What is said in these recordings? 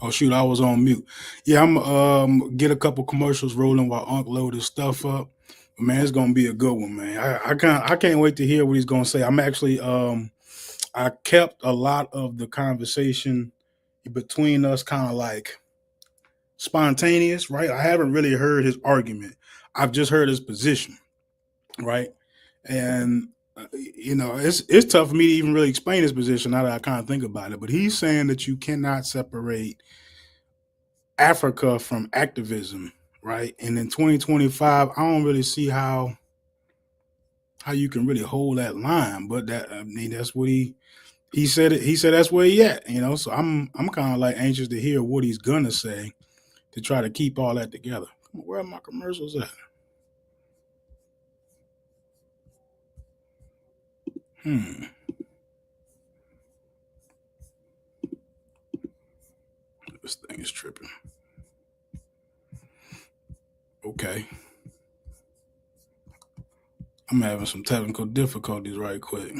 Oh shoot, I was on mute. Yeah, I'm get a couple commercials rolling while Unc load his stuff up. But man, it's gonna be a good one, man. I can't wait to hear what he's gonna say. I'm actually I kept a lot of the conversation between us kind of like spontaneous, right? I haven't really heard his argument. I've just heard his position, right? And it's tough for me to even really explain his position now that I kind of think about it. But he's saying that you cannot separate Africa from activism, right? And in 2025, I don't really see how you can really hold that line. But that I mean, that's what he said. He said that's where he at, you know. So I'm kind of like anxious to hear what he's gonna say to try to keep all that together. Come on, where are my commercials at? Hmm, this thing is tripping. Okay, I'm having some technical difficulties right quick.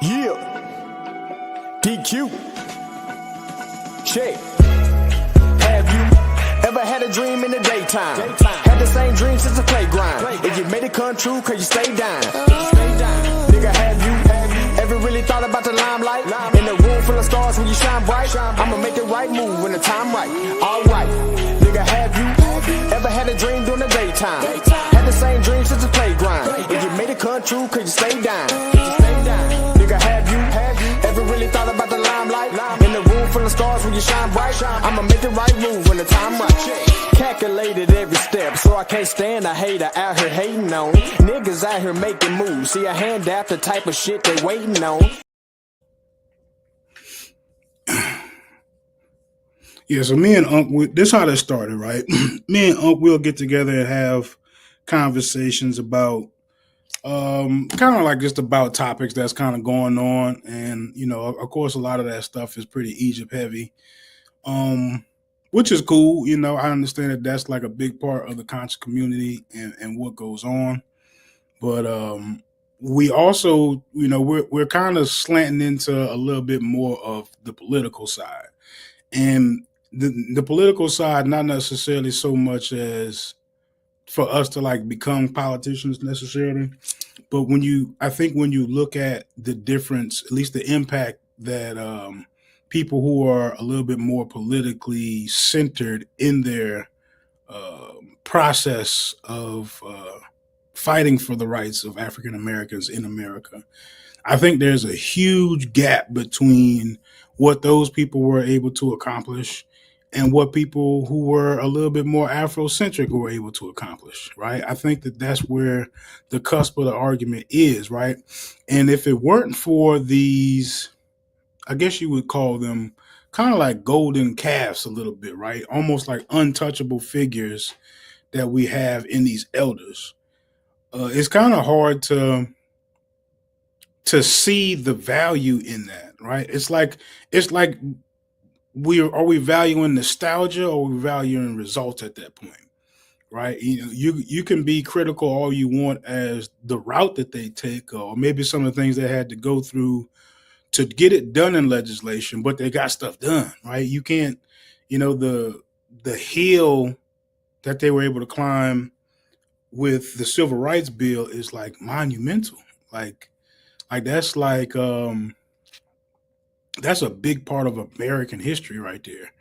Yeah, DQ. Shit. Have you ever had a dream in the daytime? Had the same dream since the playground. If you made it come true, cause you stay down. Nigga, have you ever really thought about the limelight? In a room full of stars when you shine bright. I'ma make the right move when the time right. Alright. Nigga, have you ever had a dream during the daytime? Had the same dream since the playground. If you made it come true, cause you stay down. Nigga, have you ever really thought about the limelight? In the room full of stars when you shine bright. I'ma make the right move when the time right. Calculated every step, so I can't stand a hater out here hating on. Niggas out here making moves. See, I hand out the type of shit they waiting on. Yeah, so me and Unc, this how this started, right? Me and Unc will get together and have conversations about kind of like just about topics that's kind of going on, and of course, a lot of that stuff is pretty Egypt heavy, um, which is cool. I understand that that's like a big part of the conscious community and what goes on, but we also, we're kind of slanting into a little bit more of the political side, and the political side, not necessarily so much as for us to like become politicians necessarily, but I think when you look at the difference, at least the impact that people who are a little bit more politically centered in their process of fighting for the rights of African Americans in America, I think there's a huge gap between what those people were able to accomplish and what people who were a little bit more Afrocentric were able to accomplish, right? I think that that's where the cusp of the argument is, right? And if it weren't for these, I guess you would call them kind of like golden calves a little bit, right? Almost like untouchable figures that we have in these elders. It's kind of hard to see the value in that, right? It's like we valuing nostalgia or we valuing results at that point, right? You can be critical all you want as the route that they take, or maybe some of the things they had to go through to get it done in legislation, but they got stuff done, right? You can't, the hill that they were able to climb with the civil rights bill is like monumental, like that's like that's a big part of American history right there.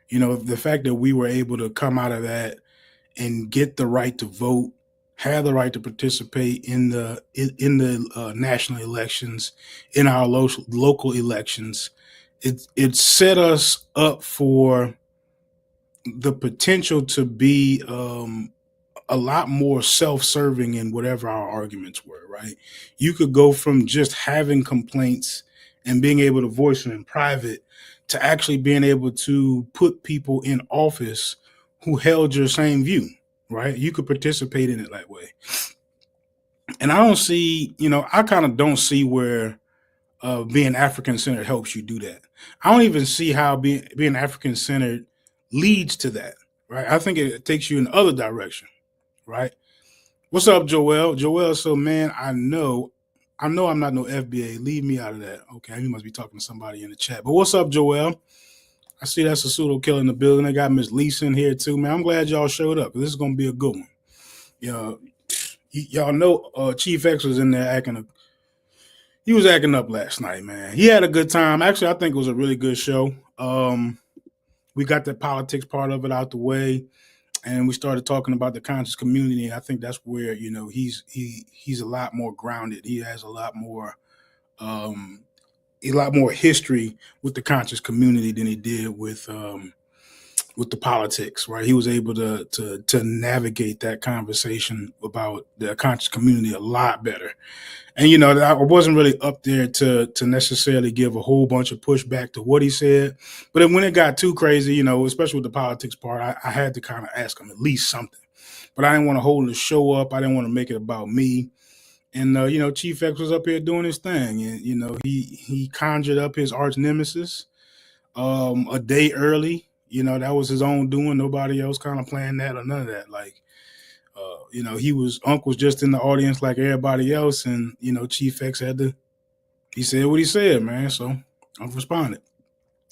The fact that we were able to come out of that and get the right to vote, have the right to participate in the national elections, in our local elections, it set us up for the potential to be a lot more self-serving in whatever our arguments were, right? You could go from just having complaints and being able to voice them in private to actually being able to put people in office who held your same view, right? You could participate in it that way. And I don't see, I kind of don't see where being African centered helps you do that. I don't even see how being African centered leads to that, right? I think it takes you in the other direction, right? What's up, Joel? Joel, so man, I know I'm not no FBA. Leave me out of that. Okay, you must be talking to somebody in the chat. But what's up, Joel? I see that's a pseudo killer in the building. I got Miss Lisa in here too, man. I'm glad y'all showed up. This is gonna be a good one. You know, y'all know Chief X was in there he was acting up last night, man. He had a good time. Actually, I think it was a really good show. We got the politics part of it out the way, and we started talking about the conscious community. And I think that's where he's a lot more grounded. He has a lot more history with the conscious community than he did with the politics. Right? He was able to navigate that conversation about the conscious community a lot better. And I wasn't really up there to necessarily give a whole bunch of pushback to what he said, but then when it got too crazy, especially with the politics part, I had to kind of ask him at least something. But I didn't want to hold the show up. I didn't want to make it about me. And Chief X was up here doing his thing, and he conjured up his arch nemesis a day early. That was his own doing. Nobody else kind of planned that or none of that. Like. Unc was just in the audience like everybody else, and Chief X he said what he said, man. So I've responded.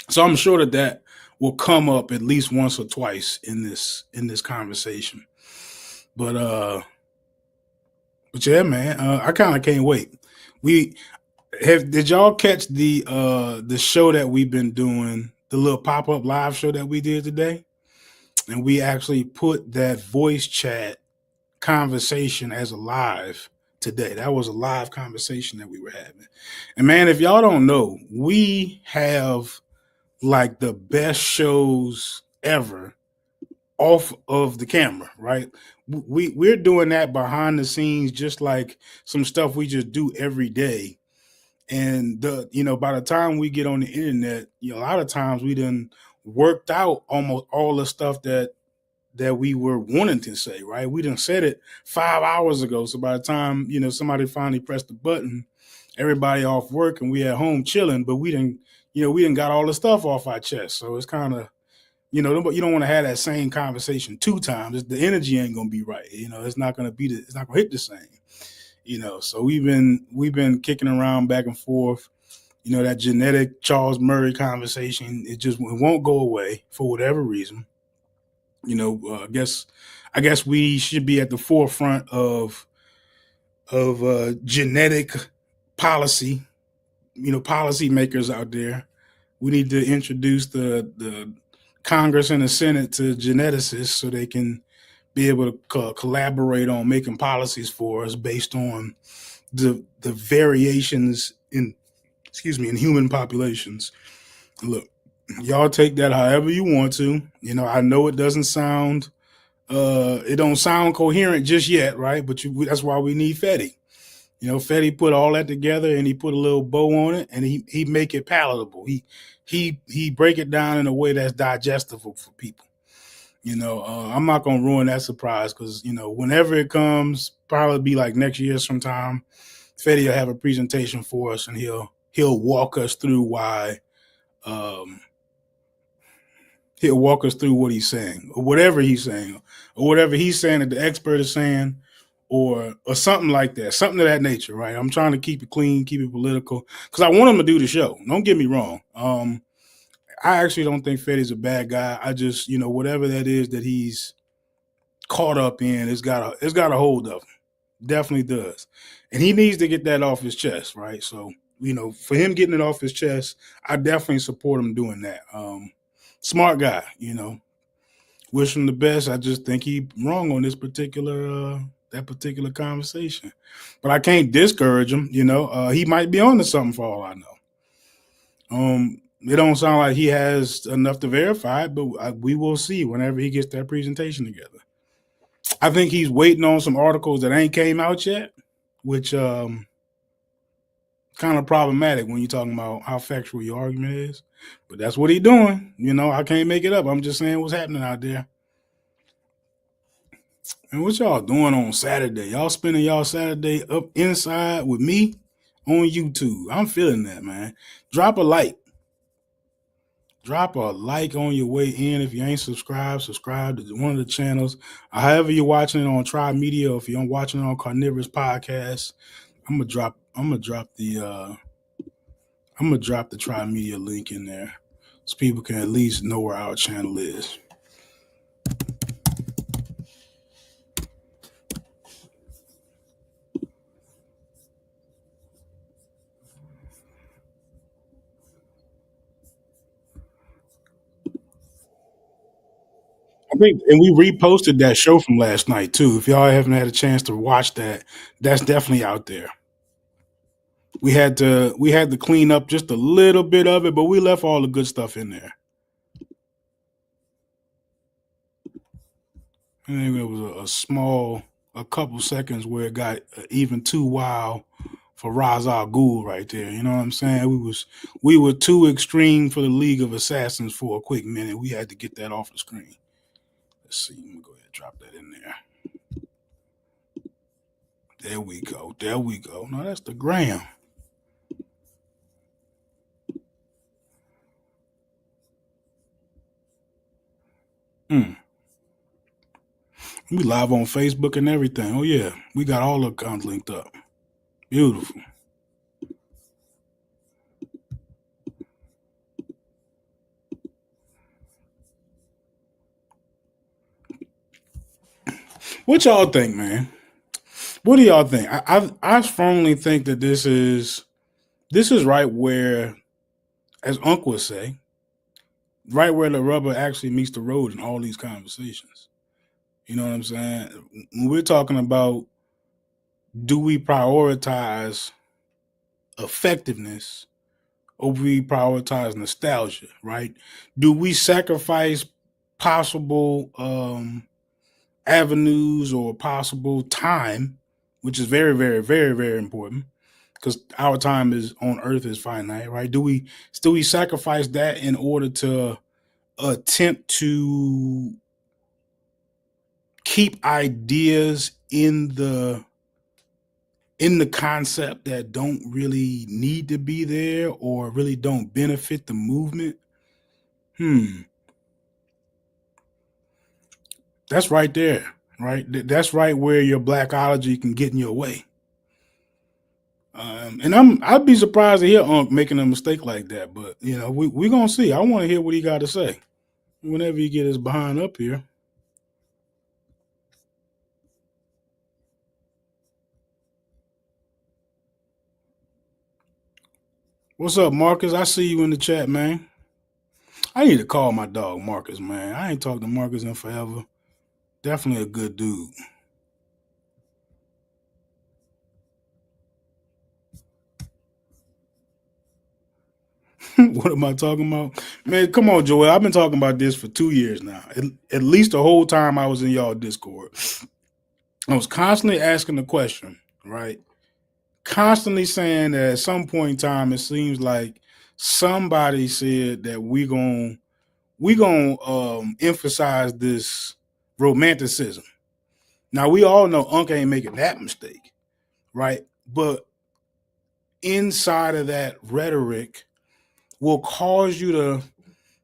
So I'm sure that will come up at least once or twice in this conversation. But yeah, man, I kind of can't wait. Did y'all catch the show that we've been doing, the little pop-up live show that we did today? And we actually put that voice chat conversation as a live today. That was a live conversation that we were having. And man, if y'all don't know, we have like the best shows ever off of the camera, right? We're doing that behind the scenes, just like some stuff we just do every day. And by the time we get on the internet, a lot of times we done worked out almost all the stuff that we were wanting to say, right? We done said it 5 hours ago. So by the time, somebody finally pressed the button, everybody off work and we at home chilling, but we didn't got all the stuff off our chest. So it's kind of, you don't want to have that same conversation 2 times. The energy ain't going to be right. It's not going to it's not going to hit the same, so we've been kicking around back and forth, that genetic Charles Murray conversation. It won't go away for whatever reason. I guess we should be at the forefront of genetic policy. Policymakers out there. We need to introduce the Congress and the Senate to geneticists so they can be able to collaborate on making policies for us based on the variations in human populations. Look. Y'all take that however you want to. I know it doesn't sound, it don't sound coherent just yet, right? But that's why we need Fetty. Fetty put all that together and he put a little bow on it and he make it palatable. He break it down in a way that's digestible for people. I'm not gonna ruin that surprise because whenever it comes, probably be like next year sometime. Fetty will have a presentation for us and he'll walk us through why. He'll walk us through what he's saying, or whatever he's saying, or whatever he's saying that the expert is saying, or something like that, something of that nature, right? I'm trying to keep it clean, keep it political, because I want him to do the show. Don't get me wrong. I actually don't think Fetty's a bad guy. I just, whatever that is that he's caught up in, it's got a hold of him. Definitely does. And he needs to get that off his chest, right? So, for him getting it off his chest, I definitely support him doing that. Smart guy, wish him the best. I just think he's wrong on this particular conversation, but I can't discourage him. He might be on to something for all I know. It don't sound like he has enough to verify it, but we will see whenever he gets that presentation together. I think he's waiting on some articles that ain't came out yet, which kind of problematic when you're talking about how factual your argument is. But that's what he's doing. I can't make it up. I'm just saying what's happening out there. And what y'all doing on Saturday? Y'all spending y'all Saturday up inside with me on YouTube. I'm feeling that, man. Drop a like. Drop a like on your way in. If you ain't subscribed, subscribe to one of the channels. However you're watching it on Tri Media, or if you're watching it on Carnivorous Podcast, I'm gonna drop the Tri Media link in there so people can at least know where our channel is. I think, and we reposted that show from last night too. If y'all haven't had a chance to watch that, that's definitely out there. We had to clean up just a little bit of it, but we left all the good stuff in there. I think it was a couple seconds where it got even too wild for Ra's al Ghul right there. You know what I'm saying? We were too extreme for the League of Assassins for a quick minute. We had to get that off the screen. Let's see. I'm gonna go ahead and drop that in there. There we go. There we go. No, that's the gram. We live on Facebook and everything. Oh yeah, we got all the accounts linked up. Beautiful. What y'all think, man? What do y'all think? I strongly think that this is right where, as Unc would say, right where the rubber actually meets the road in all these conversations. You know what I'm saying? When we're talking about, do we prioritize effectiveness or we prioritize nostalgia, right? Do we sacrifice possible avenues or possible time, which is very, very, very, very important, because our time is on Earth is finite, right? Do we sacrifice that in order to attempt to keep ideas in the concept that don't really need to be there or really don't benefit the movement? That's right there, right? That's right where your blackology can get in your way. And I'd be surprised to hear Unc making a mistake like that, but you know, we're gonna see. I want to hear what he got to say whenever he get his behind up here. What's up, Marcus? I see you in the chat, man. I need to call my dog Marcus, man. I ain't talked to Marcus in forever. Definitely a good dude. What am I talking about? Man, come on, Joel. I've been talking about this for 2 years now. At least the whole time I was in y'all Discord. I was constantly asking the question, right? Constantly saying that at some point in time, it seems like somebody said that we gonna emphasize this romanticism. Now we all know Unc ain't making that mistake, right? But inside of that rhetoric will cause you to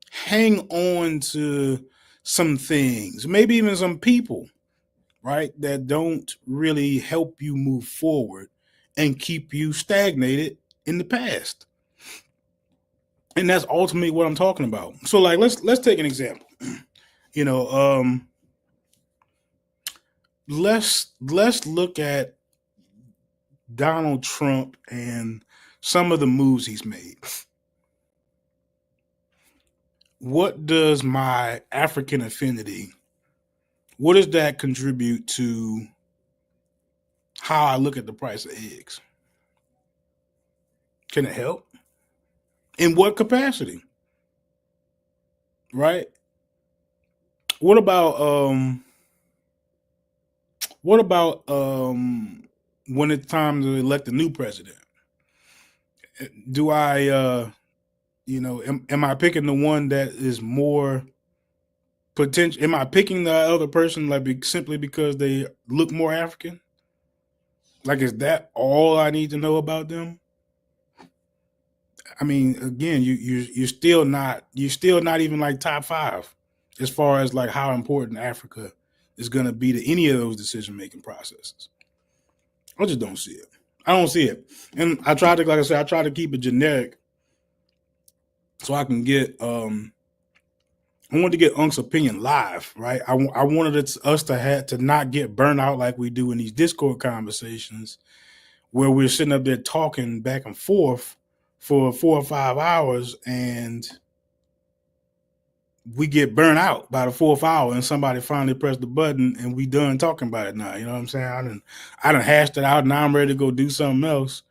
hang on to some things, maybe even some people, right, that don't really help you move forward and keep you stagnated in the past. And that's ultimately what I'm talking about. So like let's take an example. You know, let's look at Donald Trump and some of the moves he's made. What does my African affinity, what does that contribute to how I look at the price of eggs? Can it help? In what capacity? Right? What about when it's time to elect a new president? Do I am I picking the one that is more potential? Am I picking the other person simply because they look more African? Like, is that all I need to know about them? I mean, again, you're still not even like top 5 as far as like how important Africa is going to be to any of those decision making processes. I just don't see it. I don't see it, and I try to, like I said, I try to keep it generic so I can get. I wanted to get Unc's opinion live, right? I wanted us to not get burnt out like we do in these Discord conversations, where we're sitting up there talking back and forth for 4 or 5 hours, and we get burnt out by the 4th hour, and somebody finally pressed the button, and we done talking about it now. You know what I'm saying? I done hashed it out. Now I'm ready to go do something else.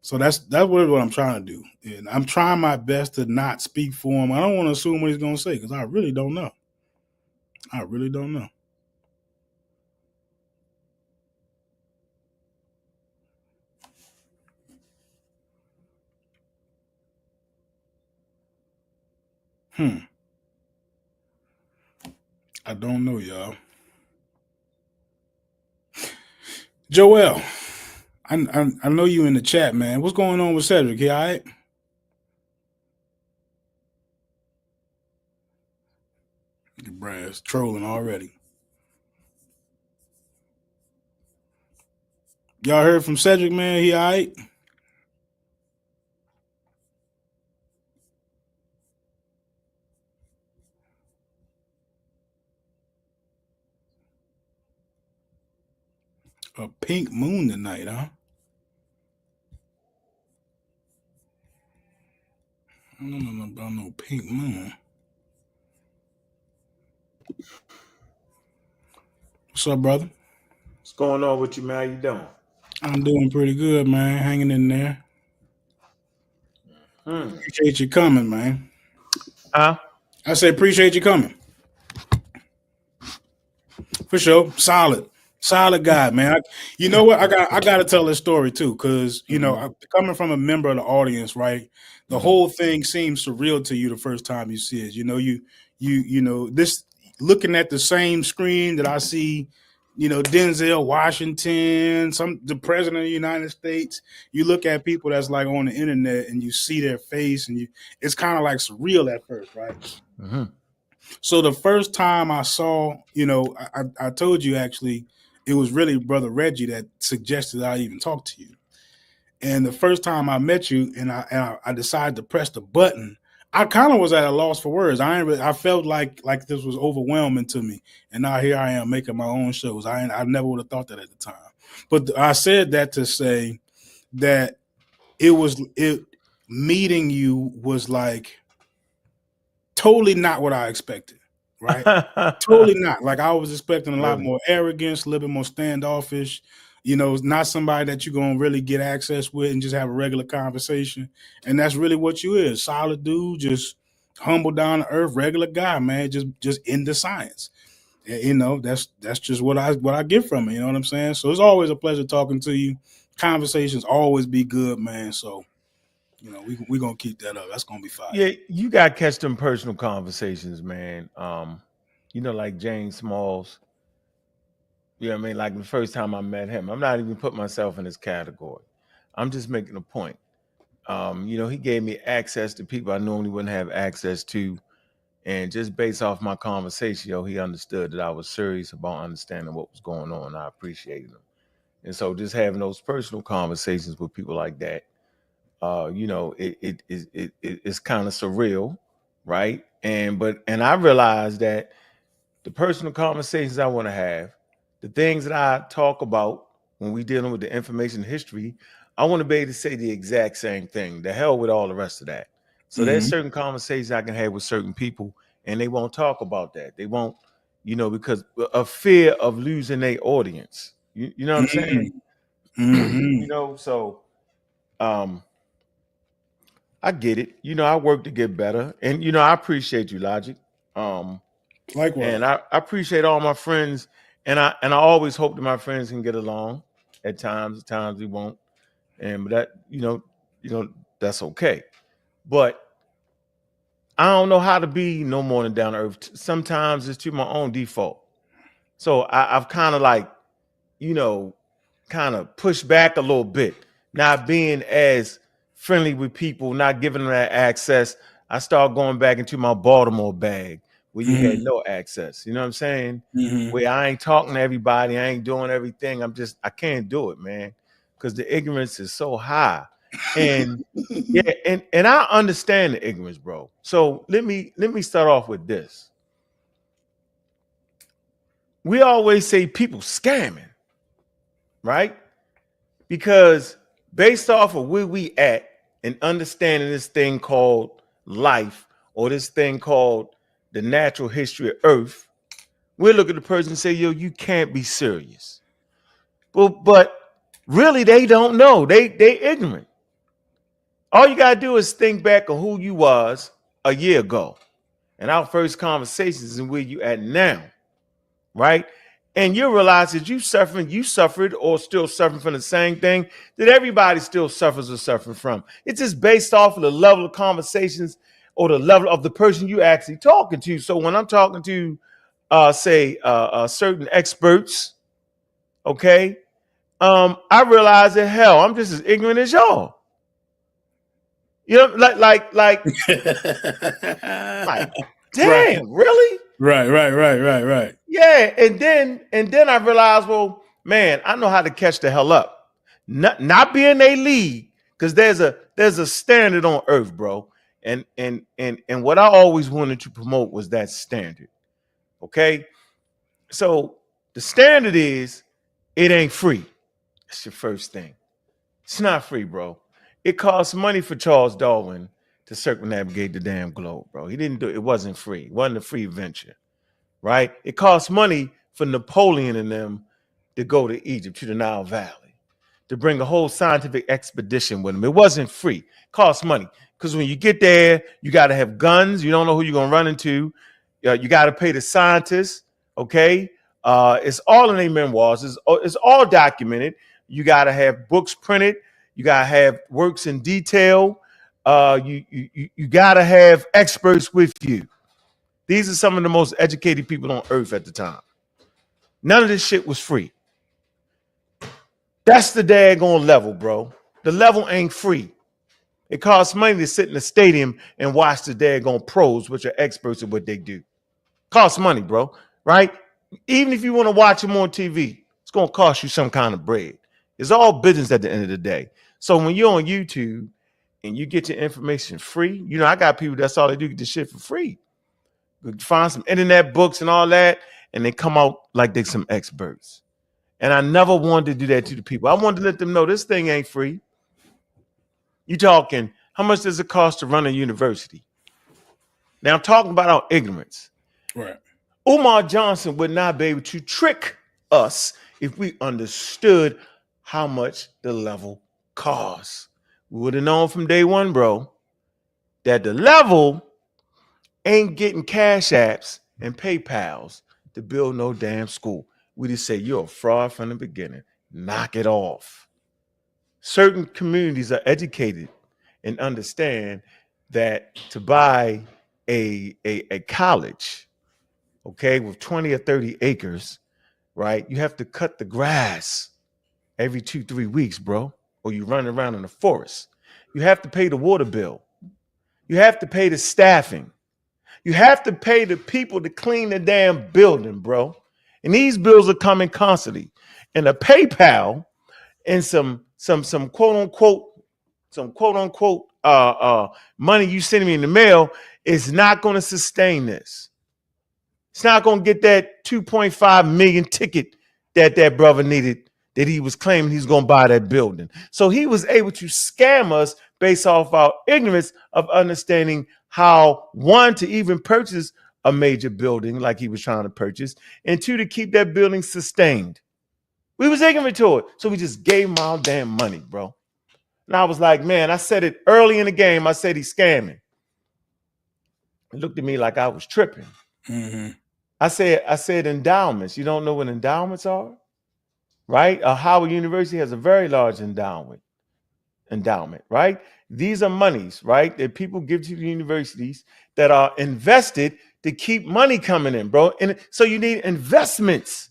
So that's what I'm trying to do, and I'm trying my best to not speak for him. I don't want to assume what he's going to say because I really don't know. I really don't know. I don't know, y'all. Joel, I know you in the chat, man. What's going on with Cedric? He all right? The Brad's trolling already. Y'all heard from Cedric, man? He all right? A pink moon tonight, huh? I don't know about no pink moon. What's up, brother? What's going on with you, man? How you doing? I'm doing pretty good, man. Hanging in there. Appreciate you coming, man. Huh? I said appreciate you coming. For sure. Solid guy, man. You know what? I got to tell this story too, because you know, coming from a member of the audience, right? The whole thing seems surreal to you the first time you see it. You know, you know this, looking at the same screen that I see, you know, Denzel Washington, the president of the United States. You look at people that's like on the internet and you see their face, and it's kind of like surreal at first, right? Mm-hmm. So the first time I saw, you know, I told you actually, it was really Brother Reggie that suggested I even talk to you. And the first time I met you, and I decided to press the button, I kind of was at a loss for words. I felt like this was overwhelming to me, and now here I am making my own shows. I never would have thought that at the time, but I said that to say that meeting you was like totally not what I expected. Right? Totally not. Like I was expecting a lot more arrogance, a little bit more standoffish. You know, not somebody that you're gonna really get access with and just have a regular conversation. And that's really what you is. Solid dude, just humble, down to earth, regular guy, man. Just into science. You know, that's just what I get from it. You know what I'm saying? So it's always a pleasure talking to you. Conversations always be good, man. So, you know, we gonna keep that up. That's gonna be fine. Yeah, you gotta catch them personal conversations, man. You know, like James Smalls. You know what I mean? Like the first time I met him, I'm not even putting myself in his category. I'm just making a point. You know, he gave me access to people I normally wouldn't have access to. And just based off my conversation, he understood that I was serious about understanding what was going on. I appreciated him. And so just having those personal conversations with people like that, you know, it's kind of surreal, right? And I realized that the personal conversations I want to have, the things that I talk about when we dealing with the information history, I want to be able to say the exact same thing. The hell with all the rest of that. So there's certain conversations I can have with certain people, and they won't talk about that. They won't, you know, because of fear of losing their audience. You know what I'm saying? You know, so I get it. You know, I work to get better. And, you know, I appreciate you, Logic. Likewise. And I appreciate all my friends. And I always hope that my friends can get along at times we won't. And but that, you know, that's okay. But I don't know how to be no more than down to earth. Sometimes it's to my own default. So I've kind of like, you know, kind of pushed back a little bit, not being as friendly with people, not giving them that access, I start going back into my Baltimore bag where you had no access. You know what I'm saying? Where I ain't talking to everybody, I ain't doing everything. I can't do it, man, because the ignorance is so high. And yeah, and I understand the ignorance, bro. So let me start off with this. We always say people scamming, right? Because based off of where we at and understanding this thing called life or this thing called the natural history of Earth, we'll look at the person and say, yo, you can't be serious. But really, they don't know. They ignorant. All you gotta do is think back on who you was a year ago. And our first conversations and where you at now, right? And you realize that you suffered or still suffering from the same thing that everybody still suffers or suffering from. It's just based off of the level of conversations or the level of the person you actually talking to. So when I'm talking to, certain experts, okay, I realize that hell, I'm just as ignorant as y'all. You know, like, damn, really? Right. Yeah, and then I realized, well, man, I know how to catch the hell up. Not be in a league, because there's a standard on earth, bro. And what I always wanted to promote was that standard. Okay. So the standard is it ain't free. That's your first thing. It's not free, bro. It costs money for Charles Darwin to circumnavigate the damn globe, bro. He didn't do it. It wasn't free. It wasn't a free venture. Right? It costs money for Napoleon and them to go to Egypt, to the Nile Valley, to bring a whole scientific expedition with them. It wasn't free. It costs money. Because when you get there, you got to have guns. You don't know who you're going to run into. You got to pay the scientists. Okay? It's all in their memoirs. It's all documented. You got to have books printed. You got to have works in detail. You got to have experts with you. These are some of the most educated people on earth at the time. None of this shit was free. That's the daggone level, bro. The level ain't free. It costs money to sit in the stadium and watch the daggone pros, which are experts at what they do. Costs money, bro, right? Even if you want to watch them on TV, it's going to cost you some kind of bread. It's all business at the end of the day. So when you're on YouTube and you get your information free, you know, I got people, that's all they do, get this shit for free. Find some internet books and all that, and they come out like they're some experts. And I never wanted to do that to the people. I wanted to let them know this thing ain't free. You talking, how much does it cost to run a university? Now I'm talking about our ignorance. Right. Umar Johnson would not be able to trick us if we understood how much the level costs. We would have known from day one, bro, that the level ain't getting cash apps and PayPals to build no damn school. We just say you're a fraud from the beginning. Knock it off. Certain communities are educated and understand that to buy a college, okay, with 20 or 30 acres, right, you have to cut the grass every 2-3 weeks, bro, or you run around in the forest. You have to pay the water bill. You have to pay the staffing. You have to pay the people to clean the damn building, bro. And these bills are coming constantly. And a PayPal and some quote unquote money you sending me in the mail is not going to sustain this. It's not going to get that 2.5 million ticket that brother needed, that he was claiming he's going to buy that building. So he was able to scam us based off our ignorance of understanding how, one, to even purchase a major building like he was trying to purchase, and two, to keep that building sustained. We was ignorant to it. So we just gave him our damn money, bro. And I was like, man, I said it early in the game. I said he's scamming. He looked at me like I was tripping. Mm-hmm. I said endowments. You don't know what endowments are? Right? Howard University has a very large endowment, right? These are monies, right, that people give to the universities that are invested to keep money coming in, bro. And so you need investments,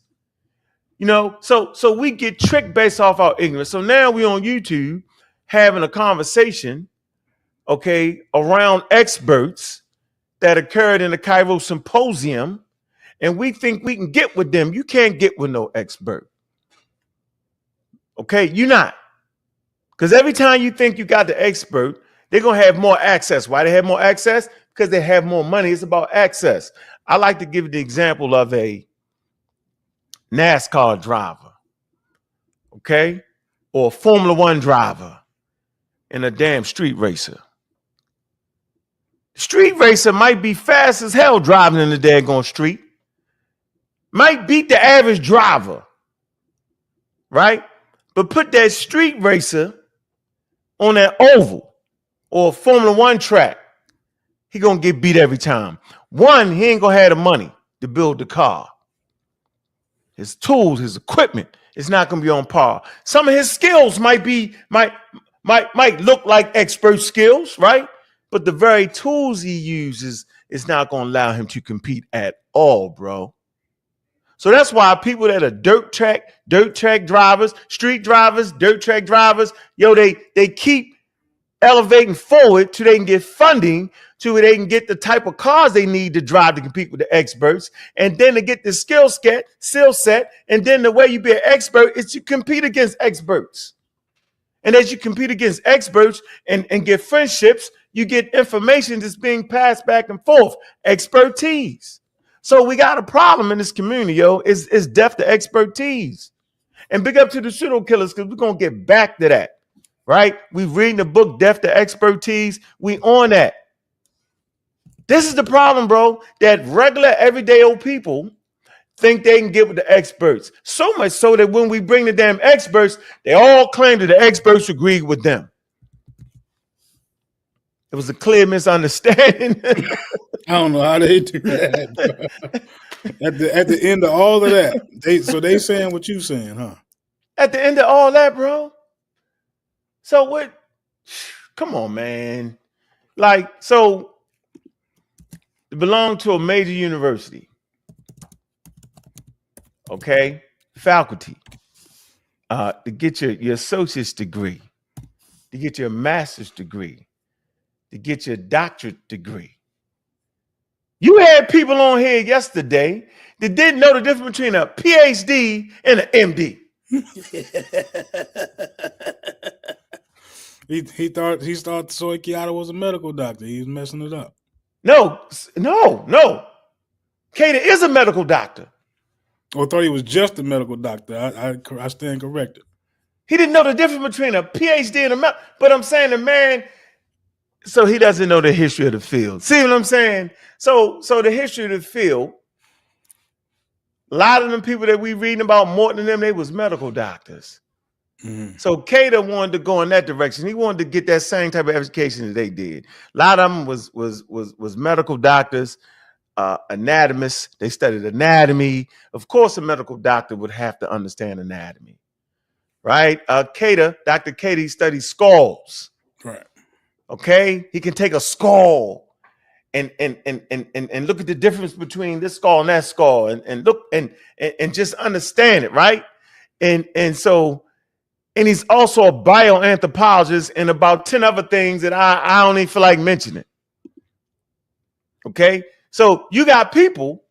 you know. So we get tricked based off our ignorance. So now we on YouTube having a conversation, okay, around experts that occurred in the Cairo Symposium, and we think we can get with them. You can't get with no expert. Okay, you're not. Because every time you think you got the expert, they're going to have more access. Why they have more access? Because they have more money. It's about access. I like to give the example of a NASCAR driver, okay, or a Formula One driver and a damn street racer. Street racer might be fast as hell driving in the daggone street, might beat the average driver, right? But put that street racer on that oval or a Formula One track, he gonna get beat every time. One, he ain't gonna have the money to build the car. His tools, his equipment is not gonna be on par. Some of his skills might look like expert skills, right? But the very tools he uses is not gonna allow him to compete at all, bro. So that's why people that are dirt track drivers, street drivers, dirt track drivers, they keep elevating forward till they can get funding, till they can get the type of cars they need to drive to compete with the experts, and then to get the skill set, and then the way you be an expert is to compete against experts. And as you compete against experts and get friendships, you get information that's being passed back and forth, expertise. So we got a problem in this community, yo. It's death to expertise. And big up to the pseudo killers, because we're going to get back to that. Right? We reading the book, Death to Expertise. We on that. This is the problem, bro, that regular, everyday old people think they can get with the experts. So much so that when we bring the damn experts, they all claim that the experts agree with them. It was a clear misunderstanding. I don't know how they do that. At the end of all of that, they saying what you saying, huh? At the end of all that, bro. So what? Come on, man. Like, so it belonged to a major university. Okay, faculty. To get your associate's degree, to get your master's degree, to get your doctorate degree. You had people on here yesterday that didn't know the difference between a PhD and an MD. He thought Soy Kiata was a medical doctor. He was messing it up. No. Kata is a medical doctor. I thought he was just a medical doctor. I stand corrected. He didn't know the difference between a PhD and a medical. But I'm saying the man, so he doesn't know the history of the field. See what I'm saying? So the history of the field, a lot of them people that we reading about, more than them, they was medical doctors. Mm-hmm. So Kata wanted to go in that direction. He wanted to get that same type of education that they did. A lot of them was medical doctors, anatomists. They studied anatomy. Of course, a medical doctor would have to understand anatomy, right? Dr. Kata studied skulls. Right. Okay, he can take a skull and look at the difference between this skull and that skull, and look and just understand it, right? And he's also a bioanthropologist and about 10 other things that I don't even feel like mentioning. Okay, so you got people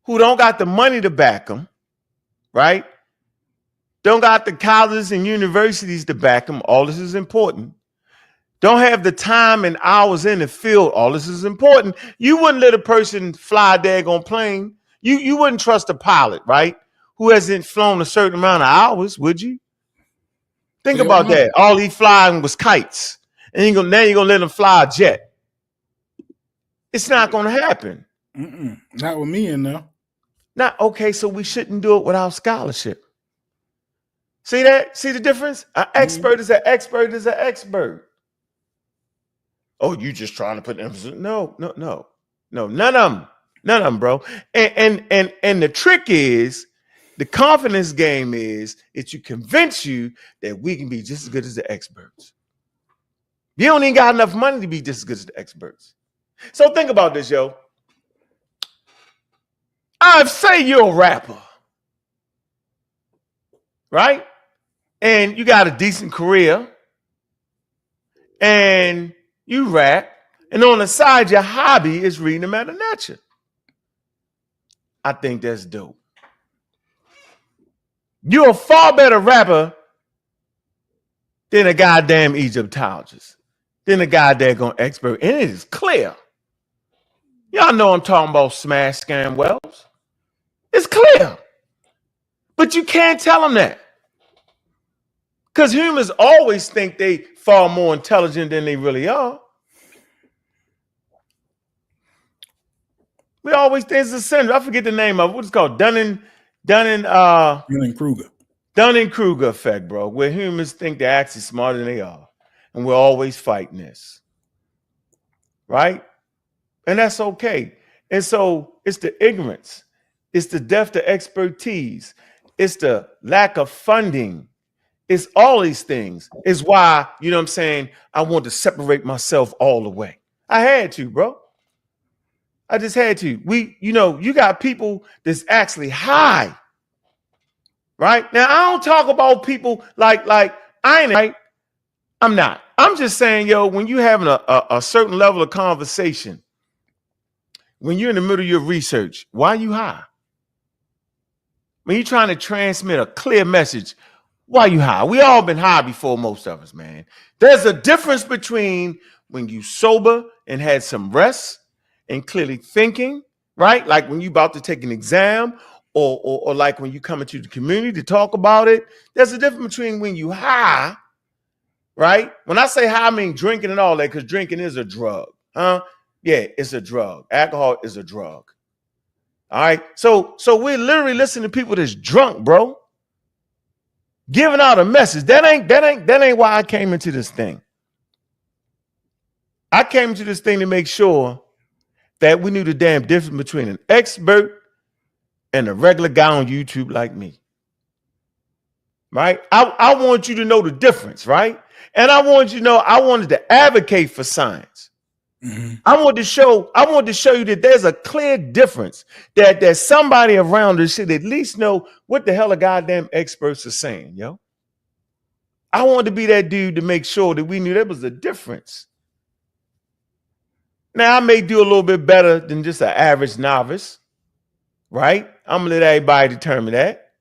who don't got the money to back them, right? Don't got the colleges and universities to back them. All this is important. Don't have the time and hours in the field. All this is important. You wouldn't let a person fly a daggone plane. You wouldn't trust a pilot, right? Who hasn't flown a certain amount of hours, would you? Think about that. All he flying was kites. And now you're going to let him fly a jet. It's not going to happen. Not with me in there. Not okay, so we shouldn't do it without scholarship. See that? See the difference? An expert is an expert is an expert. Oh, you just trying to put emphasis? No. None of them, bro. And the trick is, the confidence game is to convince you that we can be just as good as the experts. You don't even got enough money to be just as good as the experts. So think about this, yo. I'd say you're a rapper, right? And you got a decent career. and you rap, and on the side, your hobby is reading the Meta Nature. I think that's dope. You're a far better rapper than a goddamn Egyptologist, than a goddamn expert. And it is clear. Y'all know I'm talking about Smash Scam Wells. It's clear. But you can't tell them that. Because humans always think they far more intelligent than they really are. We always think it's a syndrome. I forget the name of it. What's it called? Dunning-Kruger. Dunning-Kruger effect, bro, where humans think they're actually smarter than they are. And we're always fighting this. Right? And that's okay. And so it's the ignorance. It's the depth of expertise. It's the lack of funding. It's all these things. It's why, you know what I'm saying, I want to separate myself all the way. I had to, bro. I just had to. You got people that's actually high. Right? Now, I don't talk about people like I ain't right. I'm not. I'm just saying, yo, when you having a certain level of conversation, when you're in the middle of your research, why are you high? When you're trying to transmit a clear message, why are you high? We all been high before, most of us, man. There's a difference between when you sober and had some rest and clearly thinking, right? Like when you about to take an exam or like when you come into the community to talk about it. There's a difference between when you high, right? When I say high, I mean drinking and all that, because drinking is a drug, huh? Yeah, it's a drug. Alcohol is a drug. All right. So we're literally listening to people that's drunk, bro. Giving out a message. That ain't why I came into this thing. I came into this thing to make sure that we knew the damn difference between an expert and a regular guy on YouTube like me. Right? I want you to know the difference, right? And I wanted to advocate for science. Mm-hmm. I want to show you that there's a clear difference, that there's somebody around us should at least know what the hell the goddamn experts are saying, yo. I wanted to be that dude to make sure that we knew there was a difference. Now, I may do a little bit better than just an average novice, right? I'm gonna let everybody determine that.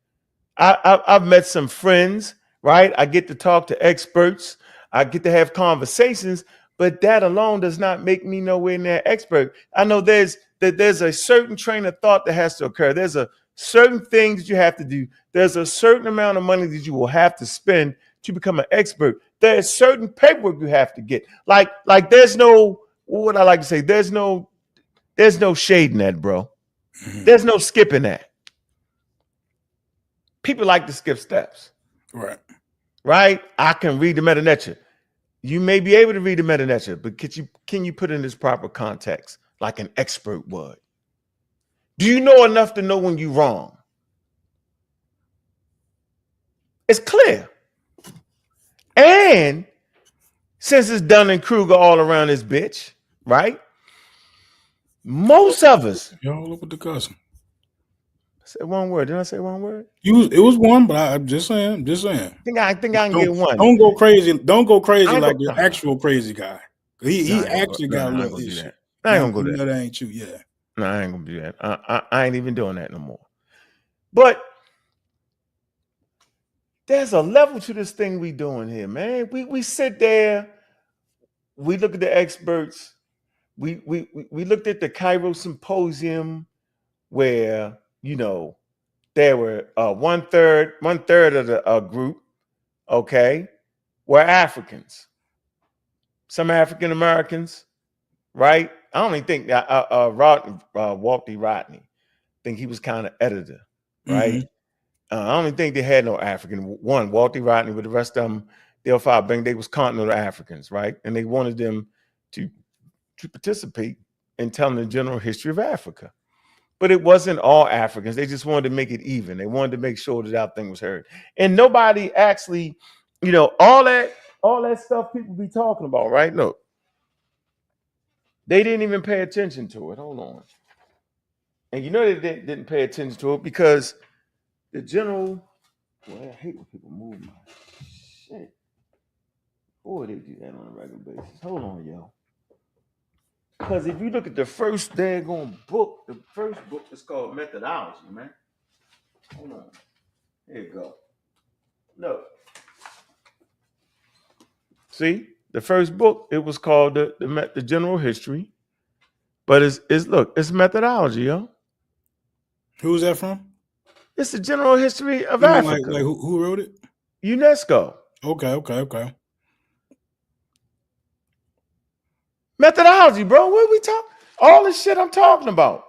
I've met some friends, right? I get to talk to experts. I get to have conversations. But that alone does not make me nowhere near expert. I know there's a certain train of thought that has to occur. There's a certain things that you have to do. There's a certain amount of money that you will have to spend to become an expert. There's certain paperwork you have to get. Like there's no, what I like to say, there's no shade in that, bro. Mm-hmm. There's no skipping that. People like to skip steps. Right. Right? I can read the Meta Nature. You may be able to read the Meta Nature, but can you put in this proper context like an expert would? Do you know enough to know when you're wrong? It's clear. And since it's Dunning-Kruger all around this bitch, right? Most of us. Y'all up with the cousin. I said one word. Did I say one word? It was one, but I'm just saying. I think I can get one. Don't go crazy. Don't go crazy like the actual crazy guy. He actually got a little issue. I ain't gonna go there. That ain't you, yeah. No, I ain't gonna do that. I ain't even doing that no more. But there's a level to this thing we doing here, man. We sit there, we look at the experts, we looked at the Cairo Symposium where, you know, there were one third of the group, okay, were Africans. Some African Americans, right? I don't even think Walter Rodney, I think he was kind of editor, right? Mm-hmm. I don't even think they had no African. One, Walter Rodney, but the rest of them, they was continental Africans, right? And they wanted them to participate in telling the general history of Africa. But it wasn't all Africans. They just wanted to make it even. They wanted to make sure that our thing was heard. And nobody actually, you know, all that stuff people be talking about, right? Look, they didn't even pay attention to it. Hold on. And you know they didn't pay attention to it because the general, boy, I hate when people move my shit. Boy, they do that on a regular basis. Hold on, yo. Because if you look at the first daggone book, the first book is called Methodology, man. Hold on. Here you go. Look. See, the first book, it was called the General History. But it's methodology, yo. Who's that from? It's the general history of You mean Africa. like who wrote it? UNESCO. Okay. Methodology, bro. What we talk? All this shit I'm talking about.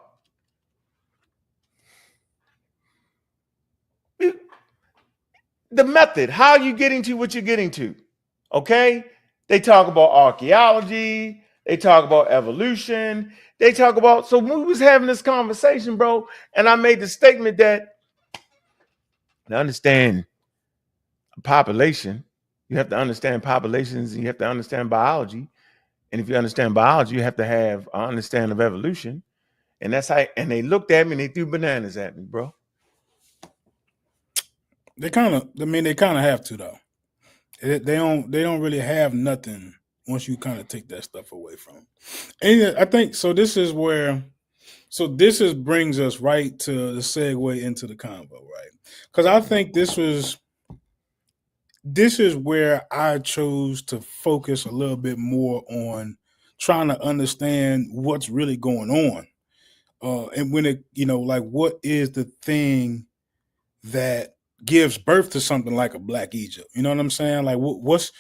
The method, how you getting to what you're getting to. Okay? They talk about archaeology. They talk about evolution. They talk about, so when we was having this conversation, bro, and I made the statement that to understand population, you have to understand populations, and you have to understand biology. And if you understand biology, you have to have an understanding of evolution. And that's how, and they looked at me and they threw bananas at me, bro. They kind of have to though. They don't really have nothing once you kind of take that stuff away from them. And I think so. This brings us right to the segue into the convo, right? Because I think this is where I chose to focus a little bit more on trying to understand what's really going on. And when it, like what is the thing that gives birth to something like a Black Egypt? You know what I'm saying? Like what's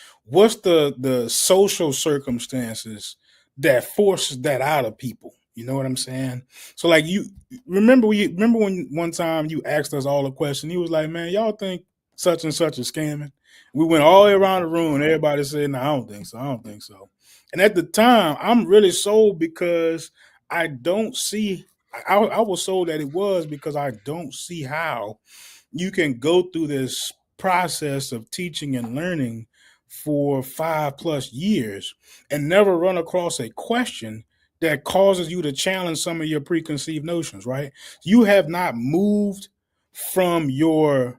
the social circumstances that forces that out of people? You know what I'm saying? So like you remember when one time you asked us all a question, he was like, man, y'all think such and such is scamming? We went all the way around the room and everybody said, no, I don't think so. And at the time, I'm really sold because I don't see, I was sold that it was because I don't see how you can go through this process of teaching and learning for 5+ years and never run across a question that causes you to challenge some of your preconceived notions, right? You have not moved from your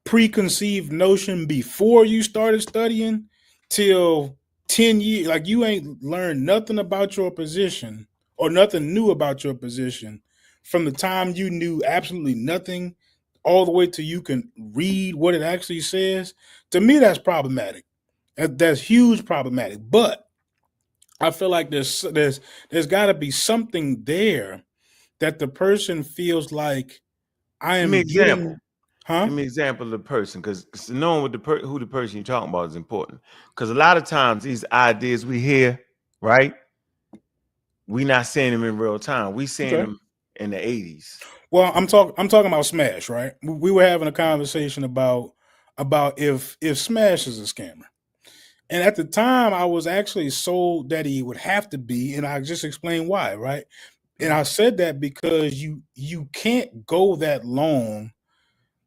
preconceived notion before you started studying till 10 years. Like you ain't learned nothing about your position or nothing new about your position from the time you knew absolutely nothing all the way till you can read what it actually says. To me, that's problematic. That's huge problematic. But I feel like there's got to be something there that the person feels like I Give me am an example. getting. Huh? Give me an example of the person, because knowing what who the person you're talking about is important. Because a lot of times these ideas we hear, right? We not seeing them in real time. We seeing them in the 80s. Well, I'm talking about Smash, right? We were having a conversation about if Smash is a scammer. And at the time, I was actually sold that he would have to be, and I just explained why, right? And I said that because you can't go that long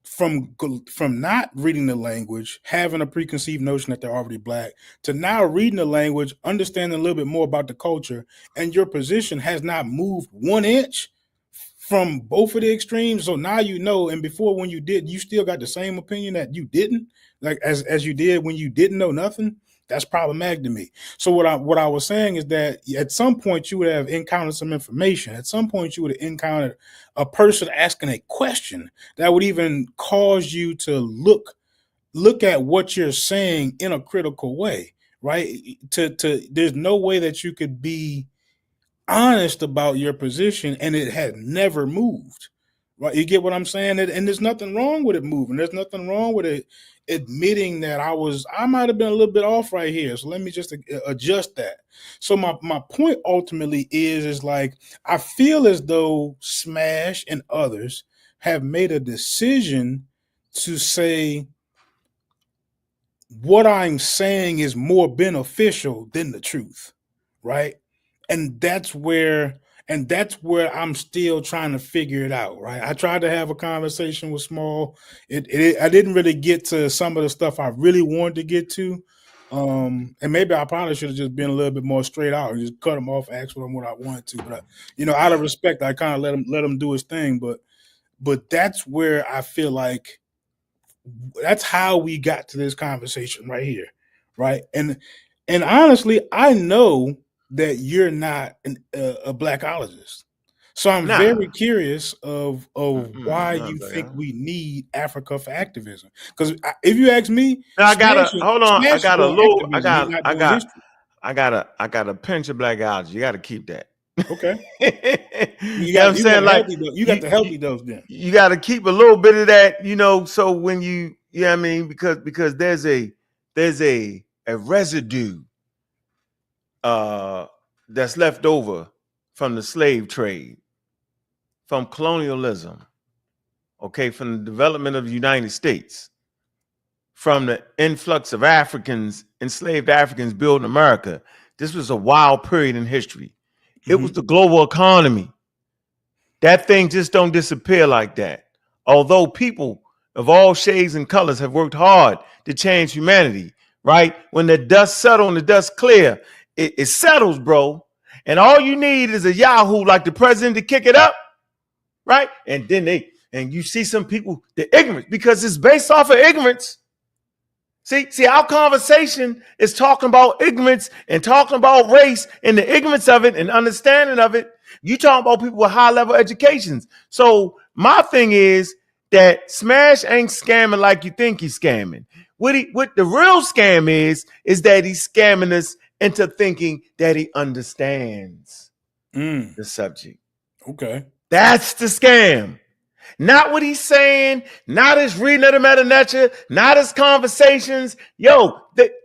from not reading the language, having a preconceived notion that they're already Black, to now reading the language, understanding a little bit more about the culture, and your position has not moved 1 inch from both of the extremes. So now you know, and before when you did, you still got the same opinion that you didn't, like as you did when you didn't know nothing. That's problematic to me. So what I was saying is that at some point you would have encountered some information. At some point you would have encountered a person asking a question that would even cause you to look at what you're saying in a critical way, right? There's no way that you could be honest about your position and it had never moved, right? You get what I'm saying? And there's nothing wrong with it moving. There's nothing wrong with it admitting that I might have been a little bit off right here. So let me just adjust that. So my point ultimately is like, I feel as though Smash and others have made a decision to say what I'm saying is more beneficial than the truth, right? And that's where I'm still trying to figure it out, right? I tried to have a conversation with Small. I didn't really get to some of the stuff I really wanted to get to. And maybe I probably should have just been a little bit more straight out and just cut him off, ask him what I wanted to. But out of respect, I kind of let him do his thing. But that's where I feel like that's how we got to this conversation right here, right? And honestly, I know that you're not a blackologist. So I'm Nah. very curious of why Nah, you think bro. we need Africa for activism. Because if you ask me, Now I gotta hold on. Smash is doing activism. He's not doing history. I got a pinch of blackologist. You gotta keep that. Okay, You know what I'm you got saying? a Like healthy dose. You got the healthy dose then. you got to keep a little bit of that, you know. So when you know what I mean, because there's a residue that's left over from the slave trade, from colonialism, okay, from the development of the United States, from the influx of Africans, enslaved Africans building America. This was a wild period in history. It was the global economy. That thing just don't disappear like that. Although people of all shades and colors have worked hard to change humanity, right? When the dust settles and the dust clear, it settles, bro. And all you need is a Yahoo like the president to kick it up, right? And then you see some people, they're ignorant because it's based off of ignorance. See, our conversation is talking about ignorance and talking about race and the ignorance of it and understanding of it. You talking about people with high level educations. So my thing is that Smash ain't scamming like you think he's scamming. What the real scam is that he's scamming us into thinking that he understands the subject. Okay. That's the scam. Not what he's saying, not his reading of the Meta Nature, not his conversations. Yo,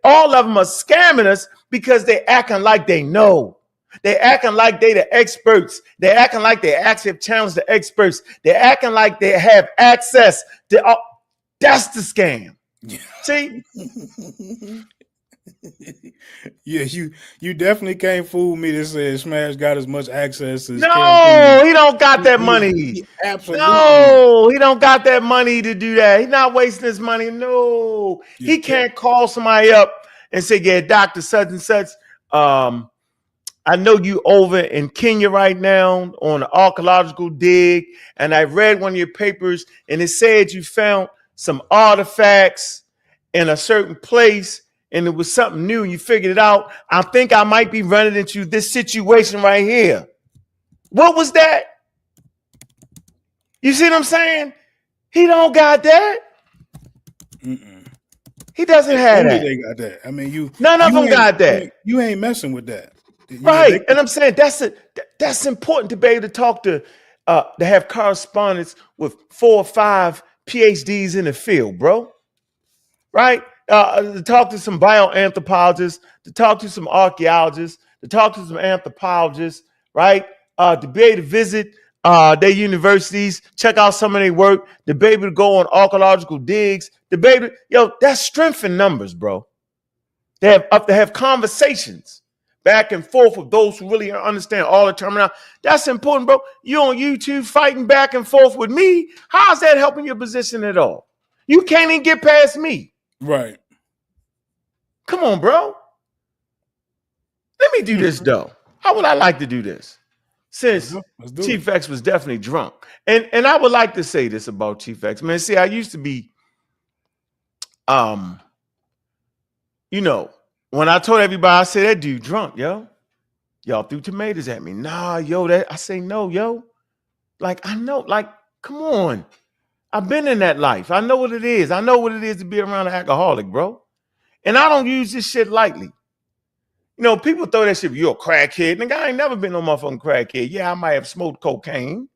all of them are scamming us because they acting like they know. They acting like they the experts. They acting like they actually have challenged the experts. They acting like they have access to. That's the scam. See? Yeah, you definitely can't fool me to say Smash got as much access as No, he don't got that money. He absolutely. No, he don't got that money to do that. He's not wasting his money. No, he can't call somebody up and say, "Yeah, Doctor such and such. I know you over in Kenya right now on an archaeological dig, and I read one of your papers, and it said you found some artifacts in a certain place." And it was something new, and you figured it out. I think I might be running into this situation right here. What was that? You see what I'm saying? He don't got that. He doesn't have that. They got that. I mean, none of them got that. You ain't messing with that, right? And I'm saying that's important to be able to talk to have correspondence with 4 or 5 PhDs in the field, bro. Right? To talk to some bioanthropologists, to talk to some archaeologists, to talk to some anthropologists, right? To be able to visit their universities, check out some of their work, to be able to go on archaeological digs, to be able to, that's strength in numbers, bro. They have conversations back and forth with those who really understand all the terminology. That's important, bro. You on YouTube fighting back and forth with me. How's that helping your position at all? You can't even get past me. Right. Come on, bro. Let me do this, though. How would I like to do this? Since Chief X was definitely drunk. And I would like to say this about Chief X. Man, see, I used to be, you know, when I told everybody, I said, that dude drunk, yo. Y'all threw tomatoes at me. Nah, yo, I say, no, yo. Like, I know, like, come on. I've been in that life. I know what it is. I know what it is to be around an alcoholic, bro. And I don't use this shit lightly. You know, people throw that shit, you're a crackhead. Nigga, I ain't never been no motherfucking crackhead. Yeah, I might have smoked cocaine.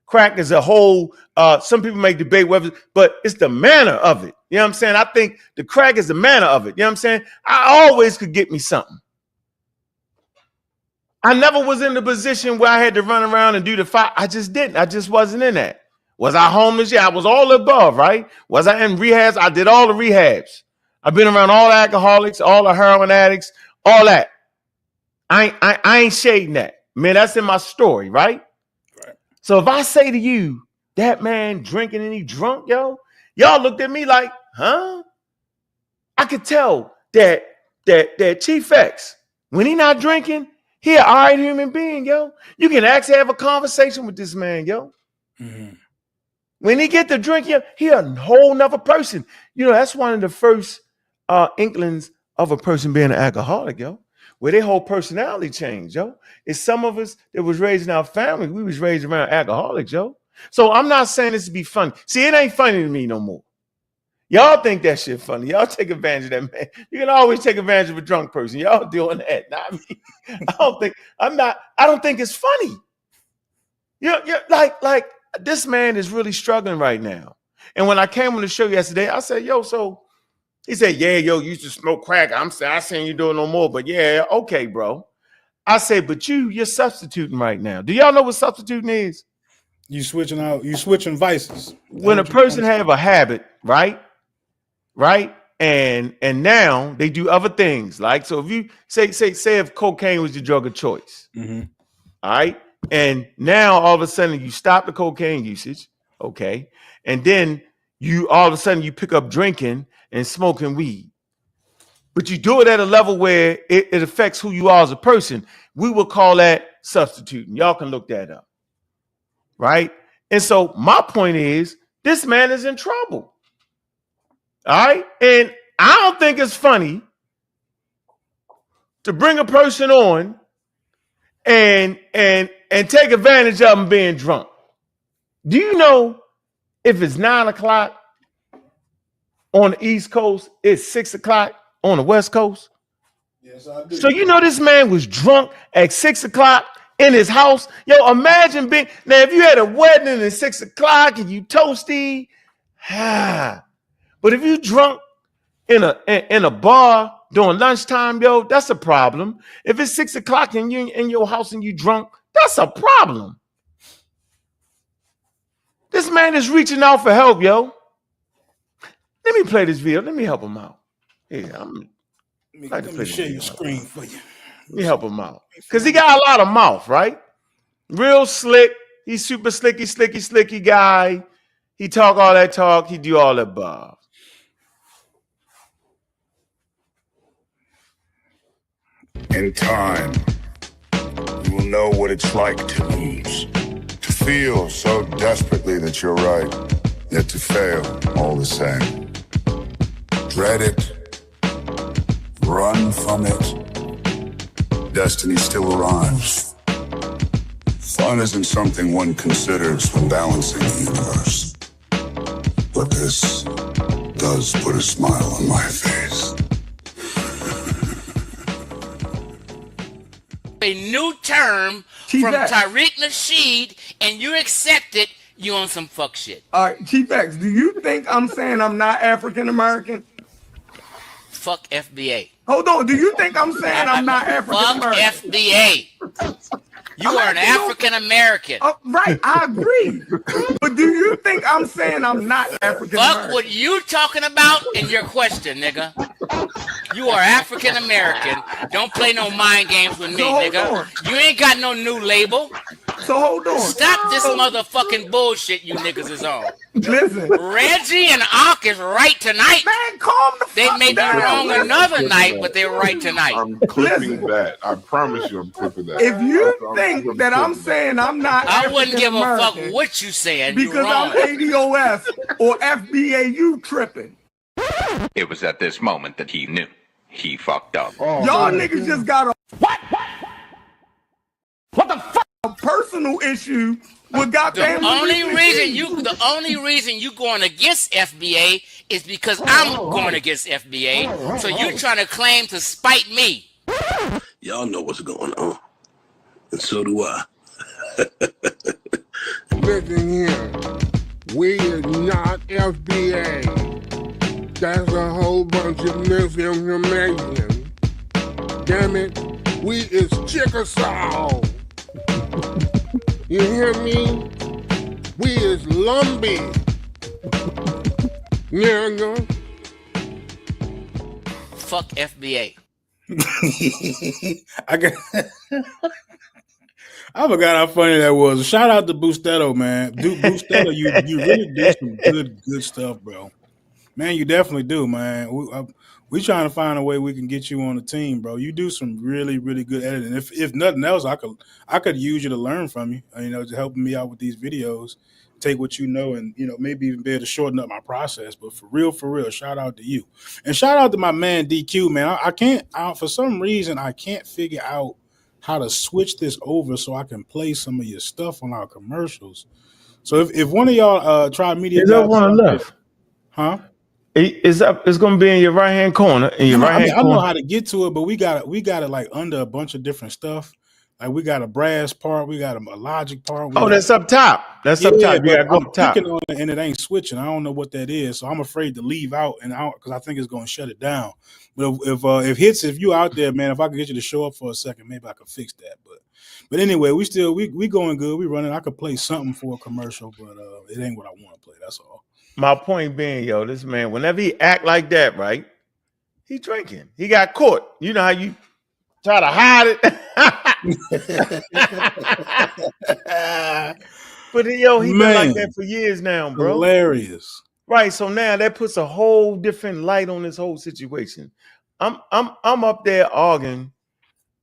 Crack is a whole, some people may debate whether, but it's the manner of it. You know what I'm saying? I think the crack is the manner of it. You know what I'm saying? I always could get me something. I never was in the position where I had to run around and do the fight. I just didn't. I just wasn't in that. Was I homeless? Yeah, I was all above, right? Was I in rehabs? I did all the rehabs. I've been around all the alcoholics, all the heroin addicts, all that. I ain't shading that. Man, that's in my story, right? So if I say to you, that man drinking and he drunk, yo, y'all looked at me like, huh? I could tell that Chief X, when he not drinking, he an all right human being, yo. You can actually have a conversation with this man, yo. Mm-hmm. When he get to drink, he a whole nother person. You know, that's one of the first inklings of a person being an alcoholic, yo. Where their whole personality changed, yo. It's some of us that was raised in our family. We was raised around alcoholics, yo. So I'm not saying this to be funny. See, it ain't funny to me no more. Y'all think that shit funny. Y'all take advantage of that, man. You can always take advantage of a drunk person. Y'all doing that. Not me. I don't think it's funny. Yeah, like this man is really struggling right now. And when I came on the show yesterday, I said, yo, so he said, yeah, yo, you used to smoke crack. I saying you doing no more, but yeah, okay, bro. I said, but you're substituting right now. Do y'all know what substituting is? You switching vices. When a person have a habit, right? And now they do other things. Like, so if you say if cocaine was your drug of choice, all right, and now all of a sudden you stop the cocaine usage, okay, and then you all of a sudden you pick up drinking and smoking weed, but you do it at a level where it affects who you are as a person. We will call that substituting. Y'all can look that up, right? And so my point is, this man is in trouble. All right. And I don't think it's funny to bring a person on and take advantage of them being drunk. Do you know if it's 9 o'clock on the East Coast, it's 6 o'clock on the West Coast? Yes, I do. So you know this man was drunk at 6 o'clock in his house. Yo, imagine being now if you had a wedding and it's 6 o'clock and you toasty. But if you drunk in a bar during lunchtime, yo, that's a problem. If it's 6 o'clock and you in your house and you drunk, that's a problem. This man is reaching out for help, yo. Let me play this video. Let me help him out. Yeah, let me share your screen for you. Let me help him out. Because he got a lot of mouth, right? Real slick. He's super slicky guy. He talk all that talk. He do all that above. In time, you will know what it's like to lose, to feel so desperately that you're right, yet to fail all the same. Dread it, run from it. Destiny still arrives. Fun isn't something one considers when balancing the universe. But this does put a smile on my face. A new term from Tariq Nasheed, and you accept it, you on some fuck shit. All right, Chief X, do you think I'm saying I'm not African American? Fuck FBA. Hold on, do you think I'm saying I'm not African American? Fuck FBA. You are an African American. Right, I agree. But do you think I'm saying I'm not African American? Fuck what you talking about in your question, nigga. You are African American. Don't play no mind games with me, nigga. You ain't got no new label. So hold on. Stop this motherfucking bullshit you niggas is on. Listen. Reggie and Ankh is right tonight. Man, calm the fuck down. They may be wrong another night, but they're right tonight. I'm clipping that. I promise you I'm clipping that. If you think that I'm saying I'm not I wouldn't give a fuck African-American what you saying. because I'm ADOS or FBA, you tripping. It was at this moment that he knew. He fucked up. Y'all niggas just got a what the fuck? A personal issue with goddamn. The only reason you going against FBA is because I'm going against FBA. So you trying to claim to spite me. Y'all know what's going on. And so do I. Listen here. We is not FBA. That's a whole bunch of misinformation. Damn it, we is Chickasaw. You hear me? We is Lumbee. Nigga. Fuck FBA. I forgot how funny that was. Shout out to Boostetto, man. Boostetto, you really do some good stuff, bro. Man, you definitely do, man. We trying to find a way we can get you on the team, bro. You do some really, really good editing. If nothing else, I could use you to learn from you. You know, to helping me out with these videos. Take what you know, and maybe even be able to shorten up my process. But for real, shout out to you, and shout out to my man DQ, man. I can't for some reason I can't figure out how to switch this over so I can play some of your stuff on our commercials. So if one of y'all media Is guys, there one left? huh? It's up. It's gonna be in your right hand corner. In your right hand I know corner. how to get to it, but we got it like under a bunch of different stuff. Like we got a brass part, we got a logic part. That's up top. That's up top. You gotta go I'm up top. clicking on it and it ain't switching. I don't know what that is, so I'm afraid to leave out because I think it's going to shut it down. But if you out there, man, if I could get you to show up for a second, maybe I could fix that. But anyway, we going good. We running. I could play something for a commercial, but it ain't what I want to play. That's all. My point being, this man, whenever he act like that, right? He drinking. He got caught. You know how you try to hide it. But he been like that for years now, bro. Hilarious. Right. So now that puts a whole different light on this whole situation. I'm up there arguing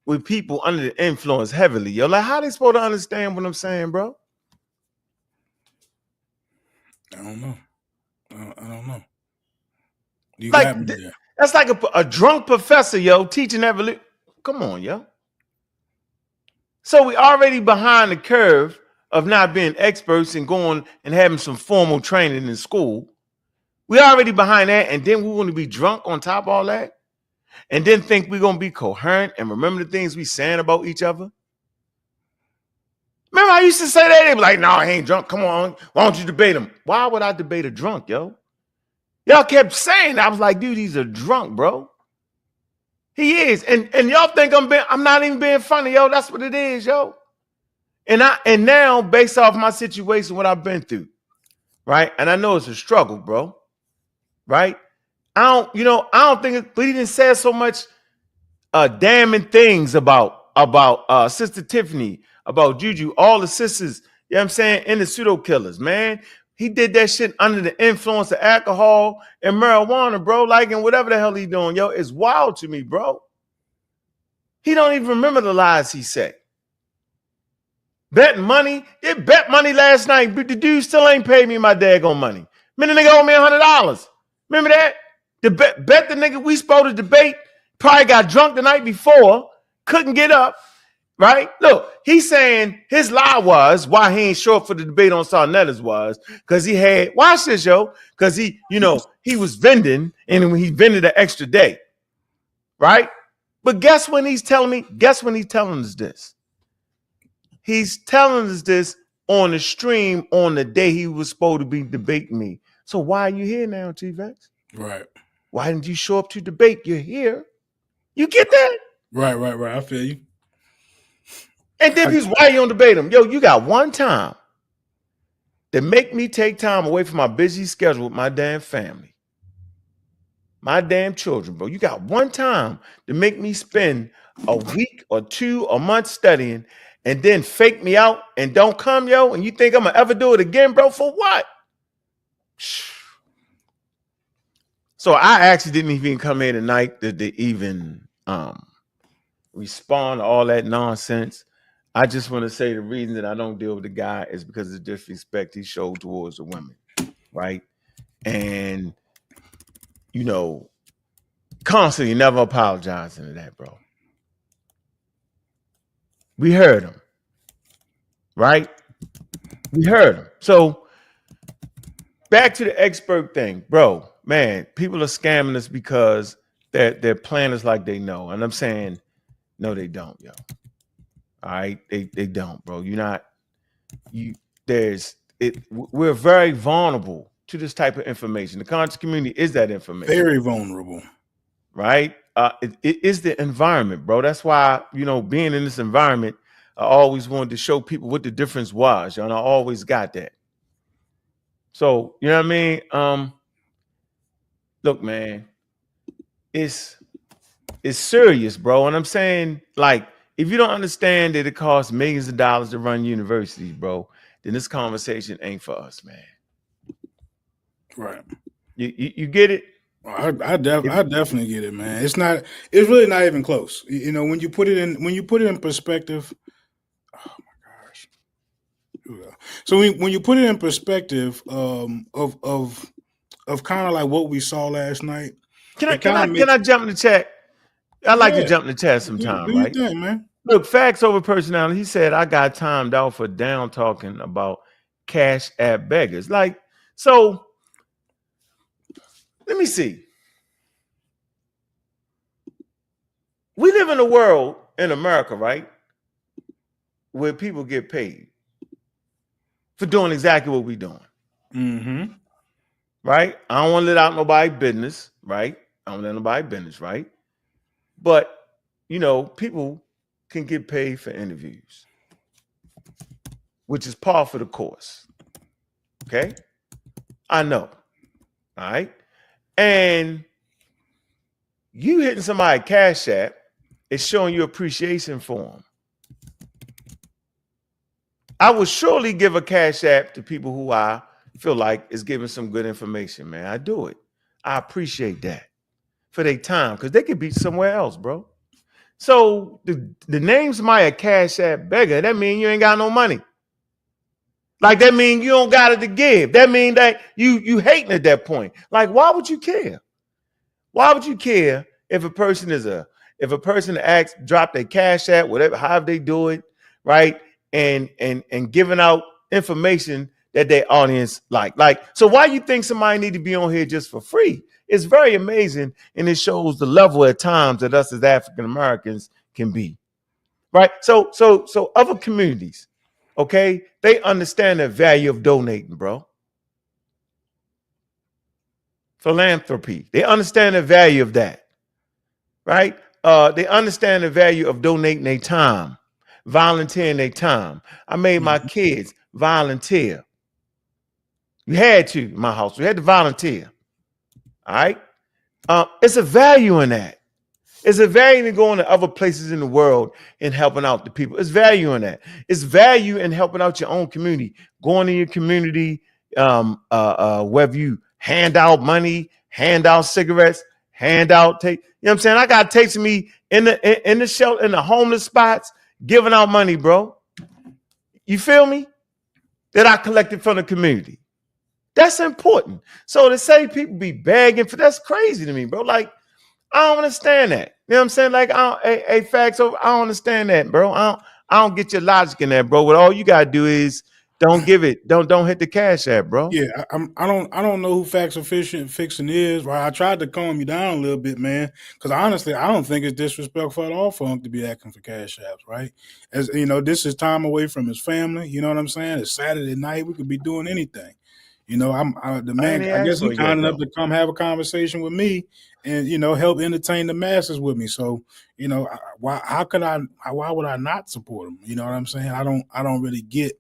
with people under the influence heavily. Like, how they supposed to understand what I'm saying, bro? I don't know. I don't know. That's like a drunk professor, teaching evolution. Come on, yo. So we already behind the curve of not being experts and going and having some formal training in school. We already behind that, and then we want to be drunk on top of all that, and then think we're going to be coherent and remember the things we saying about each other. Remember, I used to say that? They be like, no, I ain't drunk. Come on. Why don't you debate him? Why would I debate a drunk, yo? Y'all kept saying that. I was like, dude, he's a drunk, bro. He is. And y'all think I'm not even being funny, yo. That's what it is, yo. And now, based off my situation, what I've been through, right? And I know it's a struggle, bro. Right? I don't think but he didn't say so much damning things about Sister Tiffany, about Juju, all the sisters, you know what I'm saying, and the pseudo killers, man. He did that shit under the influence of alcohol and marijuana, bro. Like, and whatever the hell he doing, yo, it's wild to me, bro. He don't even remember the lies he said. Betting money. They bet money last night, but the dude still ain't paid me my daggone money. Man, the nigga owed me $100. Remember that? The bet the nigga we supposed to debate probably got drunk the night before, couldn't get up, right? Look, he's saying his lie was why he ain't show up for the debate on Sarnetta's was because he had, watch this, yo, because he was vending and he vended an extra day, right? But guess when he's telling us this? He's telling us this on the stream on the day he was supposed to be debating me. So why are you here now, T-Vex? Right. Why didn't you show up to debate? You're here. You get that? Right. I feel you. And then why you don't debate him? Yo, you got one time to make me take time away from my busy schedule with my damn family. My damn children, bro. You got one time to make me spend a week or 2 a month studying and then fake me out and don't come, yo, and you think I'm gonna ever do it again, bro? For what? So I actually didn't even come here tonight to even respond to all that nonsense. I just want to say the reason that I don't deal with the guy is because of the disrespect he showed towards the women, right? And, constantly never apologizing to that, bro. We heard him, right? We heard him. So back to the expert thing, bro. Man, people are scamming us because their plan is like they know. And I'm saying, no, they don't, yo. All right? They don't, bro. We're very vulnerable to this type of information. The conscious community is that information. Very vulnerable. Right? It is the environment, bro. That's why, being in this environment, I always wanted to show people what the difference was, and I always got that. So, you know what I mean? Look, man, it's serious, bro. And I'm saying, like, if you don't understand that it costs millions of dollars to run universities, bro, then this conversation ain't for us, man. Right. You get it? I definitely get it, man. It's really not even close. You know, when you put it in perspective. Oh my gosh. So when you put it in perspective, of kind of like what we saw last night. Can I jump in the chat? I like to jump in the chat sometime, do your right? thing, man. Look, Facts Over Personality. He said I got timed out for down talking about cash app beggars. Like, so let me see. We live in a world in America, right, where people get paid for doing exactly what we're doing. Mm-hmm. Right? I don't want to let out nobody's business, right? I don't let nobody business, right? But, you know, people can get paid for interviews, which is par for the course. Okay? I know. All right? And you hitting somebody Cash App is showing you appreciation for them. I would surely give a Cash App to people who I feel like is giving some good information, man. I do it. I appreciate that for their time because they could be somewhere else, bro. So the name's Maya Cash App beggar. That mean you ain't got no money. Like that mean you don't got it to give. That mean that you hating at that point. Like why would you care? Why would you care if a person asks, drop their Cash App, whatever, however they do it, right? And giving out information that their audience like. So why you think somebody need to be on here just for free? It's very amazing, and it shows the level at times that us as African Americans can be, right? So other communities, okay, they understand the value of donating, bro. Philanthropy, they understand the value of that, right? They understand the value of donating their time, volunteering their time. I made my kids volunteer. You had to in my house. We had to volunteer. All right. It's a value in that. It's a value in going to other places in the world and helping out the people. It's value in that. It's value in helping out your own community, going to your community, whether you hand out money, hand out cigarettes, hand out take. You know what I'm saying? I got tapes of me in the shelter, in the homeless spots, giving out money, bro. You feel me? That I collected from the community. That's important. So to say people be begging for, that's crazy to me, bro. Like, I don't understand that. You know what I'm saying? Like, Facts Over, I don't understand that, bro. I don't get your logic in that, bro. What all you gotta do is don't give it, don't hit the Cash App, bro. Yeah, I don't know who Facts Fixing is. Right, I tried to calm you down a little bit, man, because honestly, I don't think it's disrespectful at all for him to be asking for Cash Apps, right? As you know, this is time away from his family. You know what I'm saying? It's Saturday night. We could be doing anything. You know, the man. I guess he's kind enough to come have a conversation with me, and you know, help entertain the masses with me. So, you know, why would I not support him? You know what I'm saying? I don't really get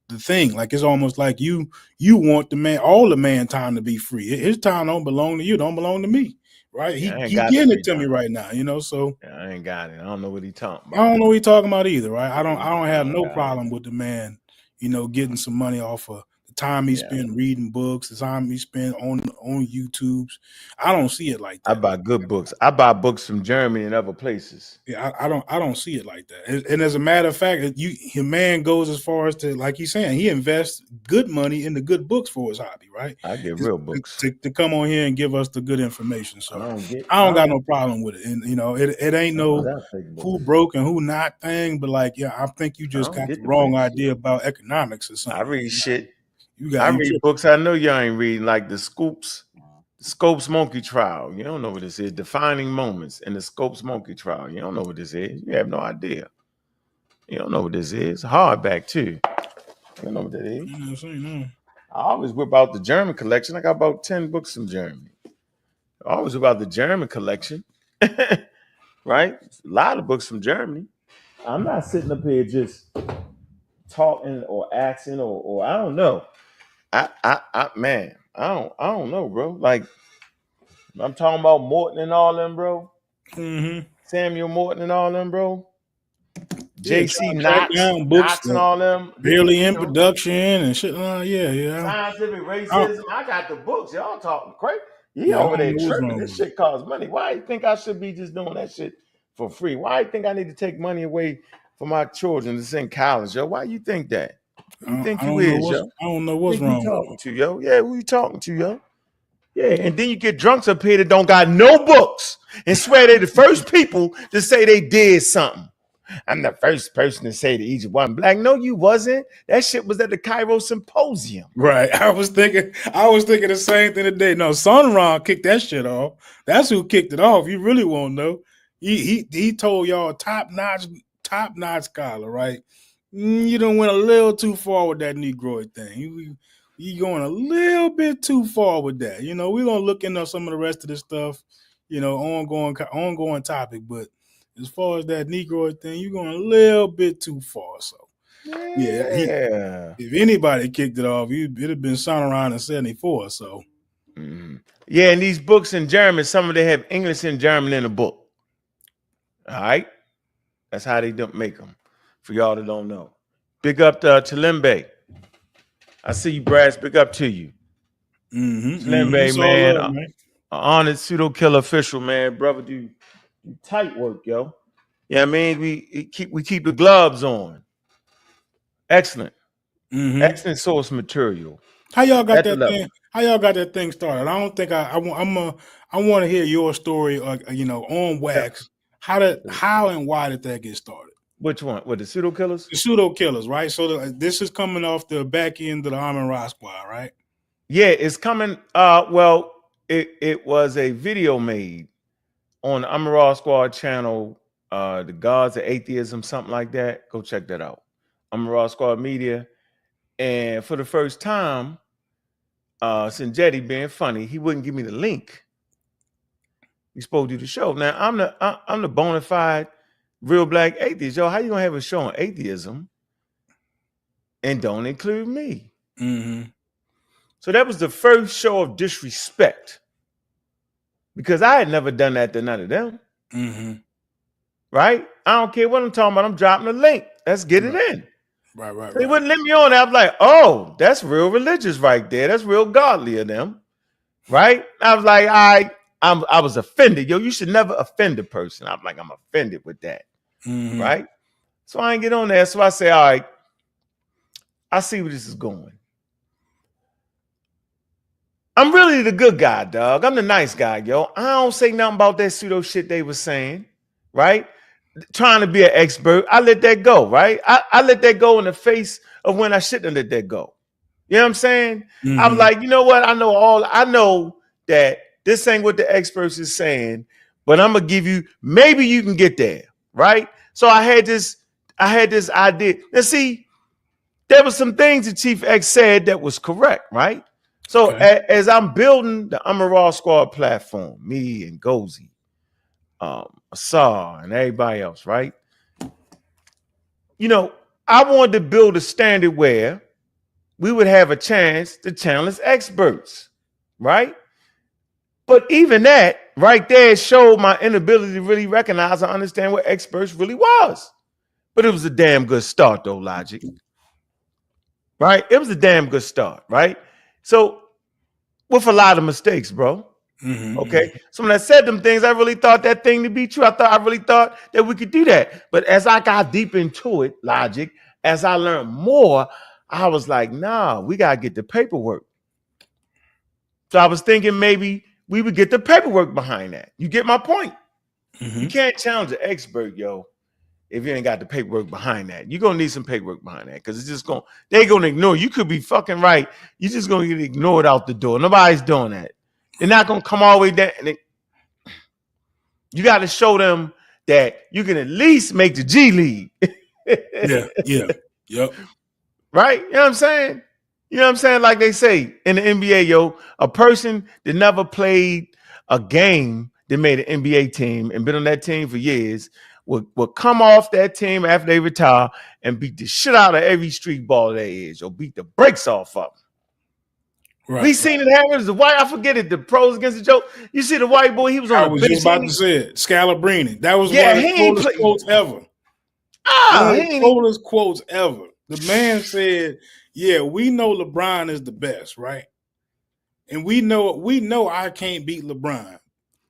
the thing. Like, it's almost like you want all the man time to be free. His time don't belong to you, don't belong to me, right? He getting it to me right now, you know. So yeah, I ain't got it. I don't know what he talking about. I don't know what he talking about either, right? I don't have no problem with the man, you know, getting some money off of the time he spent reading books, the time he spent on YouTubes. I don't see it like that. I buy good books. I buy books from Germany and other places. Yeah, I don't see it like that. And as a matter of fact, your man goes as far as to, like he's saying, he invests good money in the good books for his hobby, right? I get real books to come on here and give us the good information. So I don't got no problem with it. And you know, it ain't no who broke and who not thing, but like, yeah, I think you just got the wrong idea about economics or something. I read shit. I read books I know y'all ain't reading, like the Scopes Monkey Trial. You don't know what this is. Defining Moments in the Scopes Monkey Trial. You don't know what this is. You have no idea. You don't know what this is. Hardback too. You don't know what that is. I always whip out the German collection. I got about 10 books from Germany. I always whip out the German collection. Right? A lot of books from Germany. I'm not sitting up here just talking or asking or I don't know. Man, I don't know, bro. Like, I'm talking about Morton and all them, bro. Mm-hmm. Samuel Morton and all them, bro. Yeah, JC Knox and all them. Barely in production and shit. Yeah. Scientific racism. I got the books. Y'all talking crazy. He Yeah, I over don't there know what's tripping. wrong This with him. shit costs money. Why you think I should be just doing that shit for free? Why you think I need to take money away from my children to send college, yo? Why you think that? Who you think I you don't know is, yo? what's Think you wrong with talking to, yo? Yeah, who you talking to, yo? Yeah, and then you get drunks up here that don't got no books and swear they're the first people to say they did something. I'm the first person to say that Egypt wasn't black. No, you wasn't. That shit was at the Cairo Symposium. Right. I was thinking the same thing today. No, Sunron kicked that shit off. That's who kicked it off. You really won't know. He told y'all top notch scholar, right? You done went a little too far with that Negroid thing. You going a little bit too far with that. You know, we're gonna look into some of the rest of this stuff, you know, ongoing topic. But as far as that Negroid thing, you're going a little bit too far. So yeah, if anybody kicked it off, it'd have been Sonoran in 74. So yeah, and these books in German, some of them have English and German in the book. All right, that's how they don't make them. For y'all that don't know, big up to Chilembe. I see you, Brass. Big up to you, Chilembe, man. Love, man. Honored pseudo killer official, man. Brother, do tight work, yo. Yeah, I mean, we keep the gloves on. Excellent. Excellent source material. How y'all got that thing? How y'all got that thing started? I don't think I want to hear your story. You know, on wax. How and why did that get started? Which one? With the pseudo killers? The pseudo killers, right? So this is coming off the back end of the Armin Rock Squad, right? Yeah, it's coming. Well, it was a video made on the Armin Rock Squad channel. The Gods of Atheism, something like that. Go check that out. Armin Rock Squad Media. And for the first time, Sinjetti being funny, he wouldn't give me the link. He's supposed to do the show. Now I'm the bona fide real black atheist. Yo, how you gonna have a show on atheism and don't include me? So that was the first show of disrespect because I had never done that to none of them. Right? I don't care what I'm talking about. I'm dropping the link. Let's get it in. Right. They wouldn't let me on. I was like, oh, that's real religious right there. That's real godly of them. Right? I was like, I was offended. Yo, you should never offend a person. I'm like, I'm offended with that. Right? So I ain't get on there. So I say, all right, I see where this is going. I'm really the good guy, dog. I'm the nice guy, yo. I don't say nothing about that pseudo shit they was saying, right? Trying to be an expert. I let that go, right? I let that go in the face of when I shouldn't let that go. You know what I'm saying? I was like, you know what? I know that this ain't what the experts is saying, but I'm gonna give you, maybe you can get there, right? So I had this idea. Now see, there was some things that Chief X said that was correct, right? So as I'm building the Amaral Squad platform, me and Gozy, Asar and everybody else, right? You know, I wanted to build a standard where we would have a chance to challenge experts, right? But even that right there showed my inability to really recognize and understand what experts really was. But it was a damn good start though, Logic. Right? It was a damn good start, right? So with a lot of mistakes, bro. Okay. So when I said them things, I really thought that thing to be true. I really thought that we could do that. But as I got deep into it, Logic, as I learned more, I was like, nah, we gotta get the paperwork. So I was thinking maybe we would get the paperwork behind that. You get my point? You can't challenge an expert, yo, if you ain't got the paperwork behind that. You're gonna need some paperwork behind that because it's just they're gonna ignore. You could be fucking right. You're just gonna get ignored out the door. Nobody's doing that. They're not gonna come all the way down. You got to show them that you can at least make the G League. Yep. Right? You know what I'm saying? You know what I'm saying? Like they say in the NBA, yo, a person that never played a game that made an NBA team and been on that team for years will come off that team after they retire and beat the shit out of every street ball there is, or beat the brakes off of them. We seen it happen as the white. I forget it. The pros against the joke. You see the white boy. He was on. I was just about to say it. Scalabrini. That was one of the coolest quotes ever. One of the coolest quotes ever. The man said, "Yeah, we know LeBron is the best, right? and we know I can't beat LeBron,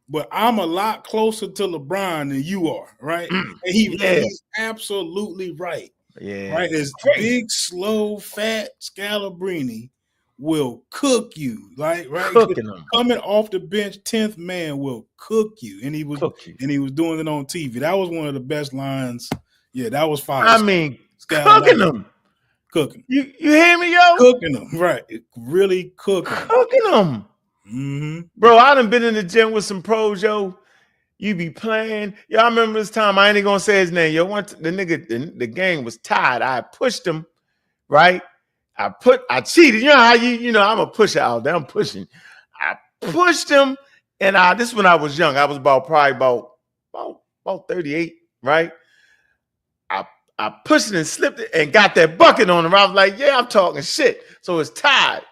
but I'm a lot closer to LeBron than you are, right? And he's absolutely right. Yeah. Right? As big, slow, fat Scalabrini will cook you, right? Cooking them. Coming off the bench, 10th man will cook you. And he was doing it on TV. That was one of the best lines. Yeah, that was fire. I mean, cooking them. Cooking. You hear me, yo? Cooking them, right. Really cooking them. Cooking them. Mm-hmm. Bro, I done been in the gym with some pros, yo. You be playing. Yo, I remember this time, I ain't even gonna say his name. Yo, the nigga, the game was tied. I pushed him, right? I cheated. You know how I'm a pusher out there. I'm pushing. I pushed him, and this is when I was young. I was probably about 38, right? I pushed it and slipped it and got that bucket on him. I was like, yeah, I'm talking shit. So it's tied.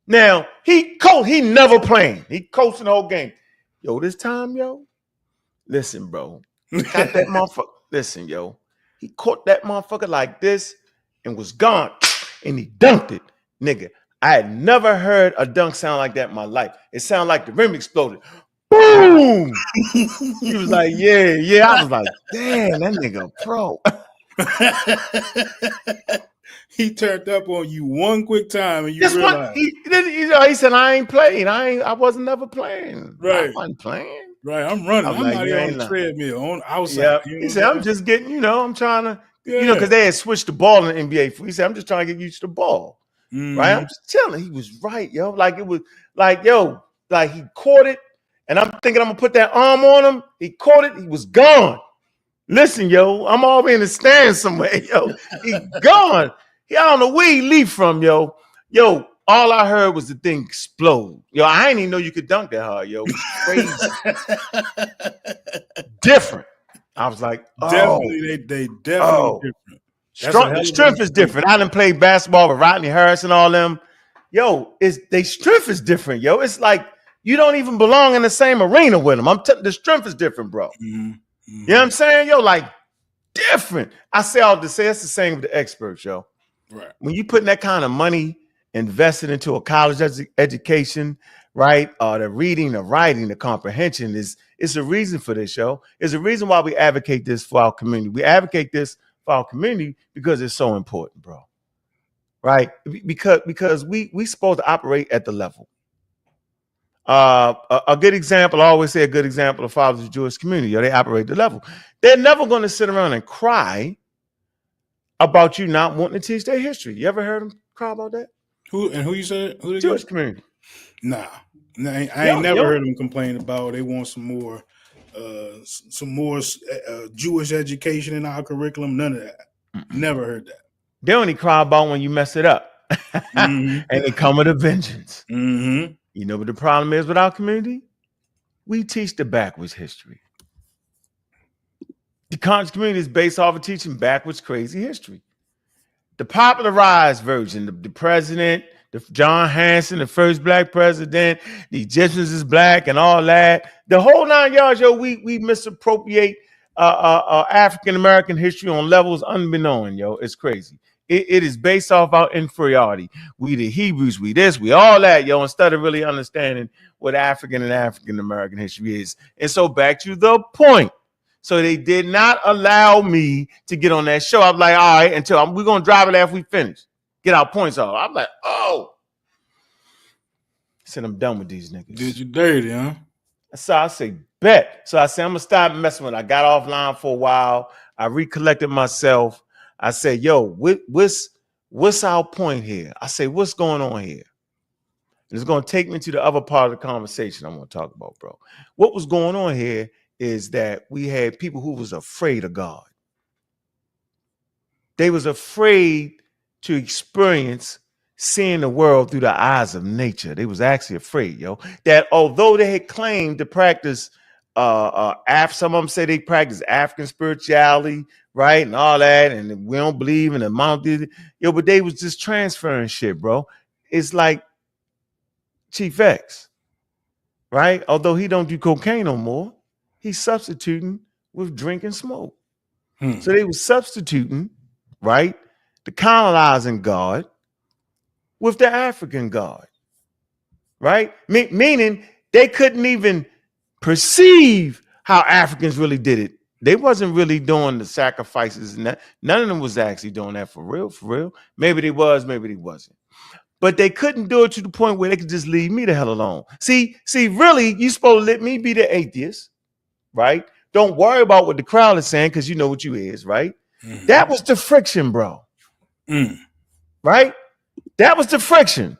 Now, he never playing. He coaching the whole game. Yo, this time, yo, listen, bro. Got that motherfucker. Listen, yo. He caught that motherfucker like this and was gone. And he dunked it. Nigga, I had never heard a dunk sound like that in my life. It sounded like the rim exploded. Boom! He was like, yeah. I was like, damn, that nigga a pro. He turned up on you one quick time and you That's realized. He said, I ain't playing. I wasn't never playing. Right. I wasn't playing. Right, I'm running. I'm like, not even on the treadmill, outside. Yeah. You know he said, I'm just getting, I'm trying to, Yeah. because they had switched the ball in the NBA. He said, I'm just trying to get used to the ball. Mhm. Right? I'm just telling. He was right, yo. Like it was like, yo, like he caught it, and I'm thinking I'm gonna put that arm on him. He caught it, he was gone. Listen, yo, I'm all in the stand somewhere, yo. He gone. I don't know where he leave from, yo. Yo, all I heard was the thing explode. Yo, I didn't even know you could dunk that hard, yo. It was crazy. Different. I was like, definitely, they definitely different. The strength is different. I done played basketball with Rodney Harris and all them. Yo, they strength is different, yo. It's like you don't even belong in the same arena with them. The strength is different, bro. Mm-hmm. You know what I'm saying? Yo, like different. I say all to say it's the same with the experts, yo. Right. When you putting that kind of money invested into a college education, right? The reading, the writing, the comprehension it's a reason for this, yo. It's a reason why we advocate this for our community. We advocate this for our community because it's so important, bro. Right? Because we supposed to operate at the level. A good example, I always say a good example of fathers of the Jewish community, yo, they operate at the level. They're never going to sit around and cry about you not wanting to teach their history. You ever heard them cry about that? Who you said? Who Jewish community. Nah, I ain't never heard them complain about they want some more Jewish education in our curriculum. None of that. Mm-mm. Never heard that. They only cry about when you mess it up, mm-hmm. And they come with a vengeance. Mm-hmm. You know what the problem is with our community? We teach the backwards history. The college community is based off of teaching backwards crazy history. The popularized version, the president, John Hanson, the first black president, the Egyptians is black and all that. The whole 9 yards, yo, we misappropriate African-American history on levels unbeknown, yo. It's crazy. It is based off our inferiority. We the Hebrews, we this, we all that, yo, instead of really understanding what African and African-American history is. And so back to the point. So they did not allow me to get on that show. I'm like, all right, we're going to drive it after we finish. Get our points off. I'm like, I said, I'm done with these niggas. Did you dirty, huh? So I say, bet. So I said, I'm going to stop messing with it. I got offline for a while. I recollected myself. I said, yo, what's our point here? I say, what's going on here? And it's going to take me to the other part of the conversation I'm going to talk about, bro. What was going on here is that we had people who was afraid of God. They was afraid to experience seeing the world through the eyes of nature. They was actually afraid, yo, that although they had claimed to practice, some of them say they practice African spirituality, right, and all that, and we don't believe in the mountain, yo, but they was just transferring shit, bro. It's like Chief X, right? Although he don't do cocaine no more, he's substituting with drink and smoke. So they were substituting, right, the colonizing God with the African God, right? Meaning they couldn't even perceive how Africans really did it. They wasn't really doing the sacrifices, and that none of them was actually doing that for real, for real. Maybe they was, maybe they wasn't. But they couldn't do it to the point where they could just leave me the hell alone. See, really, you supposed to let me be the atheist, right? Don't worry about what the crowd is saying because you know what you is, right? Mm-hmm. That was the friction, bro. Right? That was the friction.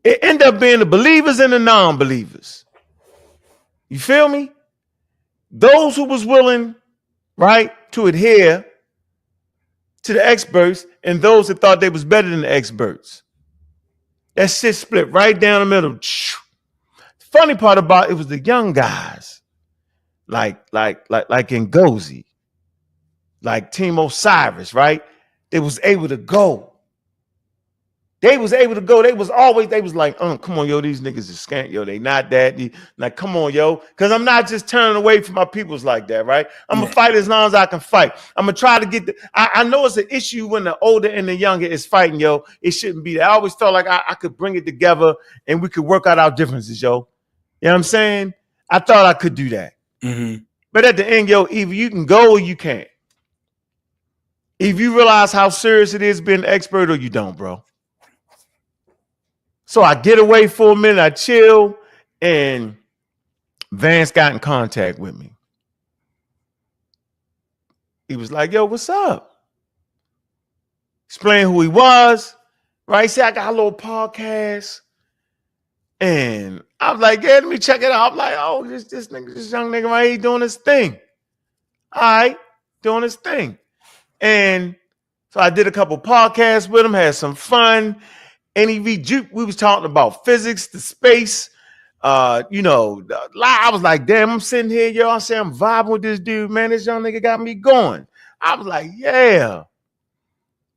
It ended up being the believers and the non-believers. You feel me? Those who was willing, right, to adhere to the experts and those that thought they was better than the experts. That shit split right down the middle. The funny part about it was the young guys, like Ngozi, like Team Osiris, right? They was able to go. They was like, come on, yo, these niggas is scant, yo. They not that. Like, come on, yo. Because I'm not just turning away from my peoples like that, right? I'm going to fight as long as I can fight. I'm going to try to get I know it's an issue when the older and the younger is fighting, yo. It shouldn't be that. I always felt like I could bring it together and we could work out our differences, yo. You know what I'm saying? I thought I could do that. Mm-hmm. But at the end, yo, either you can go or you can't. If you realize how serious it is being an expert or you don't, bro. So I get away for a minute, I chill, and Vance got in contact with me. He was like, yo, what's up? Explain who he was, right? He said, I got a little podcast. And I was like, yeah, let me check it out. I'm like, oh, this young nigga right here doing his thing. All right, doing his thing. And so I did a couple podcasts with him, had some fun. We was talking about physics, the space, I was like, damn, I'm sitting here, yo. I say I'm vibing with this dude, man. This young nigga got me going. I was like, yeah.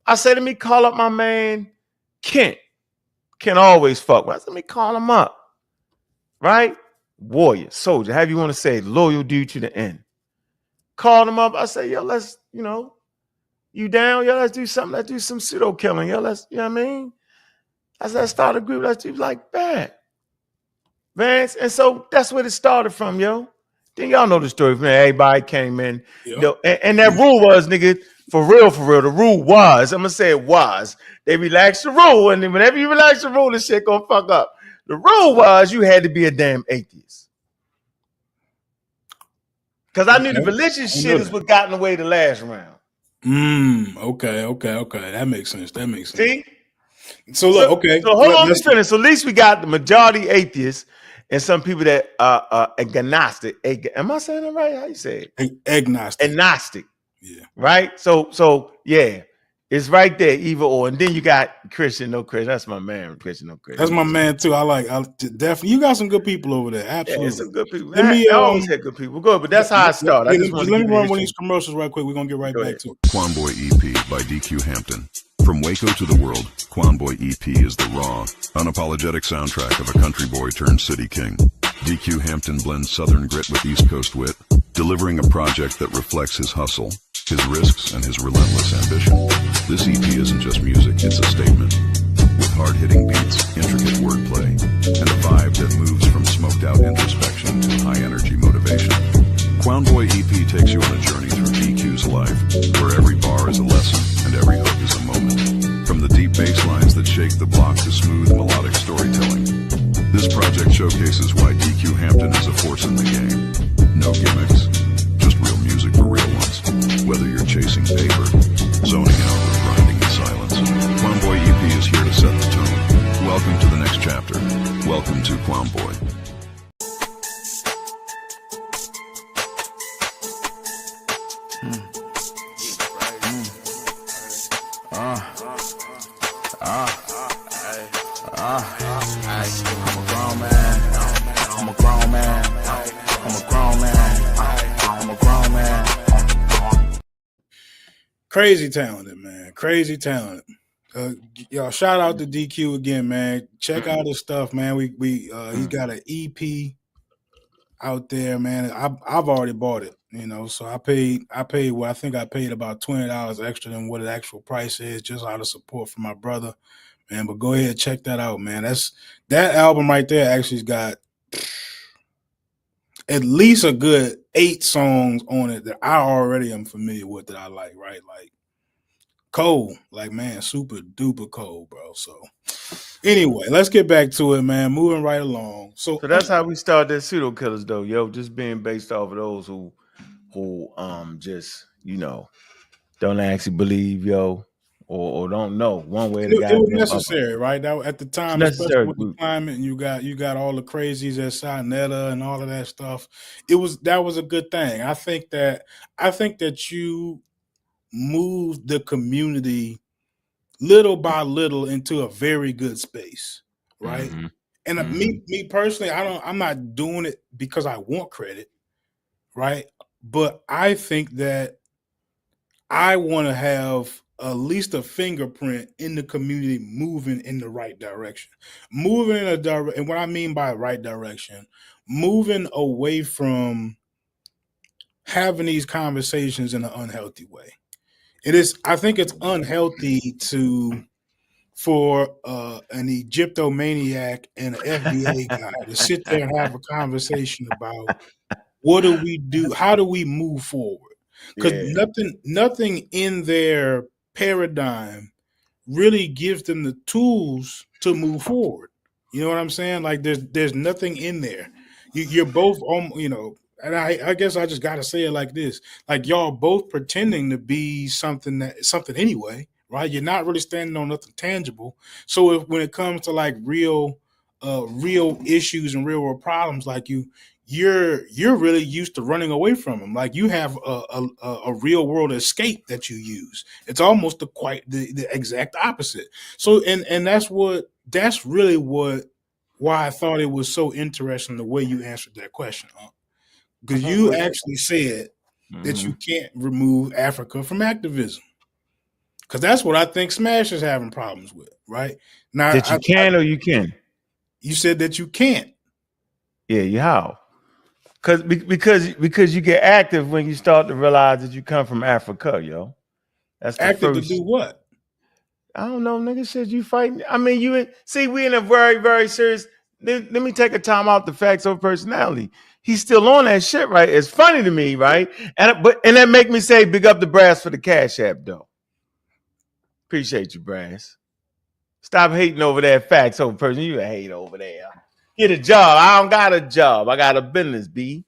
I said, let me call up my man, Kent. Kent always fuck with. I said, let me call him up. Right? Warrior, soldier, however you want to say, loyal dude to the end. Called him up. I said, yo, let's, you down? Yo, let's do something. Let's do some pseudo killing. Yo, let's, you know what I mean? I said, start a group. Let's do like that. Vance. And so that's where it started from, yo. Then y'all know the story, man. Everybody came in. Yep. And that rule was, nigga, for real, the rule was, I'm going to say it was, they relaxed the rule. And then whenever you relax the rule, this shit going to fuck up. The rule was you had to be a damn atheist. Because I knew the religious shit is what got in the way the last round. Okay. That makes sense. See? So look, okay. So hold on, let's finish. So at least we got the majority atheists and some people that are agnostic. Am I saying that right? How you say it? Agnostic. Agnostic. Yeah. Right? So yeah. It's right there, either or. And then you got Christian, no Christian. That's my man, Christian, no Christian. That's my man too. I definitely. You got some good people over there. Absolutely. Yeah, some good people. I always had good people. Good, but that's how I start. Let me run one of these commercials right quick. We're going to get right back to it. Quamboy EP by DQ Hampton. From Waco to the world, Quamboy EP is the raw, unapologetic soundtrack of a country boy turned city king. DQ Hampton blends Southern grit with East Coast wit, delivering a project that reflects his hustle, his risks, and his relentless ambition. This EP isn't just music, it's a statement. With hard-hitting beats, intricate wordplay, and a vibe that moves from smoked-out introspection to high-energy motivation. Quamboy EP takes you on a journey through DQ's life, where every bar is a lesson and every hook is a moment. From the deep bass lines that shake the block to smooth melodic storytelling. This project showcases why DQ Hampton is a force in the game. No gimmicks, just real music for real ones. Whether you're chasing paper, zoning out, or grinding in silence, Quamboy EP is here to set the tone. Welcome to the next chapter. Welcome to Quamboy. Crazy talented, man. Crazy talented. Y'all shout out to DQ again, man. Check out his stuff, man. He's got an EP out there, man. I've already bought it, so I paid what I think I paid about $20 extra than what the actual price is, just out of support for my brother. man. But go ahead, check that out, man. That album right there actually's got at least a good 8 songs on it that I already am familiar with that I like, right? Like cold, like man, super duper cold, bro. So anyway, let's get back to it, man. Moving right along. So that's how we start that pseudo killers, though, yo. Just being based off of those who just don't actually believe, yo, or don't know one way or the it was goddamn other. necessary, right? That at the time, especially with the climate, and you got all the crazies at Sinetta and all of that stuff. That was a good thing. I think that you moved the community little by little into a very good space, right? Mm-hmm. And me personally, I'm not doing it because I want credit, right? But I think that I want to have at least a fingerprint in the community moving in the right direction. Moving in and what I mean by right direction, moving away from having these conversations in an unhealthy way. I think it's unhealthy for an Egyptomaniac and an FBA guy to sit there and have a conversation about what do we do? How do we move forward? Because nothing in their paradigm really gives them the tools to move forward. You know what I'm saying? Like there's nothing in there. You're both and I guess I just gotta say it like this. Like y'all both pretending to be something anyway, right? You're not really standing on nothing tangible. So when it comes to like real issues and real world problems, like you're really used to running away from them. Like you have a real world escape that you use. It's almost the exact opposite. So and that's really why I thought it was so interesting the way you answered that question, because you actually said that you can't remove Africa from activism. Because that's what I think Smash is having problems with, right? Now that you can or you can. You said that you can't. Yeah, you how? Because you get active when you start to realize that you come from Africa, yo. That's the active first. To do what? I don't know, nigga. Said you fighting. I mean, we in a very, very serious. Let me take a time out the facts of personality. He's still on that shit, right? It's funny to me, right? And that make me say, big up the Brass for the Cash App, though. Appreciate you, Brass. Stop hating over that facts over person. You hate over there. Get a job. I don't got a job. I got a business, B.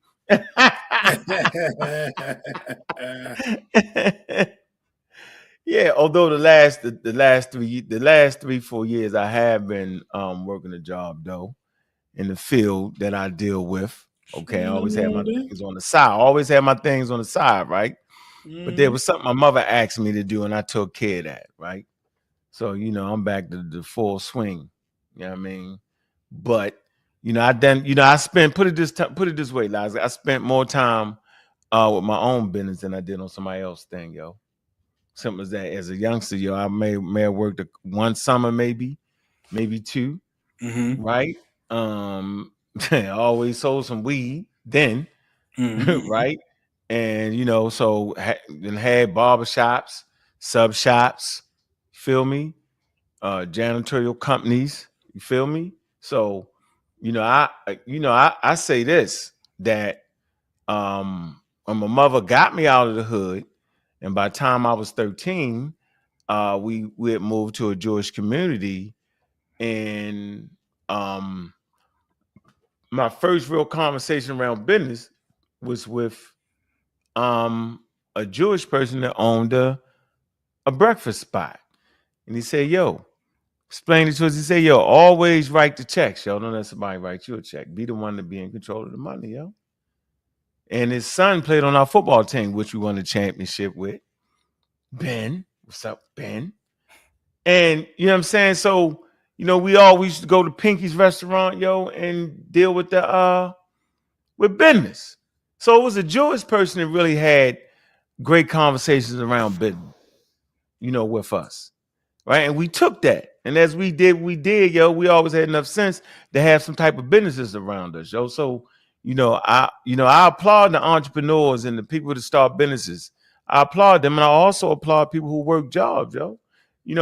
Yeah, although the last 3-4 years I have been working a job though in the field that I deal with. Okay, I always have my things on the side. Right? Mm-hmm. But there was something my mother asked me to do, and I took care of that. Right? So I'm back to the full swing. You know what I mean? But I spent put it this way, Liza. I spent more time with my own business than I did on somebody else's thing, yo. Simple as that. As a youngster, yo, I may have worked one summer, maybe 2, right? I always sold some weed then, right? And so then had barbershops, sub shops, feel me? Janitorial companies, you feel me? So, I say this that when my mother got me out of the hood. And by the time I was 13, we had moved to a Jewish community, and my first real conversation around business was with a Jewish person that owned a breakfast spot, and he said, "Yo," explain it to us. He said, "Yo, always write the checks, yo. Don't let somebody write you a check. Be the one to be in control of the money, yo." And his son played on our football team, which we won the championship with. Ben, what's up, Ben? And you know what I'm saying? So, we always used to go to Pinky's restaurant, yo, and deal with with business. So it was a Jewish person that really had great conversations around business, with us. Right. And we took that. And as we did, yo, we always had enough sense to have some type of businesses around us, yo. So, I applaud the entrepreneurs and the people that start businesses. I applaud them, and I also applaud people who work jobs, yo.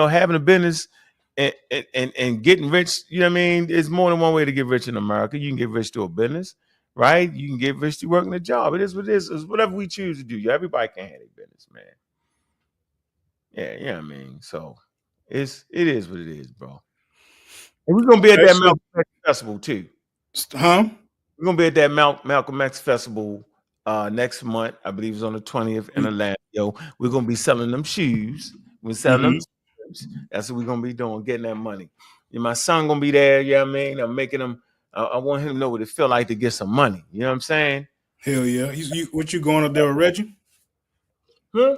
Having a business and getting rich, you know what I mean? There's more than one way to get rich in America. You can get rich through a business, right? You can get rich through working a job. It is what it is. It's whatever we choose to do. Everybody can have their business, man. Yeah, you know what I mean? So it is what it is, bro. And we're gonna be at that Malcolm X festival too. Huh? We're gonna be at that Malcolm X festival next month. I believe it's on the 20th in Atlanta. Yo, we're gonna be selling them shoes. We're selling them. That's what we're gonna be doing, getting that money. And my son gonna be there. You know what I mean? I'm making him. I want him to know what it feel like to get some money. You know what I'm saying? Hell yeah. What you going up there with Reggie? Huh?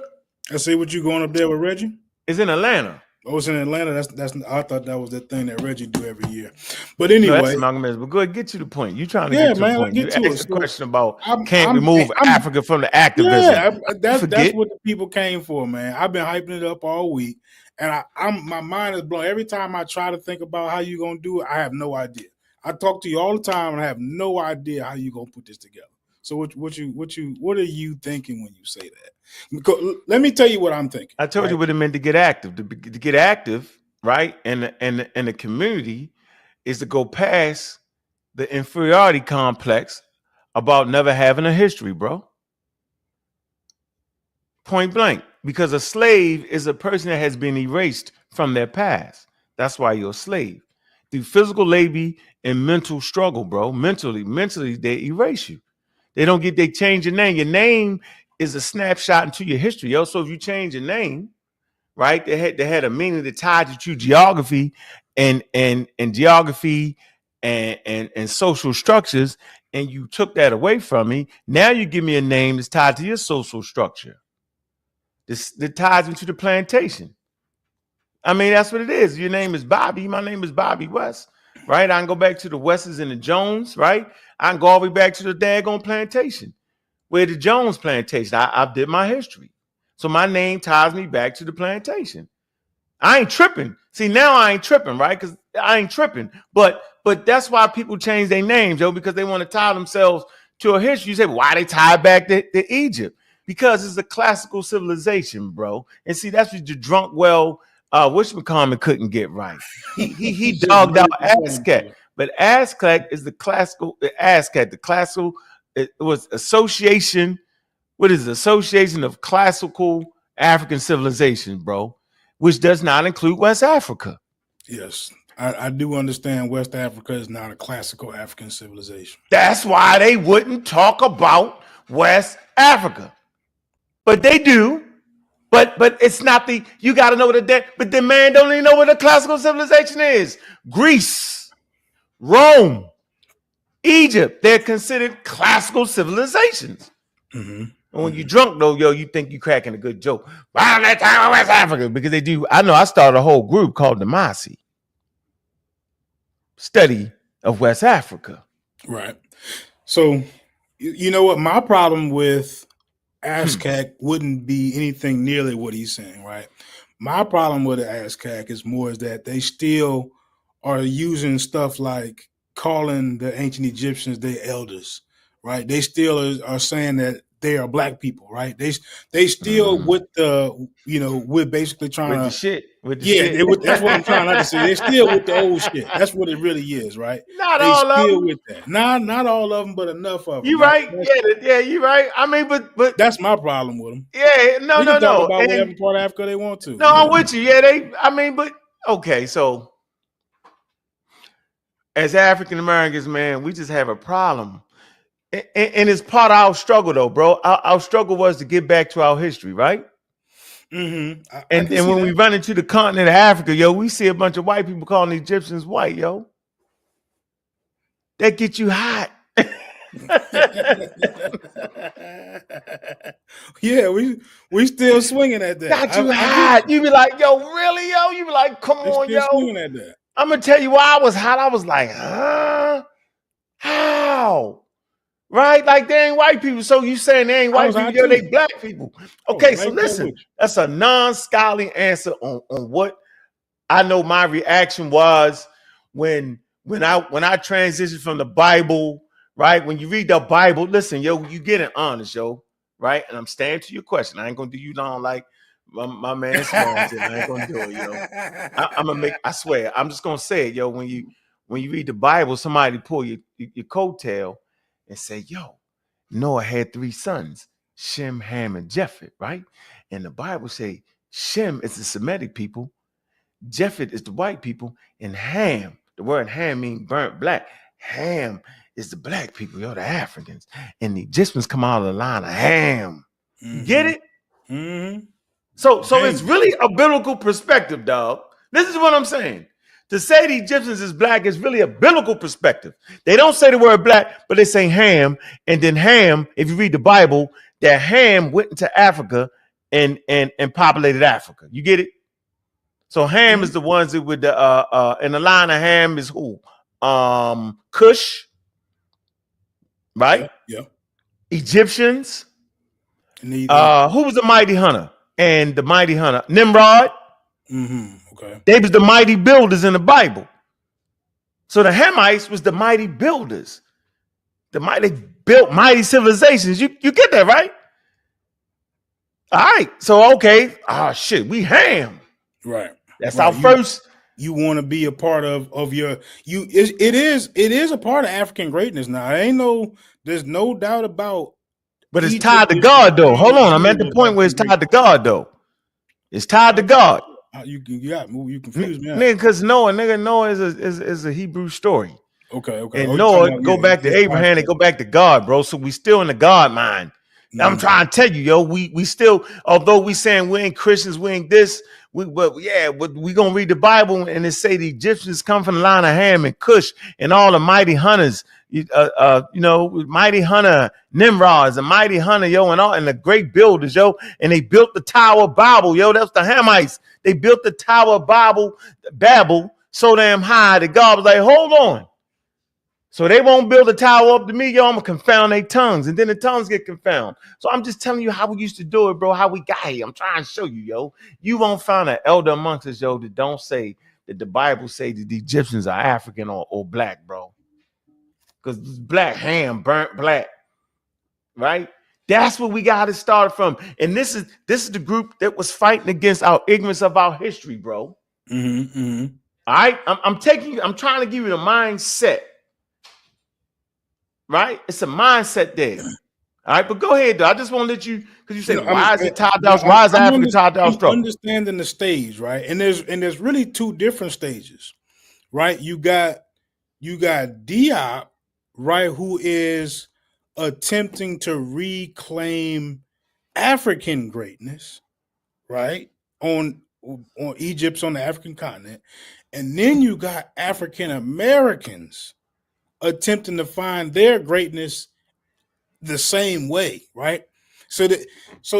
I say, what you going up there with Reggie? It's in Atlanta. Oh, it's in Atlanta. That's. I thought that was the thing that Reggie do every year. But anyway, no, that's Malcolm X. But go ahead, get to the point. You trying to get to the point. You asked a question about can't remove Africa from the activism. Yeah, that's what the people came for, man. I've been hyping it up all week, and my mind is blown. Every time I try to think about how you gonna do it, I have no idea. I talk to you all the time, and I have no idea how you gonna put this together. So what are you thinking when you say that? Because, let me tell you what I'm thinking. I told you what it meant to get active. To get active, right? And the community is to go past the inferiority complex about never having a history, bro. Point blank. Because a slave is a person that has been erased from their past. That's why you're a slave. Through physical labor and mental struggle, bro. Mentally, they erase you. They change your name. Your name is a snapshot into your history. Yo. So if you change your name, right, they had a meaning that tied you to geography and geography and social structures, and you took that away from me. Now you give me a name that's tied to your social structure. That ties into the plantation. I mean, that's what it is. Your name is Bobby. My name is Bobby West, right? I can go back to the Wests and the Jones, right? I can go all the way back to the daggone plantation, where the Jones plantation. I did my history. So my name ties me back to the plantation. I ain't tripping. See, now I ain't tripping, right? Because I ain't tripping. But that's why people change their names, yo, because they want to tie themselves to a history. You say, why they tie back to Egypt? Because it's a classical civilization, bro. And see, that's what your drunk whatchamacallit couldn't get right. He dogged out Aztec. But Aztec is the classical, it was association. What is the association of classical African civilization, bro? Which does not include West Africa. Yes, I do understand West Africa is not a classical African civilization. That's why they wouldn't talk about West Africa. But they do. But it's not you got to know but the man don't even know what a classical civilization is. Greece, Rome, Egypt, they're considered classical civilizations. Mm-hmm. And when you're drunk, though, yo, you think you're cracking a good joke. Why don't they talk about West Africa? Because they do. I know I started a whole group called the Masi. Study of West Africa. Right. So, you know what? My problem with Aztec wouldn't be anything nearly what he's saying, right? My problem with the Aztec is that they still are using stuff like calling the ancient Egyptians their elders, right? They still are saying that they are black people, right? They still with we're basically trying with to the shit. That's what I'm trying not to say. They're still with the old shit. That's what it really is, right? Not all of them. With that. Not all of them, but enough of them. You right? Yeah, you right. I mean, but that's my problem with them. Yeah, no. Talk about whatever part of Africa they want to. No, I'm with you. Yeah, but okay. So as African Americans, man, we just have a problem. And it's part of our struggle, though, bro. Our struggle was to get back to our history, right? Mm-hmm. And when we run into the continent of Africa, yo, we see a bunch of white people calling the Egyptians white, yo. That gets you hot. Yeah, we still swinging at that. Got you hot. You be like, yo, really, yo? You be like, come on, yo. Swinging at that. I'm gonna tell you why I was hot. I was like, huh? How? Right? Like they ain't white people. So you saying they ain't white people, yo, they black people. Okay, so listen, that's a non-scholarly answer on what I know my reaction was when I transitioned from the Bible, right? When you read the Bible, listen, yo, you getting honest, yo, right? And I'm staying to your question. I ain't gonna do you long like My man Smalls, I ain't gonna do it, yo. I'm gonna make. I swear, I'm just gonna say it, yo. When you read the Bible, somebody pull your coattail and say, "Yo, Noah had 3 sons, Shem, Ham, and Japheth." Right? And the Bible say Shem is the Semitic people, Japheth is the white people, and Ham. The word Ham means burnt black. Ham is the black people, yo, the Africans, and the Egyptians come out of the line of Ham. You get it? Mm-hmm. So it's really a biblical perspective, dog. This is what I'm saying. To say the Egyptians is black is really a biblical perspective. They don't say the word black, but they say Ham. And then Ham, if you read the Bible, that Ham went into Africa and populated Africa. You get it? So Ham is the ones that with the and the line of Ham is who? Cush, right? Yeah. Egyptians. Who was the mighty hunter? And the mighty hunter, Nimrod. Okay. They was the mighty builders in the Bible. So the Hamites was the mighty builders. They built mighty civilizations. You get that, right? All right. So okay. Shit, we Ham. Right. That's our first. You want to be a part of your it is a part of African greatness now. There's no doubt about. But it's tied to God, though. Hold on, I'm at the point where it's tied to God, though. It's tied to God. You confused me. Nigga, because Noah is a Hebrew story. Okay. And Noah go back to Abraham, they go back to God, bro. So we still in the God mind. I'm trying to tell you, yo, we still, although we saying we ain't Christians, we ain't this, but we gonna read the Bible and it say the Egyptians come from the line of Ham and Cush and all the mighty hunters, mighty hunter Nimrods and mighty hunter, yo, and the great builders, yo, and they built the Tower of Babel, yo. That's the Hamites. They built the Tower of Babel so damn high that God was like, hold on. So they won't build a tower up to me, yo. I'm gonna confound their tongues, and then the tongues get confounded. So I'm just telling you how we used to do it, bro. How we got here. I'm trying to show you, yo. You won't find an elder amongst us, yo, that don't say that the Bible say that the Egyptians are African or black, bro. Because black Ham, burnt black, right? That's what we got to start from. And this is the group that was fighting against our ignorance of our history, bro. All right, I'm trying to give you the mindset. Right? It's a mindset there. All right, but go ahead, though. I just want to let you, because you said, why is it tied down? Why is Africa tied down struggle? Understanding the stage, right? And there's really 2 different stages, right? You got Diop, right, who is attempting to reclaim African greatness, right? On Egypt's on the African continent. And then you got African Americans attempting to find their greatness the same way, right? So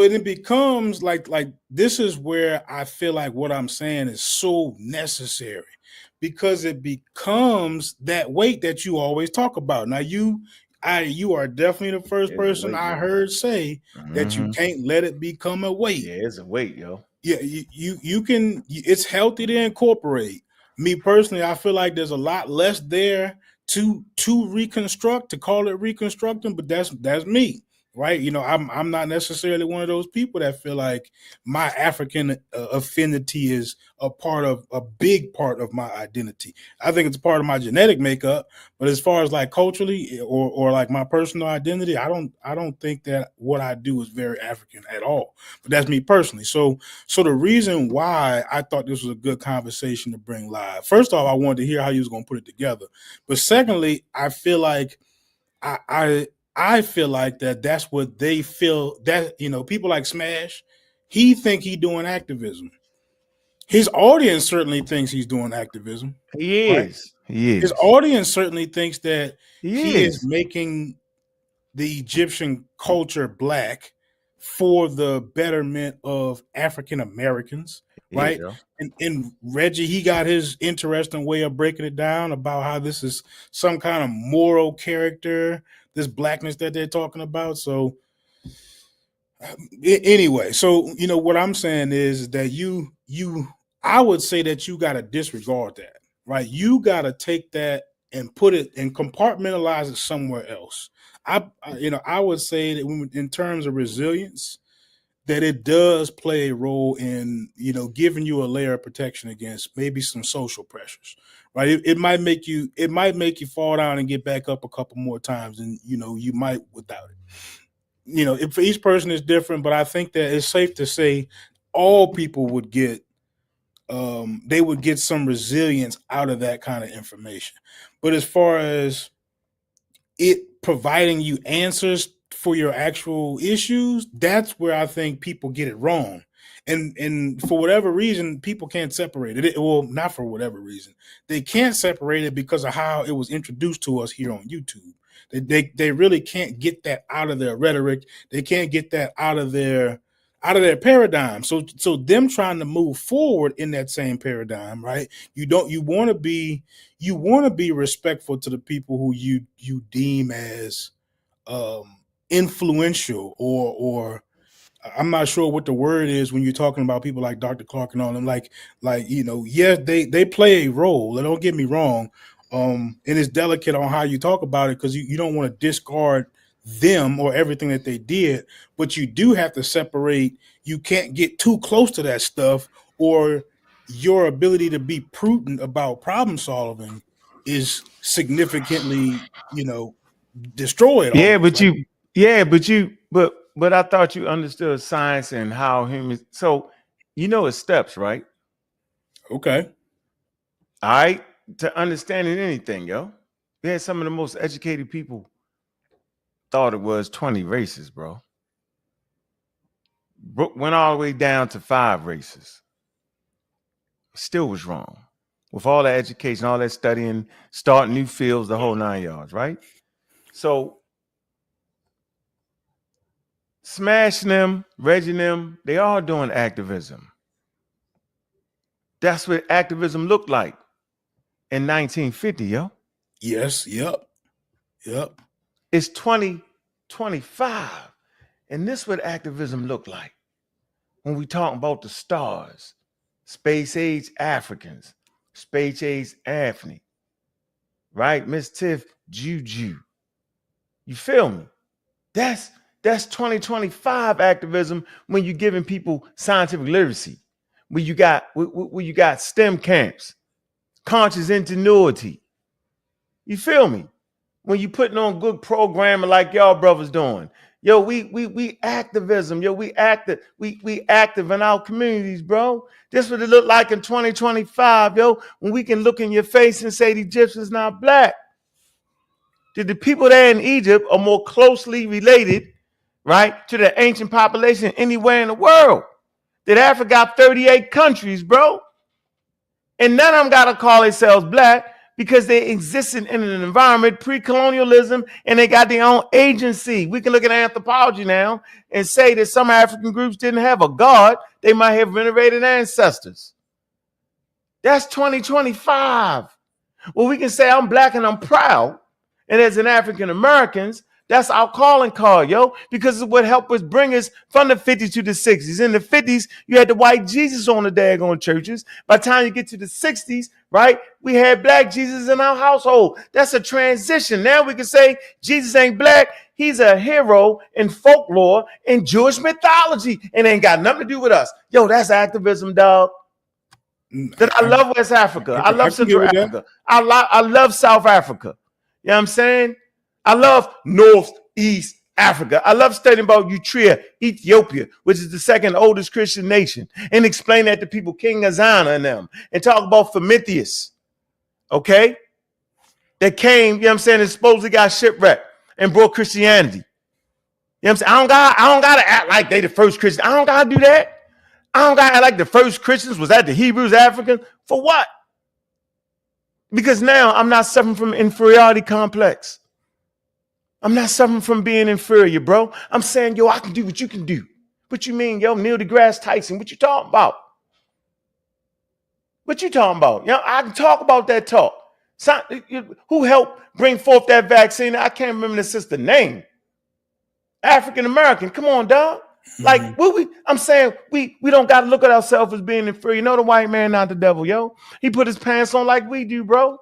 it becomes like this is where I feel like what I'm saying is so necessary, because it becomes that weight that you always talk about. Now you are definitely the first person I heard say that you can't let it become a weight. Yeah, it's a weight, yo. Yeah, you can. It's healthy to incorporate. Me personally, I feel like there's a lot less there to reconstruct, to call it reconstructing, but that's me, right? I'm not necessarily one of those people that feel like my African affinity is a big part of my identity. I think it's a part of my genetic makeup, but as far as like culturally or like my personal identity, I don't think that what I do is very African at all. But that's me personally. So the reason why I thought this was a good conversation to bring live, first off, I wanted to hear how you was going to put it together. But secondly, I feel like I feel like that's what they feel, that, people like Smash, he think he doing activism. His audience certainly thinks he's doing activism. He is. Right? He is. His audience certainly thinks that he is making the Egyptian culture black for the betterment of African Americans, right? Yeah. And Reggie, he got his interesting way of breaking it down about how this is some kind of moral character, this blackness that they're talking about. So anyway, so what I'm saying is that I would say that you got to disregard that, right? You got to take that and put it and compartmentalize it somewhere else. I would say that in terms of resilience, that it does play a role in, giving you a layer of protection against maybe some social pressures, right? It might make you fall down and get back up a couple more times than you might without it. For each person is different, but I think that it's safe to say all people would get they would get some resilience out of that kind of information. But as far as it providing you answers for your actual issues, that's where I think people get it wrong. And for whatever reason, people can't separate it. Well, not for whatever reason. They can't separate it because of how it was introduced to us here on YouTube. They really can't get that out of their rhetoric. They can't get that out of their paradigm. So them trying to move forward in that same paradigm, right? You want to be respectful to the people who you deem as influential or I'm not sure what the word is when you're talking about people like Dr. Clark and all them. Yes, they play a role. Don't get me wrong. And it's delicate on how you talk about it because you don't want to discard them or everything that they did, but you do have to separate. You can't get too close to that stuff, or your ability to be prudent about problem solving is significantly, destroyed. But I thought you understood science and how humans. So it's steps, right? Okay. All right. To understanding anything, yo. We had some of the most educated people thought it was 20 races, bro. Went all the way down to 5 races. Still was wrong. With all that education, all that studying, starting new fields, the whole 9 yards, right? So smashing them, regging them, they are doing activism. That's what activism looked like in 1950, yo. Yes, yep. It's 2025. And this is what activism look like. When we talk about the stars, space age Africans, space age Anthony, right? Miss Tiff, Juju. You feel me? That's 2025 activism when you're giving people scientific literacy, when you got STEM camps, conscious ingenuity. You feel me? When you putting on good programming like y'all brothers doing. Yo, we activism. Yo, we active in our communities, bro. This what it look like in 2025, yo, when we can look in your face and say the Egyptians not black. Did the people there in Egypt are more closely related, right, to the ancient population anywhere in the world? Did Africa got 38 countries, bro? And none of them got to call themselves black because they existed in an environment pre-colonialism and they got their own agency. We can look at anthropology now and say that some African groups didn't have a god. They might have venerated ancestors. That's 2025. Well, we can say I'm black and I'm proud. And as an African Americans, that's our calling card, yo, because it's what helped us bring us from the 50s to the 60s. In the 50s, you had the white Jesus on the daggone churches. By the time you get to the 60s, right, we had black Jesus in our household. That's a transition. Now we can say Jesus ain't black. He's a hero in folklore and Jewish mythology and ain't got nothing to do with us. Yo, that's activism, dog. That I love West Africa. I love Central Africa. I love South Africa. You know what I'm saying? I love Northeast Africa. I love studying about Eritrea, Ethiopia, which is the second oldest Christian nation, and explain that to people, King Azana and them, and talk about Prometheus, okay? That came, you know what I'm saying, and supposedly got shipwrecked and brought Christianity. You know what I'm saying? I don't gotta act like they the first Christian. I don't gotta do that. I don't gotta act like the first Christians was that the Hebrews, Africans. For what? Because now I'm not suffering from inferiority complex. I'm not suffering from being inferior, bro. I'm saying, yo, I can do what you can do. What you mean, yo, Neil deGrasse Tyson? What you talking about? What you talking about? You know, I can talk about that talk. Who helped bring forth that vaccine? I can't remember the sister's name. African American. Come on, dog. Like, I'm saying we don't got to look at ourselves as being inferior. You know, the white man, not the devil, yo. He put his pants on like we do, bro.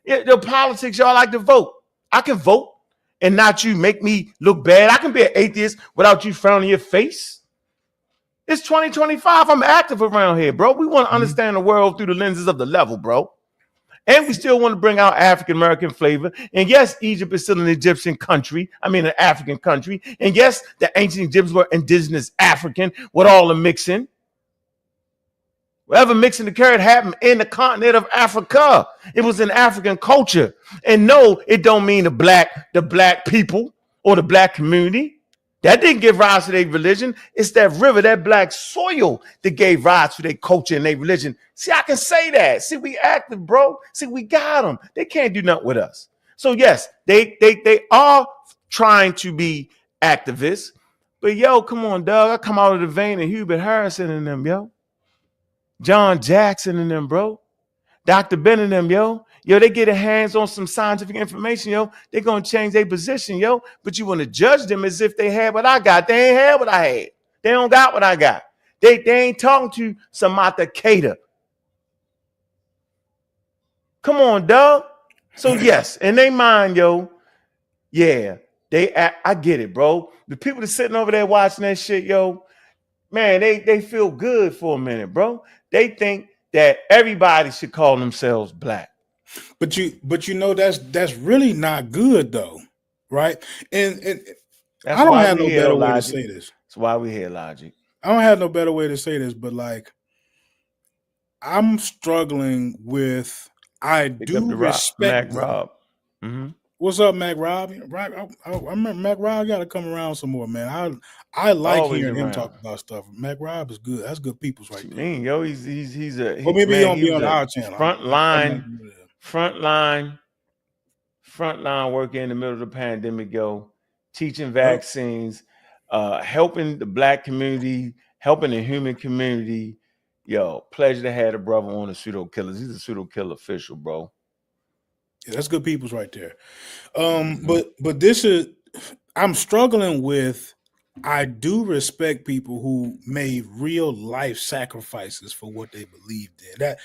The politics, y'all like to vote. I can vote and not you make me look bad. I can be an atheist without you frowning your face. It's 2025. I'm active around here, bro. We want to understand the world through the lenses of the level, bro. And we still want to bring out African American flavor. And yes, Egypt is still an Egyptian country. I mean, an African country. And yes, the ancient Egyptians were indigenous African with all the mixing. Whatever mixing occurred happened in the continent of Africa. It was an African culture. And no, it don't mean the black people or the black community. That didn't give rise to their religion. It's that river, that black soil that gave rise to their culture and their religion. See, I can say that. See, we active, bro. See, we got them. They can't do nothing with us. So yes, they are trying to be activists. But yo, come on, Doug. I come out of the vein of Hubert Harrison and them, yo. John Jackson and them, bro. Dr. Ben and them, yo. Yo, they get their hands on some scientific information, yo. They're going to change their position, yo. But you want to judge them as if they had what I got. They ain't had what I had. They don't got what I got. They ain't talking to Samantha Cater. Come on, dog. So, yes, in their mind, yo, yeah, I get it, bro. The people that's sitting over there watching that shit, yo, man, they feel good for a minute, bro. They think that everybody should call themselves black. But you know that's really not good though, right? And that's I don't have no better way to say this. That's why we hear Logic. I don't have no better way to say this, but like I'm struggling with. I do respect Mac Rob. Mm-hmm. What's up, Mac Rob? I remember Mac Rob got to come around some more, man. I like Always hearing around. Him talk about stuff. Mac Rob is good. That's good people's right there. Yo, he's a. Well, maybe he don't be on our channel. Front line working in the middle of the pandemic, yo, teaching vaccines, helping the black community, helping the human community. Yo, pleasure to have a brother on the pseudo killers. He's a pseudo killer official, bro. Yeah, that's good people's right there. But this is I'm struggling with. I do respect people who made real life sacrifices for what they believed in.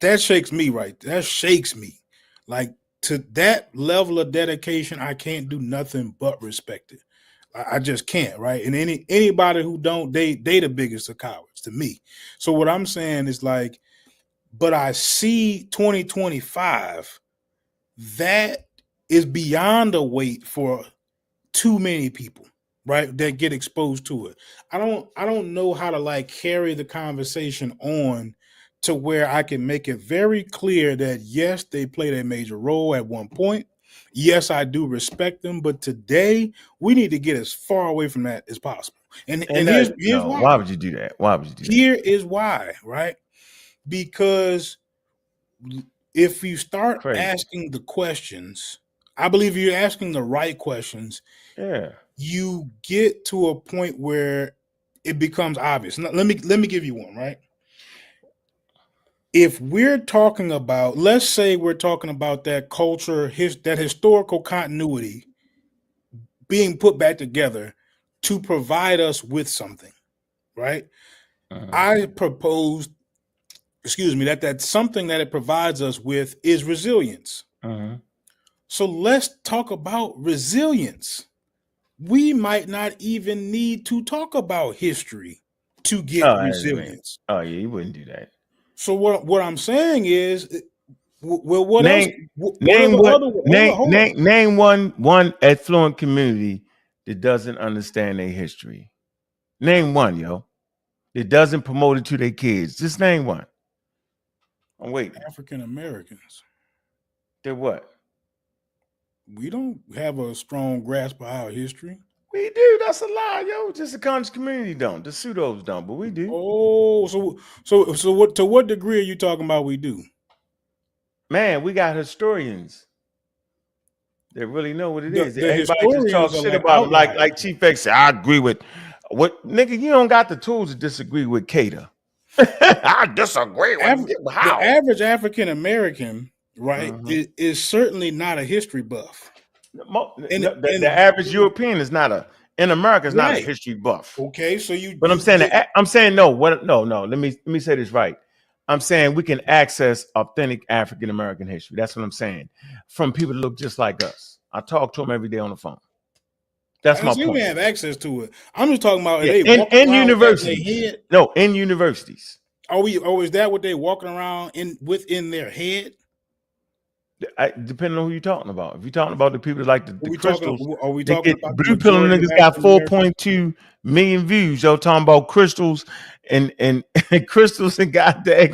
That shakes me right. That shakes me. Like to that level of dedication, I can't do nothing but respect it. I just can't, right? And anybody who don't, they the biggest of cowards to me. So what I'm saying is like, but I see 2025, that is beyond a weight for too many people, right? That get exposed to it. I don't know how to like carry the conversation on to where I can make it very clear that yes, they played a major role at one point. Yes, I do respect them, but today we need to get as far away from that as possible. And here's why. Why would you do that? Why would you do that? Here is why, right? Because if you start asking the questions, I believe you're asking the right questions. Yeah. You get to a point where it becomes obvious. Now, let me give you one, right? If we're talking about, let's say we're talking about that culture, that historical continuity being put back together to provide us with something, right? I proposed, that something that it provides us with is resilience. So let's talk about resilience. We might not even need to talk about history to get resilience. Oh yeah, you wouldn't do that. So what I'm saying is, well, what name, else? Name one affluent community that doesn't understand their history. Name one, yo. That doesn't promote it to their kids. Just name one. I'm waiting. African Americans. They're what? We don't have a strong grasp of our history. We do. That's a lie, yo. Just the conscious community don't. The pseudos don't, but we do. Oh, so what? To what degree are you talking about? We do. Man, we got historians that really know what it is. The Everybody just talk shit about them, like Chief X said. I agree with what nigga. You don't got the tools to disagree with Cater. I disagree with how? The average African American, right, is certainly not a history buff. The average European is not in America is not a history buff. Okay, so you. But I'm saying no. Let me say this right. I'm saying we can access authentic African American history. That's what I'm saying. From people that look just like us. I talk to them every day on the phone. That's I my say we point. have access to it. I'm just talking about Yeah, they walking in around with that in universities. their head. No, in universities. Is that what they walking around within their head? Depending on who you're talking about. If you're talking about the people that like the crystals, Are we they talking get about the blue pill majority of niggas got African Americans? 4.2 million views. Yo, talking about crystals and crystals and goddamn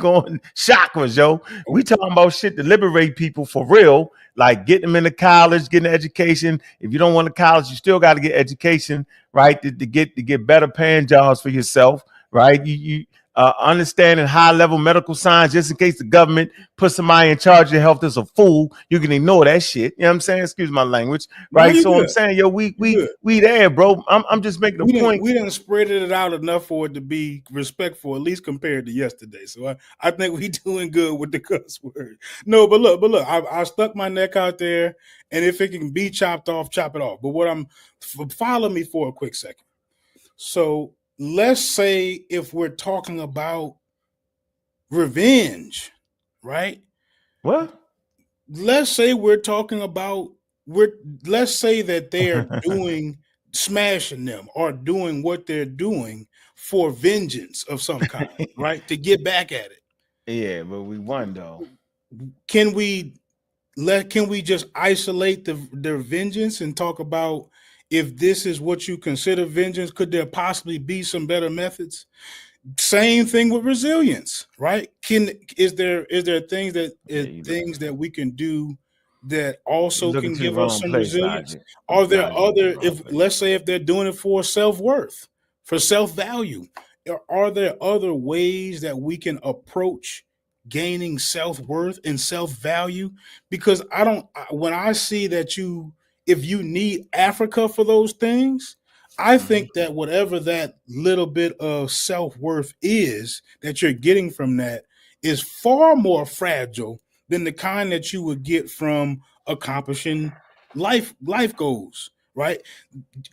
chakras, yo. We talking about shit to liberate people for real, like getting them into college, getting an education. If you don't want to college, you still got to get education, right? To get better paying jobs for yourself, right? You understanding high level medical science, just in case the government put somebody in charge of your health as a fool, you can ignore that shit. You know what I'm saying? Excuse my language, No, right? you So good. I'm saying, yo, we good. there, bro. I'm just making a point. We didn't spread it out enough for it to be respectful, at least compared to yesterday. So I think we doing good with the cuss word. No, but look, I stuck my neck out there, and if it can be chopped off, chop it off. But follow me for a quick second. So let's say if we're talking about revenge, right? What? Let's say we're talking about let's say that they are doing smashing them or doing what they're doing for vengeance of some kind, right? To get back at it. Yeah, but we won though. Can we just isolate their vengeance and talk about if this is what you consider vengeance? Could there possibly be some better methods? Same thing with resilience, right? Is there things that we can do that also can give us some resilience? Are there other, let's say if they're doing it for self-worth, for self-value, are there other ways that we can approach gaining self-worth and self-value? Because when I see that if you need Africa for those things, I think that whatever that little bit of self-worth is that you're getting from that is far more fragile than the kind that you would get from accomplishing life goals, right?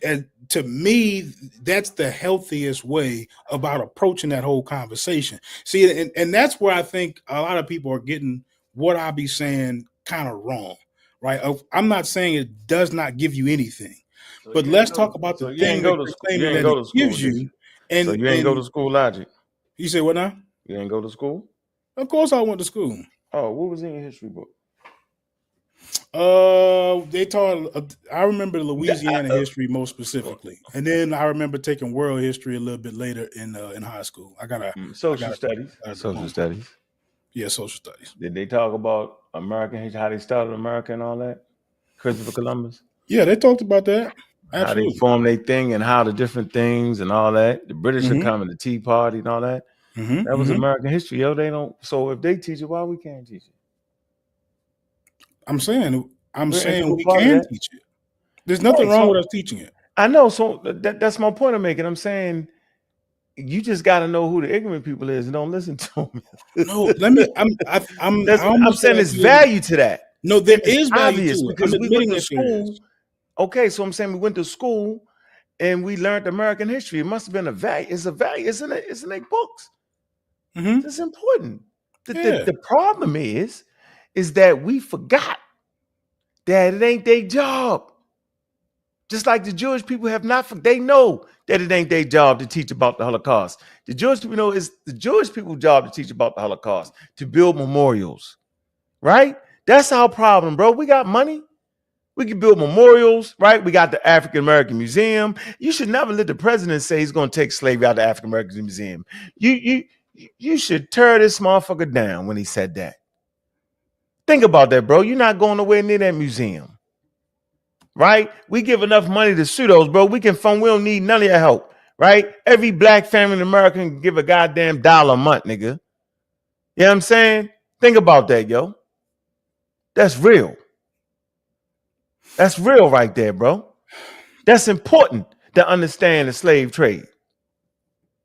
And to me, that's the healthiest way about approaching that whole conversation. See, and that's where I think a lot of people are getting what I be saying kind of wrong, right? I'm not saying it does not give you anything. But let's talk about the thing that you're claiming that it gives you. And so you ain't go to school, Logic. You say what now? You ain't go to school? Of course I went to school. Oh, what was in your history book? They taught. I remember Louisiana history most specifically, and then I remember taking world history a little bit later in high school. I got social studies. Social studies. Yeah, social studies. Did they talk about American history, how they started America and all that? Christopher Columbus. Yeah, they talked about that. Absolutely. How they formed their thing and how the different things and all that. The British are coming, the Tea Party and all that. That was American history. Yo, they don't. So if they teach it, why we can't teach it? I'm saying we can teach it. There's nothing wrong with us teaching it. I know. So that's my point I'm making. I'm saying you just got to know who the ignorant people is and don't listen to them. No, let me. I'm saying there's value to that. No, there is value to it because we went to school. Okay, so I'm saying we went to school and we learned American history. It must have been a value. It's a value. It's in their books. It's important. The problem is that we forgot that it ain't their job. Just like the Jewish people have not, they know that it ain't their job to teach about the Holocaust. The Jewish people know it's the Jewish people's job to teach about the Holocaust, to build memorials, right? That's our problem, bro. We got money. We can build memorials, right? We got the African American Museum. You should never let the president say he's going to take slavery out of the African American Museum. You should tear this motherfucker down when he said that. Think about that, bro. You're not going nowhere near that museum, right? We give enough money to pseudos, bro. We don't need none of your help, right? Every black family in America can give a goddamn $1 a month, nigga. You know what I'm saying? Think about that, yo. That's real. That's real right there, bro. That's important to understand the slave trade.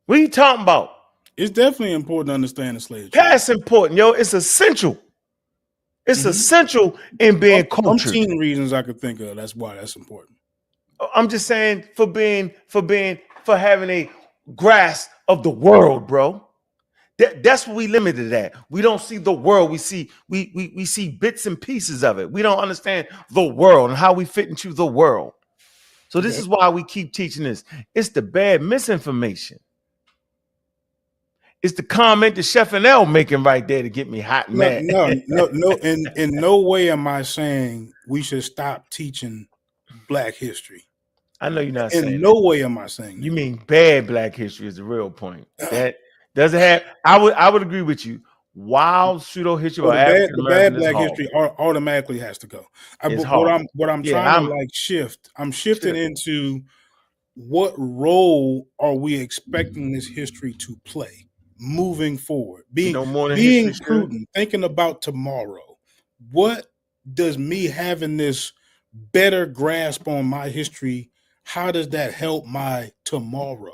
What are you talking about? It's definitely important to understand the slave trade. That's important, yo. It's essential. It's essential in being cultured. 15 reasons I could think of. That's why that's important. I'm just saying for having a grasp of the world, bro. That's what we limited at. We don't see the world. We see bits and pieces of it. We don't understand the world and how we fit into the world. So this is why we keep teaching this. It's the bad misinformation. It's the comment that Chef and L making right there to get me hot and mad. No. In no way am I saying we should stop teaching Black history. I know you're not saying in no way am I saying you mean bad Black history is the real point. That doesn't have. I would agree with you. Wild pseudo history or African American the bad Black history automatically has to go. What I'm trying to shift. I'm shifting into what role are we expecting this history to play moving forward? Being prudent, thinking about tomorrow. What does me having this better grasp on my history? How does that help my tomorrow?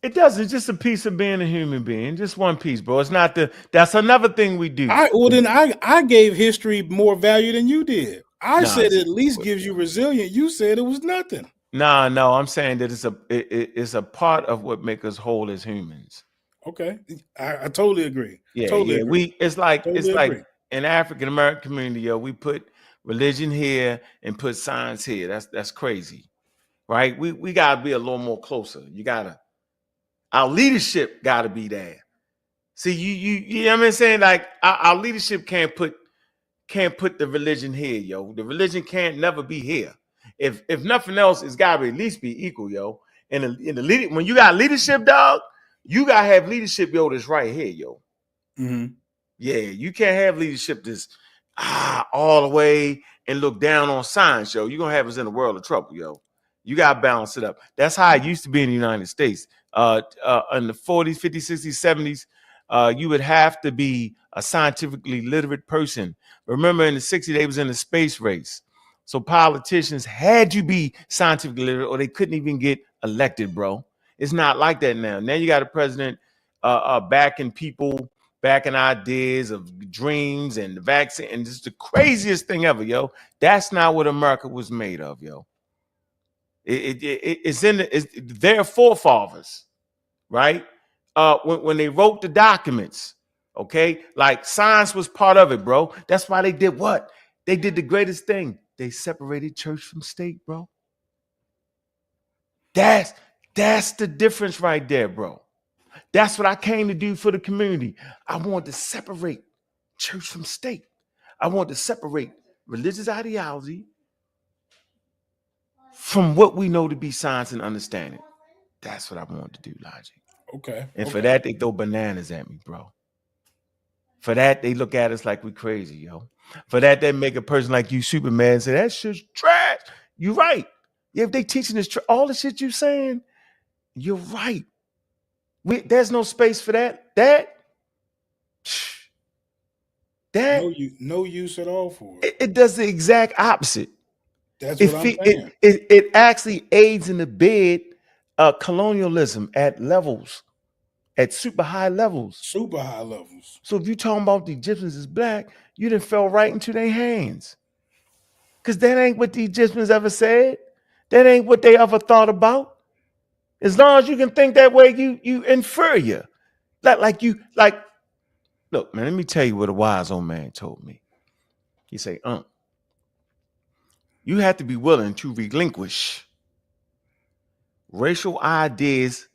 It does. It's just a piece of being a human being. Just one piece, bro. It's not that's another thing we do. I gave history more value than you did. I said it at least gives you resilience. You said it was nothing. No, I'm saying that it's a part of what makes us whole as humans. Okay. I totally agree. Agree. It's like in African American community, we put religion here and put science here. That's crazy. Right? We gotta be a little more closer. Our leadership gotta be there. See, you know what I'm saying? Like our leadership can't put the religion here, yo. The religion can't never be here. If nothing else, it's gotta at least be equal, yo. And when you got leadership, dog, you gotta have leadership, yo, that's right here, yo. Mm-hmm. Yeah, you can't have leadership that's all the way and look down on science, yo. You're gonna have us in a world of trouble, yo. You gotta balance it up. That's how it used to be in the United States. In the 40s, 50s, 60s, 70s, you would have to be a scientifically literate person. Remember, in the 60s, they was in the space race. So politicians had to be scientifically literate or they couldn't even get elected, bro. It's not like that now. Now you got a president backing people, backing ideas of dreams and the vaccine. And this is the craziest thing ever, yo. That's not what America was made of, yo. It's their forefathers, right? When they wrote the documents, okay, like science was part of it, bro. That's why they did what? They did the greatest thing. They separated church from state, bro. That's the difference right there, bro. That's what I came to do for the community. I want to separate church from state. I want to separate religious ideology from what we know to be science and understanding. That's what I want to do, Logic. Okay. And for that, they throw bananas at me, bro. For that, they look at us like we crazy, yo. For that, they make a person like you Superman and say, that shit's trash. You're right. Yeah, if they teaching this, all the shit you saying, you're right. There's no space for that. No use at all for it. It does the exact opposite. That's what I'm saying. It actually aids in the bed colonialism at super high levels. Super high levels. So if you're talking about the Egyptians as black, you done fell right into their hands. Because that ain't what the Egyptians ever said. That ain't what they ever thought about. As long as you can think that way, you inferior. Look, man, let me tell you what a wise old man told me. He say, you have to be willing to relinquish racial ideas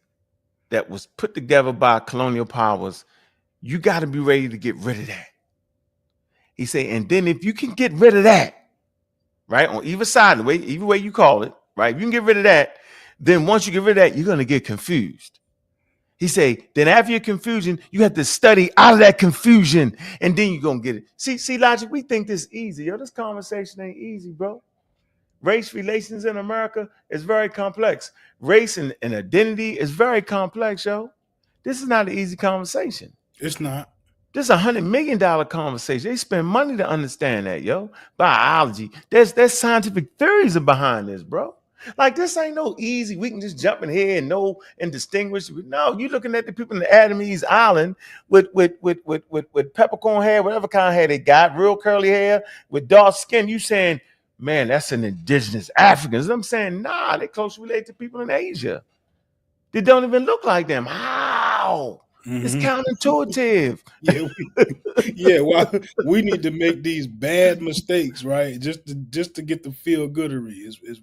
that was put together by colonial powers. You got to be ready to get rid of that. He said, and then if you can get rid of that, right, on either side, either way you call it, right, if you can get rid of that, then once you get rid of that, you're going to get confused. He say, then after your confusion, you have to study out of that confusion, and then you're going to get it. See, Logic, we think this easy. Yo, this conversation ain't easy, bro. Race relations in America is very complex. Race and identity is very complex, yo. This is not an easy conversation. It's not. This is $100 million conversation. They spend money to understand that, yo. Biology. There's scientific theories behind this, bro. Like, this ain't no easy. We can just jump in here and know and distinguish. No, you're looking at the people in the Adamese Island with peppercorn hair, whatever kind of hair they got, real curly hair, with dark skin. You saying, man, that's an indigenous Africans. I'm saying, nah, they closely related to people in Asia. They don't even look like them. How? Mm-hmm. It's counterintuitive. Yeah. Well, we need to make these bad mistakes, right? Just to get the feel goodery is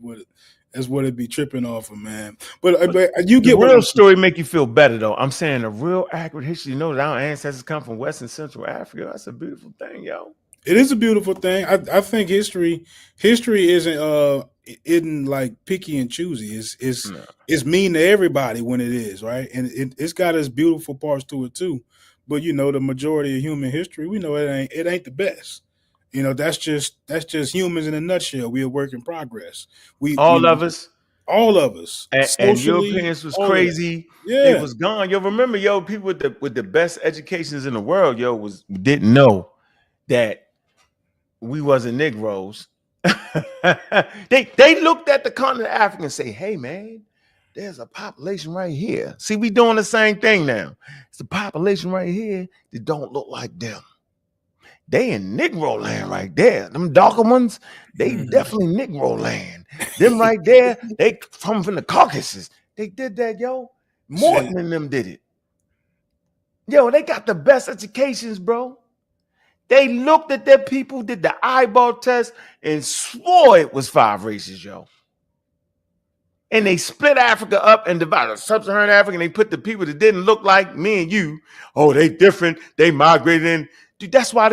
That's what it be tripping off of, man. But you The get what real I'm saying. story make you feel better, though. I'm saying a real accurate history. You know that our ancestors come from West and Central Africa. That's a beautiful thing, yo. It is a beautiful thing. I think history isn't like picky and choosy. It's mean to everybody when it is, right? And it's got its beautiful parts to it too. But the majority of human history, we know it ain't the best. That's just humans in a nutshell. We are work in progress. All of us. All of us. And Socially, Europeans was all of that. crazy. Yeah. They was gone. Yo, remember, yo, people with the best educations in the world, yo, didn't know that we wasn't Negroes. They looked at the continent of Africa and say, hey, man, there's a population right here. See, we doing the same thing now. It's a population right here that don't look like them. They in Negro land right there. Them darker ones, they definitely Negro land. Them right there, they from the Caucasus. They did that, yo. Morton and them did it. Yo, they got the best educations, bro. They looked at their people, did the eyeball test, and swore it was 5 races, yo. And they split Africa up and divided sub-Saharan Africa, and they put the people that didn't look like me and you. Oh, they different. They migrated in. Dude, that's why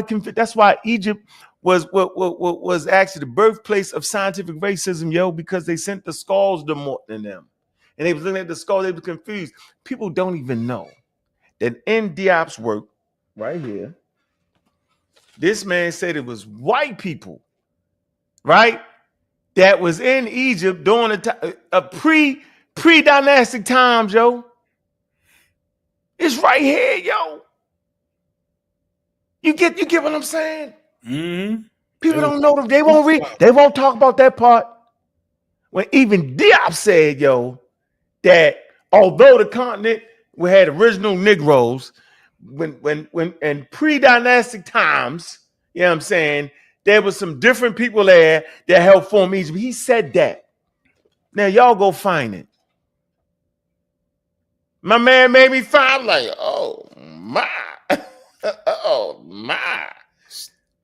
Egypt was actually the birthplace of scientific racism, yo, because they sent the skulls to Morton and them. And they was looking at the skull, they were confused. People don't even know that in Diop's work, right here, this man said it was white people, right, that was in Egypt during a pre-dynastic times, yo. It's right here, yo. You get what I'm saying? Mm-hmm. People don't know them. They won't read. They won't talk about that part. When even Diop said, yo, that although the continent had original Negroes, when in pre-dynastic times, you know what I'm saying, there was some different people there that helped form Egypt. He said that. Now y'all go find it. My man made me find like, oh my. Oh my!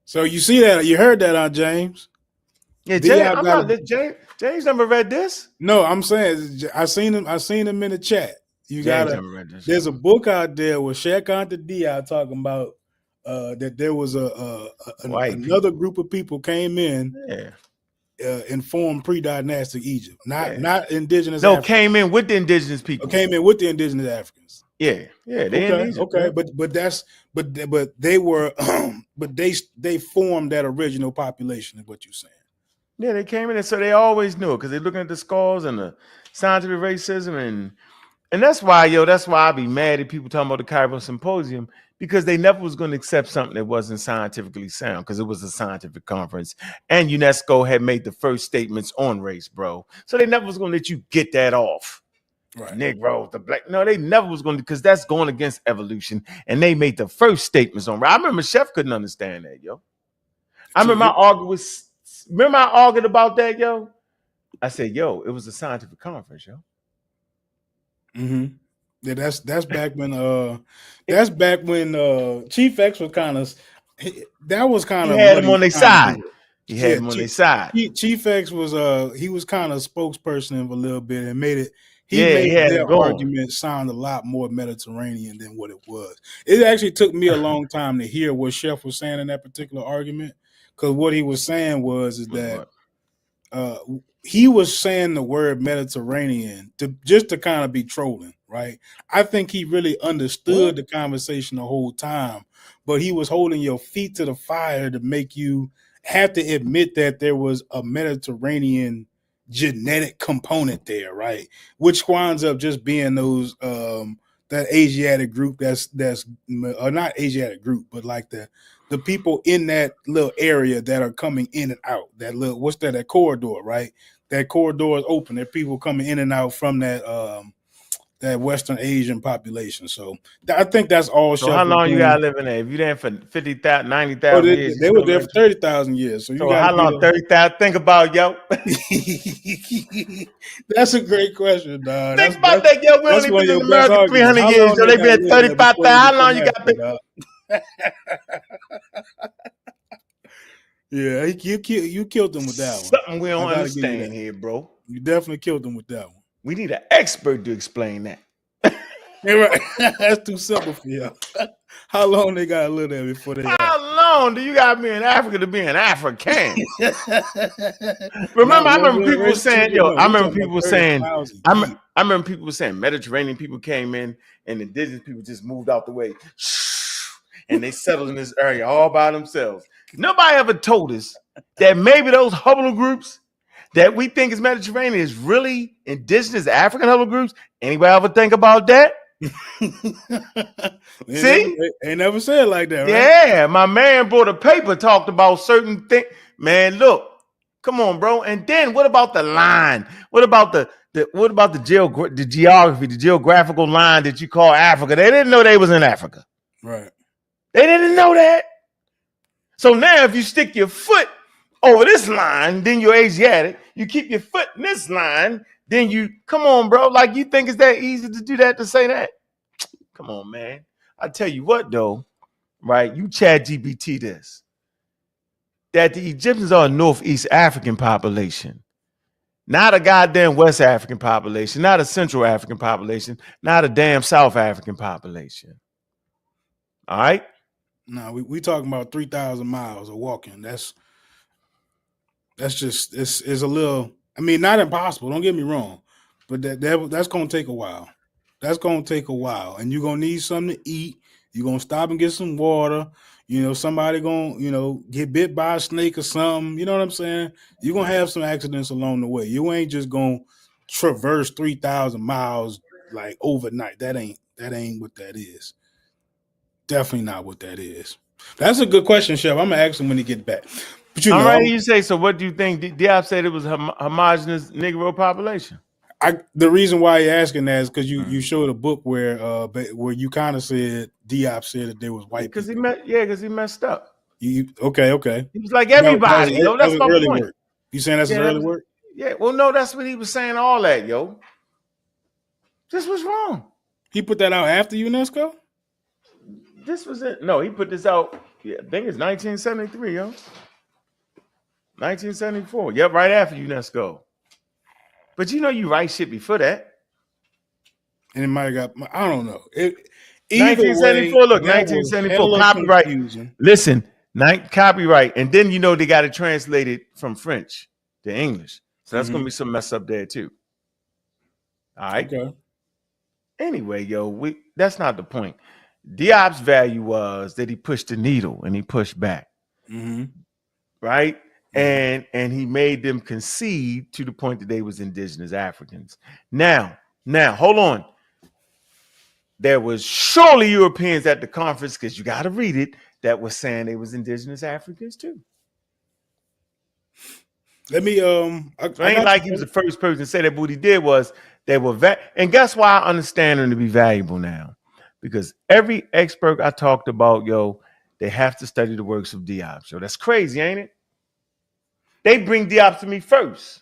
So you see that? You heard that, James? Yeah, James never read this. No, I'm saying I seen him in the chat. There's a book out there with Ankh Da God talking about that there was another group of people came in and formed pre-dynastic Egypt, not indigenous. No, Africans. came in with the indigenous people. Came in with the indigenous Africans. Yeah, they okay, but they were but they formed that original population, is what you're saying. Yeah, they came in, and so they always knew it because they're looking at the skulls and the scientific racism, and that's why I be mad at people talking about the Cairo Symposium, because they never was going to accept something that wasn't scientifically sound, because it was a scientific conference, and UNESCO had made the first statements on race, bro. So they never was going to let you get that off. Right. Negroes, the black. No, they never was going to, because that's going against evolution. And they made the first statements on. I remember Chef couldn't understand that, yo. I argued about that, yo. I said, yo, it was a scientific conference, yo. Mm-hmm. Yeah, that's back when Chief X was kind of had him on their side. He had him on their side. Chief X was he was kind of spokesperson a little bit and made it. He made their argument sound a lot more Mediterranean than what it was. It actually took me a long time to hear what Chef was saying in that particular argument, because what he was saying was that he was saying the word Mediterranean to kind of be trolling, right? I think he really understood the conversation the whole time, but he was holding your feet to the fire to make you have to admit that there was a Mediterranean genetic component there, right? Which winds up just being those that Asiatic group that's not Asiatic group, but like the people in that little area that are coming in and out. That little that corridor, right? That corridor is open. There are people coming in and out from that Western Asian population. So I think that's all. So how long you gotta live in there? If you're there for 50,000, 90,000 years, they were there for 30,000 years. So how long? 30,000. Think about, yo. That's a great question, dog. Think about that, yo. We only been in America 300 years. So they been 35,000. How long you got to? Yeah, you killed them with that one. Something we don't understand here, bro. You definitely killed him with that one. We need an expert to explain that. Yeah, right. That's too simple for you. How long they gotta live there before they? How long do you gotta be in Africa to be an African? Not I one remember people generation, saying, no, I we remember talking people about saying, 30,000 I years. remember people saying Mediterranean people came in and indigenous people just moved out the way. And they settled in this area all by themselves. Nobody ever told us that maybe those Hubble groups that we think is Mediterranean is really indigenous African Hubble groups. Anybody ever think about that? See? They never said it like that, right? Yeah, my man brought a paper, talked about certain things. Man, look, come on, bro. And then what about the line? What about the geography, the geographical line that you call Africa? They didn't know they was in Africa. Right. They didn't know that. So now if you stick your foot over this line, then you're Asiatic. You keep your foot in this line, then you, come on, bro. Like, you think it's that easy to do that, to say that? Come on, man. I tell you what, though, right? You ChatGPT this. That the Egyptians are a Northeast African population. Not a goddamn West African population. Not a Central African population. Not a damn South African population. All right? No, we talking about 3,000 miles of walking. That's just it's a little. I mean, not impossible. Don't get me wrong, but that's gonna take a while. That's gonna take a while, and you're gonna need something to eat. You're gonna stop and get some water. You know, somebody gonna get bit by a snake or something. You know what I'm saying? You're gonna have some accidents along the way. You ain't just gonna traverse 3,000 miles like overnight. That ain't what that is. Definitely not what that is. That's a good question, Chef. I'm gonna ask him when he gets back. But all right, you say, so what do you think? Diop said it was a homogenous Negro population. The reason why you're asking that is because you showed a book where you kind of said Diop said that there was white because people. because he messed up. Okay. He was like everybody. That's my early point. Work. You saying that's his early work? Yeah. Well, no, that's what he was saying. All that, yo. This was wrong. He put that out after UNESCO. This was it. No, he put this out. Yeah, I think it's 1973, yo. 1974. Yep, right after UNESCO. But you write shit before that. And it might have got, I don't know. 1974, look, 1974, copyright. Confusing. Listen, copyright. And then they got it translated from French to English. So that's going to be some mess up there too. All right. Okay. Anyway, that's not the point. Diop's value was that he pushed the needle and he pushed back. Mm-hmm. Right? And he made them concede to the point that they was indigenous Africans. Now, hold on. There was surely Europeans at the conference, because you got to read it, that was saying they was indigenous Africans too. Let me it ain't like he was the first person to say that. But what he did was they were and guess why I understand them to be valuable now? Because every expert I talked about, they have to study the works of Diop. So that's crazy, ain't it? They bring Diop to me first.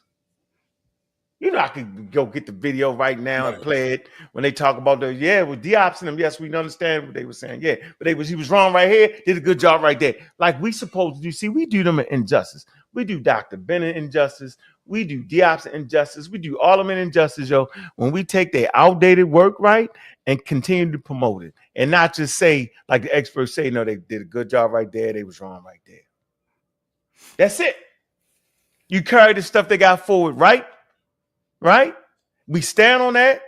I could go get the video right now and play it when they talk about with Diop's in them. Yes, we understand what they were saying. Yeah, but he was wrong right here. Did a good job right there. Like we supposed to do. See, we do them an injustice. We do Dr. Bennett injustice. We do Diop's injustice. We do all of them injustice, when we take their outdated work right and continue to promote it and not just say, like the experts say, no, they did a good job right there. They was wrong right there. That's it. You carry the stuff they got forward, right? Right? We stand on that.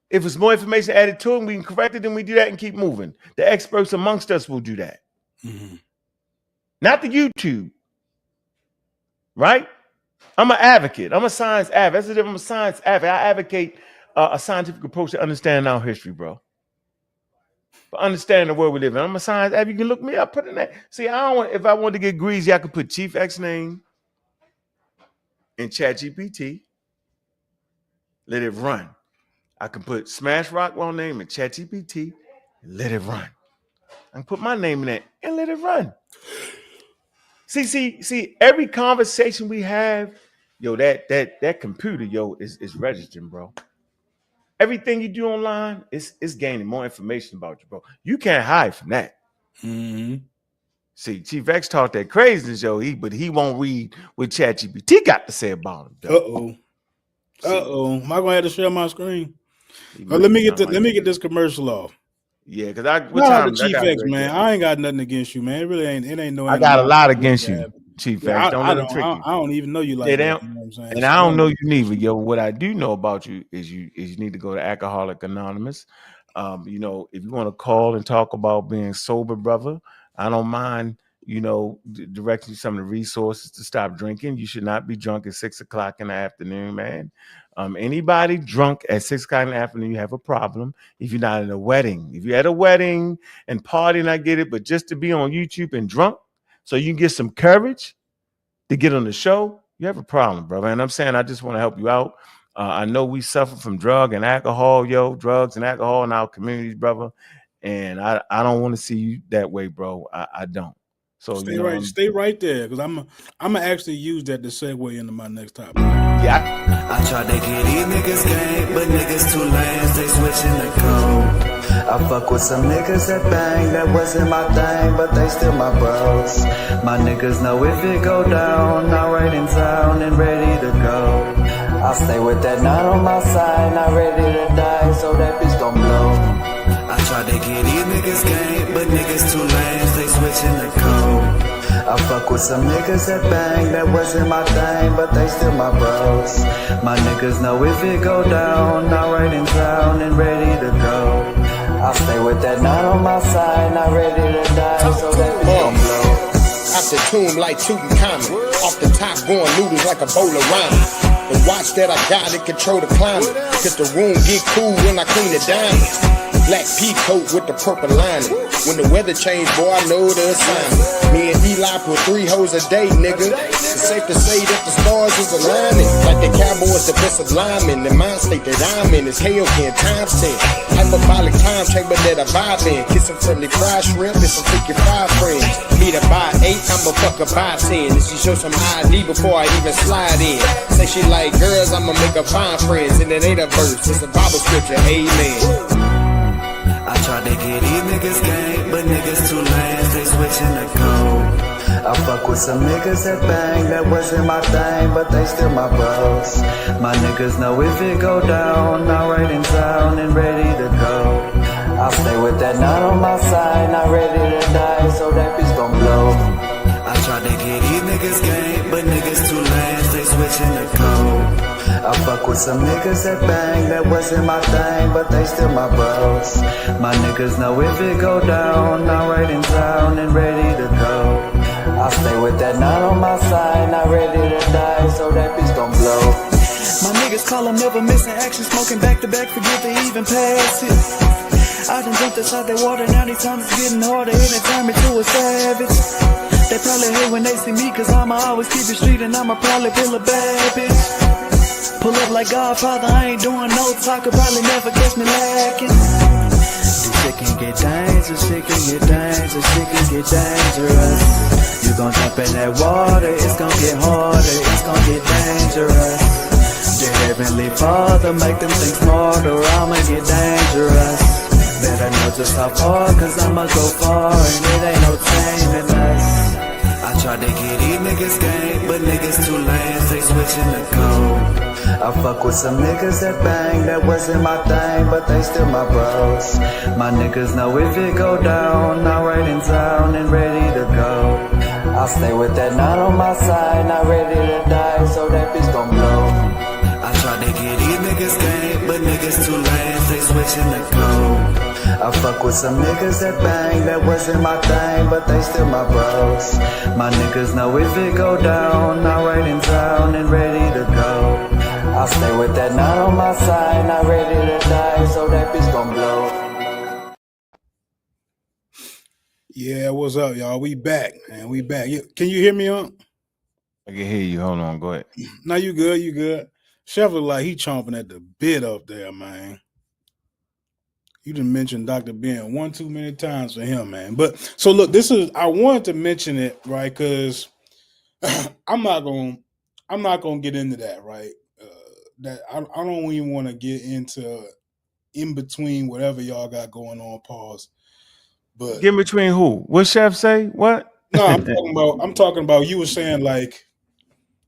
If there's more information added to it, we can correct it, then we do that and keep moving. The experts amongst us will do that. Mm-hmm. Not the YouTube. Right? I'm an advocate. I'm a science advocate. That's I'm a science advocate. I advocate a scientific approach to understanding our history, bro. For understanding the world we live in. I'm a science advocate. You can look me up, put in that. See, if I want to get greasy, I could put Chief X name in ChatGPT. Let it run. I can put Smash Rockwell name in ChatGPT. Let it run. I can put my name in that and let it run. See, every conversation we have, that computer, is registering, bro. Everything you do online is gaining more information about you, bro. You can't hide from that. Mm-hmm. See, Chief X taught that craziness, but he won't read what ChatGPT got to say about him. Uh-oh. Am I gonna have to share my screen? Let me get this commercial off. Yeah, because What time? Chief X, man. I ain't got nothing against you, man. It really ain't. It ain't no. I got a lot against you, Chief X. Don't let them trick you. I don't even know you like that. You know what I'm saying? And I don't know you neither, yo. What I do know about you is you need to go to Alcoholic Anonymous. You know, if you want to call and talk about being sober, brother, I don't mind. You know, directing you some of the resources to stop drinking. You should not be drunk at 6 o'clock in the afternoon, man. Anybody drunk at 6 o'clock in the afternoon, you have a problem. If you're not in a wedding, if you're at a wedding and partying, I get it. But just to be on YouTube and drunk, so you can get some courage to get on the show, you have a problem, brother. And I'm saying I just want to help you out. I know we suffer from drugs and alcohol in our communities, brother. And I don't want to see you that way, bro. I don't. So stay right there, because I'm gonna actually use that to segue into my next topic. Yeah, I tried to get these niggas game, but niggas too lame, they switching the code. I fuck with some niggas that bang, that wasn't my thing, but they still my bros. My niggas know if it go down, I'm right in town and ready to go. I stay with that 9 on my side, not ready to die, so that bitch gon' blow. I tried to get these niggas game, but niggas too lame, they switching the code. I fuck with some niggas that bang, that wasn't my thing, but they still my bros. My niggas know if it go down, I'm right in town and ready to go. I stay with that 9 on my side, not ready to die, so that bitch gon' blow. Out the tomb like Tutankhamun, off the top going noodles like a bowl of ramen. The watch that I got, it control the climate, cause the room get cool when I clean the diamonds. Black pea coat with the purple lining. When the weather change, boy, I know the assignment. Me and Eli put 3 hoes a day, nigga. It's safe to say that the stars is aligning. Like the Cowboys, the best of linemen. The mind state that I'm in is hell can times 10. Hyperbolic time chamber that I vibe in. Get some friendly fried shrimp and some freaking fried friends. Me to buy 8, I'ma fuck her buy 10. If she show some ID before I even slide in. Say she like girls, I'ma make her find friends. And it ain't a verse, it's a Bible scripture, amen. I tried to get these niggas game, but niggas too lame, they switching the code. I fuck with some niggas that bang, that wasn't my thing, but they still my bros. My niggas know if it go down, I'm right in town and ready to go. I stay with that 9 on my side, not ready to die, so that bitch gon' blow. I tried to get these niggas game, but niggas too lame, they switching the code. I fuck with some niggas that bang, that wasn't my thing, but they still my bros. My niggas know if it go down, I'm right in town and ready to go. I stay with that 9 on my side, not ready to die, so that bitch gon' blow. My niggas call them never missing action, smoking back to back, forget they even pass it. I done jumped inside that water, now these times it's getting harder, it done turned me to a savage. They probably hate when they see me, cause I'ma always keep it street and I'ma probably pull a bad bitch. Pull up like Godfather, I ain't doing no talk, could probably never catch me lacking. This shit can get dangerous, shit can get dangerous, shit can get dangerous. You gon' jump in that water, it's gon' get harder, it's gon' get dangerous. The Heavenly Father make them think smarter, I'ma get dangerous. Better know just how far, cause I'ma go far, and it ain't no taming us. I tried to get these niggas game, but niggas too lame, they switching the code. I fuck with some niggas that bang, that wasn't my thing, but they still my bros. My niggas know if it go down, I'm right in town and ready to go. I stay with that 9 on my side, not ready to die, so that bitch gon' blow. I tried to get these niggas game, but niggas too lame, they switching the code. I fuck with some niggas that bang, that wasn't my thing, but they still my bros. My niggas know if it go down, I'm right in town and ready to go. I stay with that 9 on my side, not ready to die, so that bitch gon' blow. Yeah, what's up, y'all? We back, man. We back. Can you hear me, Unc? I can hear you. Hold on, go ahead. No, you good, you good. Chef look like he chomping at the bit up there, man. You done mentioned Dr. Ben one too many times for him, man. But so look, I wanted to mention it, right? Because I'm not gonna get into that, right? That I don't even want to get into in between whatever y'all got going on. Pause. But in between who? What Chef say? What? No, I'm talking about. You were saying like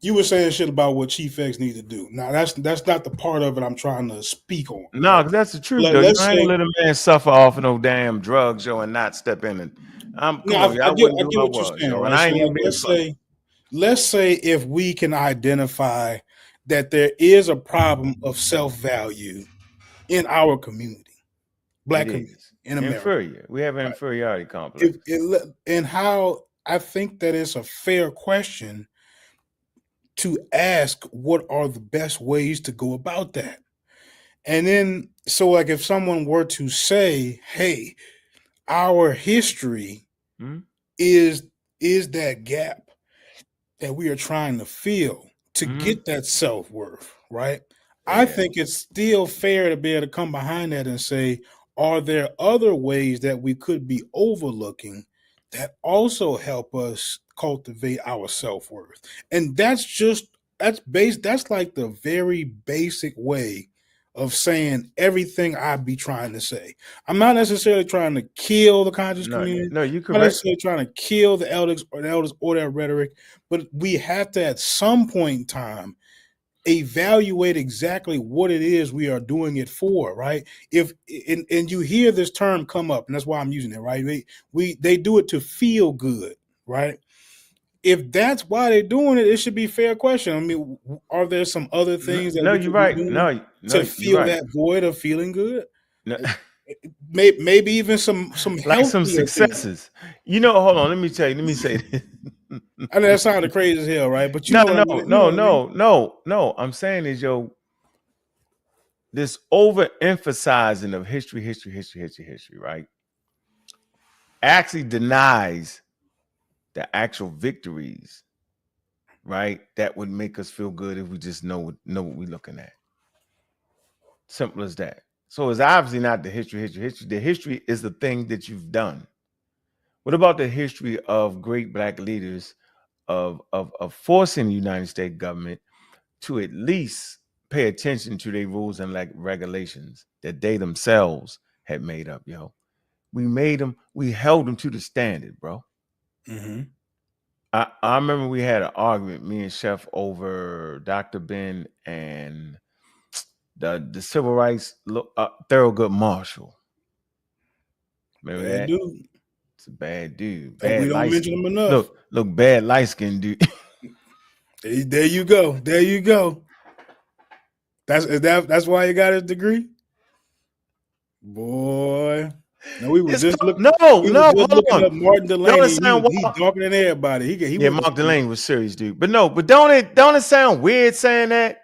You were saying shit about what Chief X need to do. Now that's not the part of it I'm trying to speak on. No, because that's the truth, though. You ain't gonna let a man suffer off of no damn drugs, yo, and not step in and come on, yo, I wouldn't do get what I what you're was, saying, yo, right? and I So ain't even like, being funny. let's say if we can identify that there is a problem of self-value in our community, Black community in America. We have an inferiority complex. And how I think that it's a fair question to ask what are the best ways to go about that. And then, so like if someone were to say, hey, our history is that gap that we are trying to fill to get that self-worth, right? Yeah. I think it's still fair to be able to come behind that and say, are there other ways that we could be overlooking that also help us cultivate our self-worth? And that's like the very basic way of saying everything I'd be trying to say. I'm not necessarily trying to kill the conscious community. No, you're correct. I'm not correct. necessarily trying to kill the elders or their rhetoric, but we have to at some point in time evaluate exactly what it is we are doing it for, right? And you hear this term come up, and that's why I'm using it, right? They do it to feel good, right? If that's why they're doing it, it should be a fair question. I mean, are there some other things that we you're could right. be doing No, to feel right. that void of feeling good? No. Maybe even some like some successes. Things. You know, hold on. Let me say this. I know that sounded crazy as hell, right? But no. I'm saying is, yo, this overemphasizing of history, right? Actually denies the actual victories, right? That would make us feel good if we just know what we're looking at. Simple as that. So it's obviously not the history. The history is the thing that you've done. What about the history of great Black leaders of forcing the United States government to at least pay attention to their rules and like regulations that they themselves had made up, yo? We held them to the standard, bro. Mm-hmm. I remember we had an argument, me and Chef, over Dr. Ben and the civil rights Thurgood Marshall. Remember bad that? Dude. It's a bad dude. Bad we don't mention him enough. Look, bad light skinned dude. There you go. That's why he got his degree, boy. No, we were just looking. Hold on. Up Martin Delaney. He's darker than everybody. Mark Delaney was serious, dude. But don't it sound weird saying that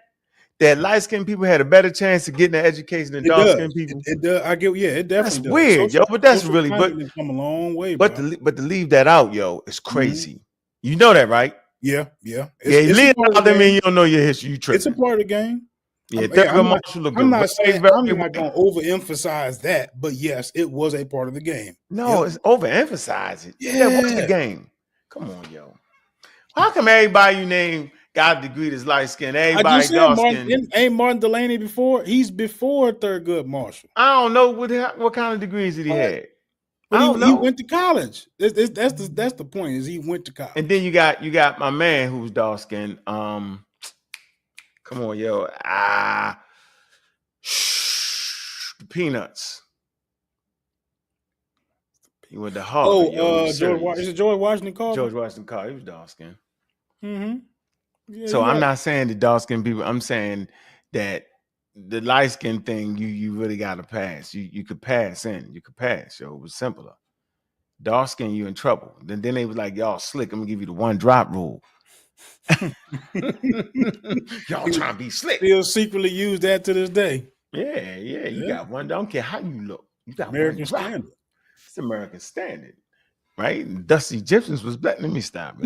light skinned people had a better chance of getting an education than dark skinned people? It does. I get. Yeah, it definitely does. Weird, yo. But that's really come a long way. But to leave that out, yo, is crazy. Mm-hmm. You know that, right? Yeah. You leave it out. That mean you don't know your history. You tripping. It's a part of the game. Yeah, I'm not going to overemphasize that, but yes, it was a part of the game. No, it's overemphasize it. Yeah, that was the game. Come on, yo. How come everybody you name got a degree that's light skinned? Everybody dark skinned. Ain't Martin Delaney before? He's before Thurgood Marshall. I don't know what kind of degrees did he have. But he went to college. That's the point. Is he went to college. And then you got my man who's dark skinned. Come on, yo. The Peanuts. He went to Harvard. George Washington Carver? George Washington Carver. He was dark skinned. Mm-hmm. Yeah, so I'm not saying the dark skinned people. I'm saying that the light skin thing, you really got to pass. You could pass in. You could pass. Yo, it was simpler. Dark skin, you in trouble. Then they was like, y'all slick. I'm gonna give you the 1 drop rule. Y'all trying to be slick. Still secretly use that to this day. Yeah. You got one. I don't care how you look. You got American 1 drop. standard. It's American standard, right? And Dusty Egyptians was black. Let me stop.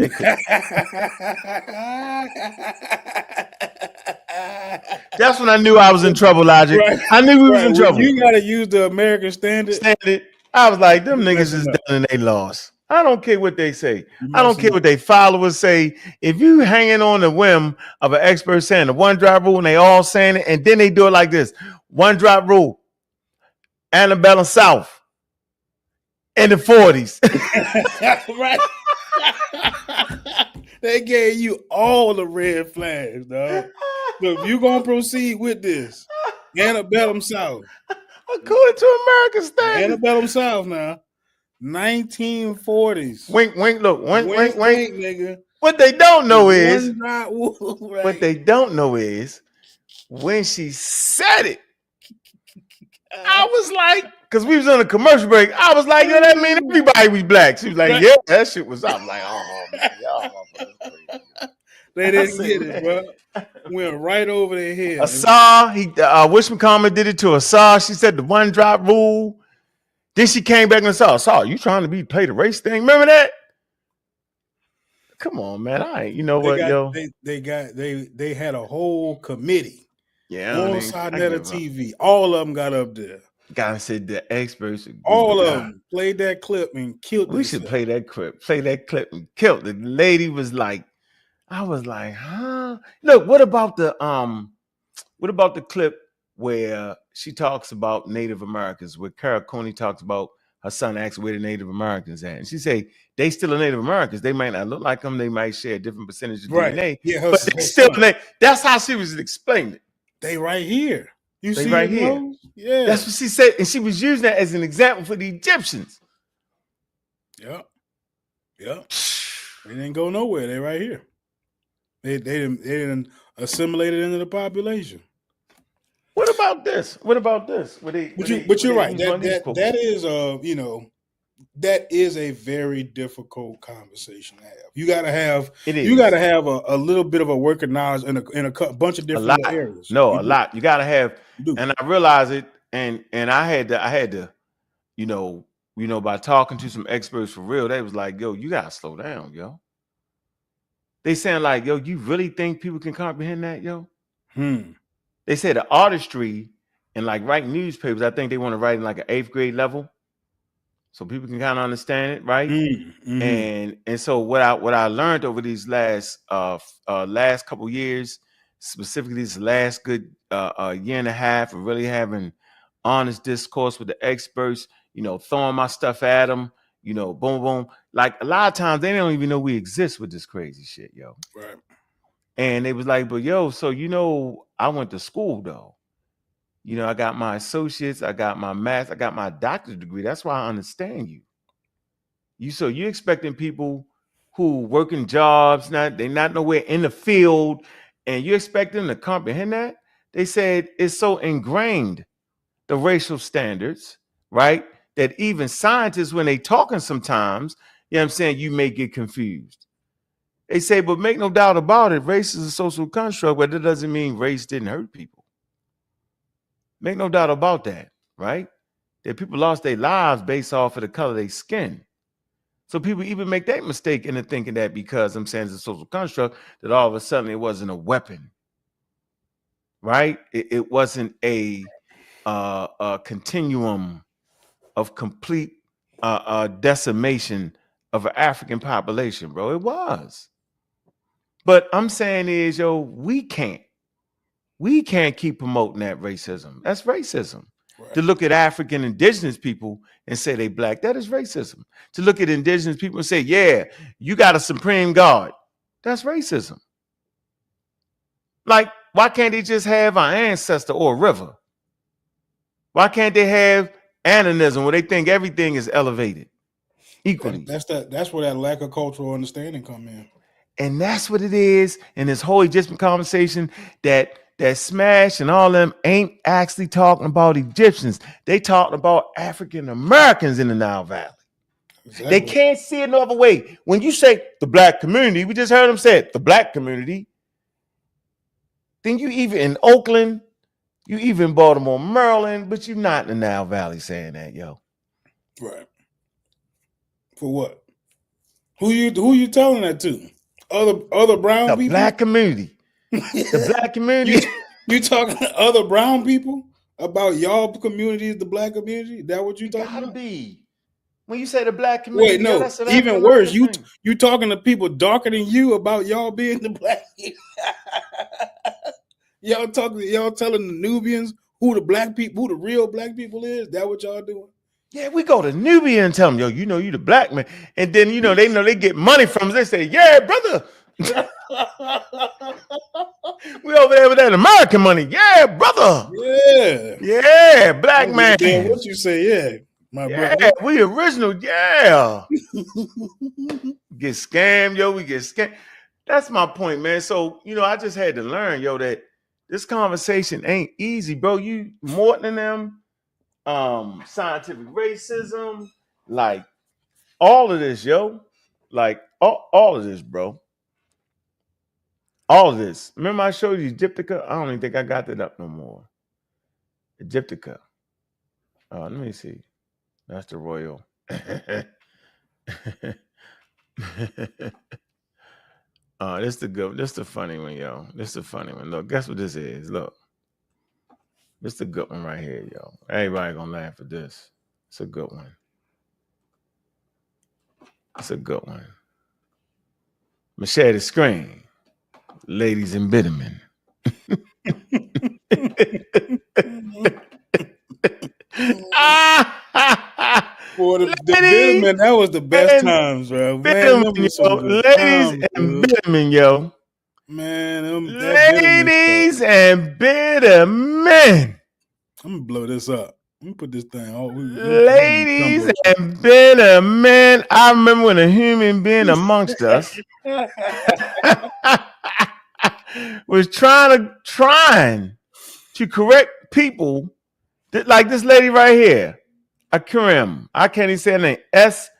That's when I knew I was in trouble, Logic. Right. I knew we was in trouble. You gotta use the American standard. I was like, them niggas is done and they lost. I don't care what they say. I don't care what they followers say. If you hanging on the whim of an expert saying the 1 drop rule and they all saying it, and then they do it like this: 1 drop rule, Annabelle South in the 40s. Right. They gave you all the red flags, dog. So if you gonna proceed with this, Antebellum South. According to American standards. Antebellum South now. 1940s. Wink, wink, look, wink, wink, wink. Nigga. What they don't know is what they don't know is when she said it. I was like, because we was on a commercial break. I was like, yo, that mean everybody was black. She was like, yeah, that shit was up. I'm like, oh man, y'all motherfuckers crazy. They didn't get it, bro. Went right over their head. Assar, Wish McCormick did it to Assar. She said the one drop rule. Then she came back and said, Assar, you trying to play the race thing? Remember that? Come on, man. All right, you know what, yo? They had a whole committee. Yeah, on Sarnetta TV. All of them got up there. Guy said the experts. All of them played that clip and killed. We should play that clip. Play that clip and killed it. The lady was like, I was like, huh? Look, what about the clip where she talks about Native Americans, where Kara Coney talks about her son asks where the Native Americans at, and she say they still are Native Americans. They might not look like them. They might share a different percentage of DNA. Yeah, but they still. That's how she was explaining it. They right here. You they see right here. Yeah, that's what she said, and she was using that as an example for the Egyptians. Yep. They didn't go nowhere. They right here. They didn't assimilate it into the population. What about this? But you're right. That is that is a very difficult conversation to have. You got to have a little bit of a working knowledge in a bunch of different areas. No, a lot. You got to have, and I realize it, and I had to, by talking to some experts for real, they was like, yo, you gotta slow down, yo. They saying like, yo, you really think people can comprehend that, yo? They said the artistry and like writing newspapers, I think they want to write in like an 8th grade level, so people can kind of understand it, right? And so what I learned over these last couple years, specifically this last good year and a half of really having honest discourse with the experts, throwing my stuff at them, boom, boom. Like a lot of times they don't even know we exist with this crazy shit, yo. Right. And they was like, but yo, so I went to school though. I got my associates, I got my math, I got my doctorate degree. That's why I understand you. So you expecting people who working jobs, they're not nowhere in the field, and you expect them to comprehend that? They said it's so ingrained, the racial standards, right? That even scientists, when they talking sometimes, you may get confused. They say, but make no doubt about it, race is a social construct, but that doesn't mean race didn't hurt people. Make no doubt about that, right? That people lost their lives based off of the color of their skin. So people even make that mistake into thinking that because it's a social construct, that all of a sudden it wasn't a weapon, right? It wasn't a continuum of complete decimation of an African population, bro. It was. But I'm saying is, yo, we can't keep promoting that racism. That's racism. Right. To look at African indigenous people and say they black, that is racism. To look at indigenous people and say, yeah, you got a supreme God, that's racism. Like, why can't they just have an ancestor or a river? Why can't they have animism where they think everything is elevated equally? That's where that lack of cultural understanding come in. And that's what it is in this whole Egyptian conversation, that Smash and all them ain't actually talking about Egyptians. They talking about African Americans in the Nile Valley. Exactly. They can't see it no other way. When you say the black community, we just heard them say it, the black community. Then you even in Oakland, you even Baltimore, Maryland, but you're not in the Nile Valley saying that, yo. Right. For what? Who you telling that to? Other brown people? The black community. The black community. You talking to other brown people about y'all communities, the black community? Is that what you talking about? Be. When you say the black community, wait, no, that's even worse. You talking to people darker than you about y'all being the black. y'all telling the Nubians who the black people, who the real black people is. That what y'all doing? Yeah, we go to Nubia and tell them, yo, you the black man. And then, they know they get money from us. They say, yeah, brother, We over there with that American money. Yeah, brother. Yeah. Yeah, black man. Damn, what you say? Yeah, my Yeah, brother. we original. Yeah. Get scammed, yo. We get scammed. That's my point, man. So, I just had to learn, yo, that this conversation ain't easy, bro. You more than them, scientific racism, like all of this, yo. Like all of this, bro. All of this. Remember I showed you Egyptica? I don't even think I got that up no more. Egyptica. Let me see. That's the royal. This the good. This the funny one, yo. This the funny one. Look, guess what this is? Look. This the good one right here, yo. Everybody gonna laugh at this. It's a good one. It's a good one. I'm gonna share the screen. Ladies and bittermen. For the bittermen, that was the best times, bro. Man, ladies and bittermen, yo. Man, ladies and bittermen. I'm gonna blow this up. Let me put this thing on. Ladies and bittermen. I remember when a human being amongst us was trying to correct people like this lady right here, Akram. I can't even say her name. S.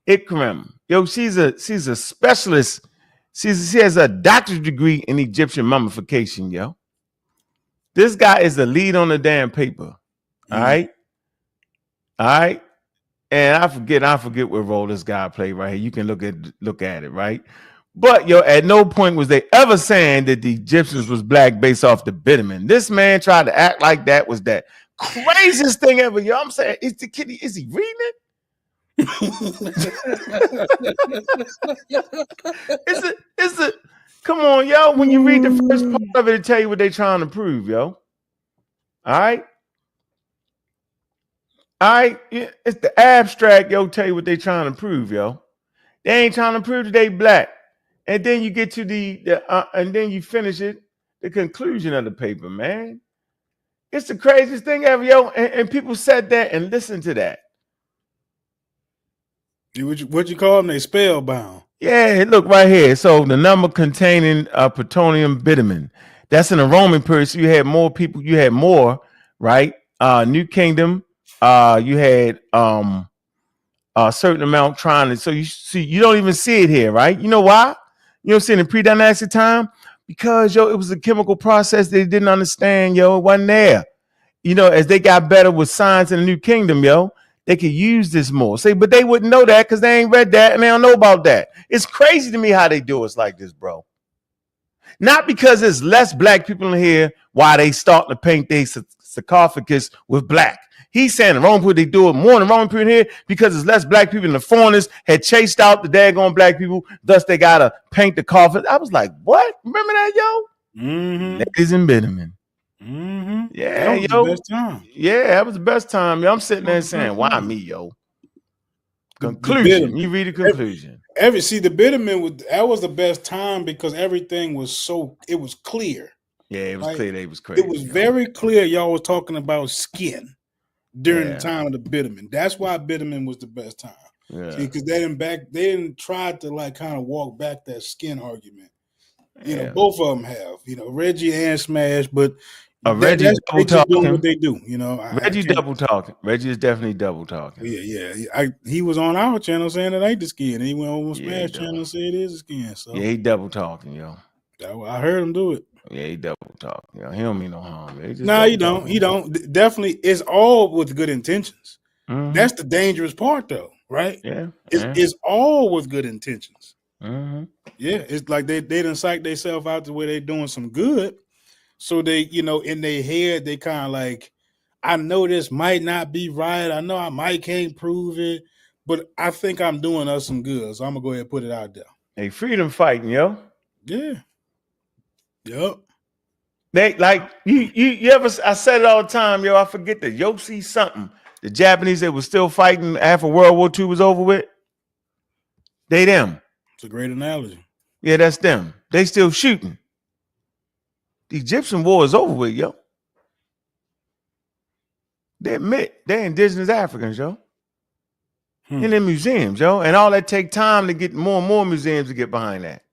Ikram. Yo, she's a specialist. She has a doctorate degree in Egyptian mummification, yo. This guy is the lead on the damn paper. All right. And I forget what role this guy played right here. You can look at it, right? But yo, at no point was they ever saying that the Egyptians was black based off the bitterman. This man tried to act like that was that craziest thing ever. Yo, I'm saying, is he reading it? Is it come on, yo? When you read the first part of it, it tell you what they trying to prove, yo. All right. It's the abstract, yo. Tell you what they trying to prove, yo. They ain't trying to prove that they black. And then you get to and then you finish it, the conclusion of the paper, man. It's the craziest thing ever, yo. And people sat there and listened to that. What you call them? They spellbound. Yeah, look right here. So the number containing plutonium bitterman. That's in the Roman period. So you had more people. You had more, right? New Kingdom. You had a certain amount trying to. So you don't even see it here, right? You know why? You don't see it in pre-dynastic time because yo, it was a chemical process they didn't understand. Yo, it wasn't there. As they got better with science in the New Kingdom, yo. They could use this more. But they wouldn't know that because they ain't read that and they don't know about that. It's crazy to me how they do us like this, bro. Not because there's less black people in here why they starting to paint their sarcophagus with black. He's saying the Roman people, they do it more than the Roman people here because there's less black people and the foreigners had chased out the daggone black people. Thus, they got to paint the coffin. I was like, what? Remember that, yo? Mm-hmm. Ladies and bittermen. Mm-hmm. Yeah, that was yo. the best time. Yeah, that was the best time. Yo, I'm sitting there saying, why me, yo? Conclusion. You read the conclusion. The bitterman was the best time because everything was it was clear. Yeah, it was clear they was crazy. It was very clear y'all was talking about skin during the time of the bitterman. That's why bitterman was the best time. Yeah. Because they didn't try to like kind of walk back that skin argument. Both of them have. Reggie and Smash, but Reggie double talking. What they do, Reggie's double talking. Reggie is definitely double talking. Yeah. He was on our channel saying it ain't the skin. And he went over on Smash channel and said it is the skin. So yeah, he double talking, yo. I heard him do it. Yeah, he double talking. Yo. He don't mean no harm. He don't. He don't. Definitely, it's all with good intentions. Mm-hmm. That's the dangerous part, though, right? Yeah. It's all with good intentions. Mm-hmm. Yeah, it's like they done psych themselves out to where they doing some good. So they, in their head, they kind of like, I know this might not be right. I know I might can't prove it, but I think I'm doing us some good. So I'm gonna go ahead and put it out there. Hey, freedom fighting, yo. Yeah. Yep. They like you ever? I said it all the time, yo. I forget the Yoshi something. The Japanese that was still fighting after World War II was over with. They them. It's a great analogy. Yeah, that's them. They still shooting. The Egyptian war is over with, yo. They admit they're indigenous Africans, yo. In their museums, yo. And all that take time to get more and more museums to get behind that.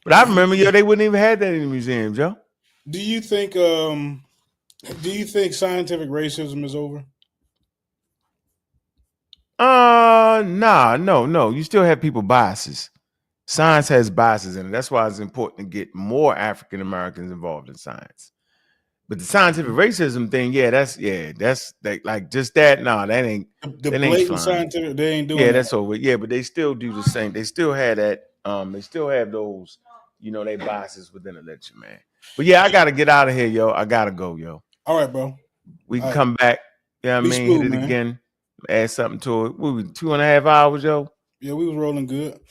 But I remember, yo, they wouldn't even have that in the museums, yo. Do you think scientific racism is over? No. You still have people biases. Science has biases in it. That's why it's important to get more African Americans involved in science. But the scientific racism thing, that's like just that. No, that ain't The that ain't blatant flying. scientific, they ain't doing Yeah, that. that's over. Yeah, but they still do the same. They still have that. They still have those, they biases within the lecture, man. But yeah, I gotta get out of here, yo. I gotta go, yo. All right, bro. We can come back. Yeah, Be smooth, hit it man. again. Add something to it. What was 2.5 hours, yo? Yeah, we was rolling good.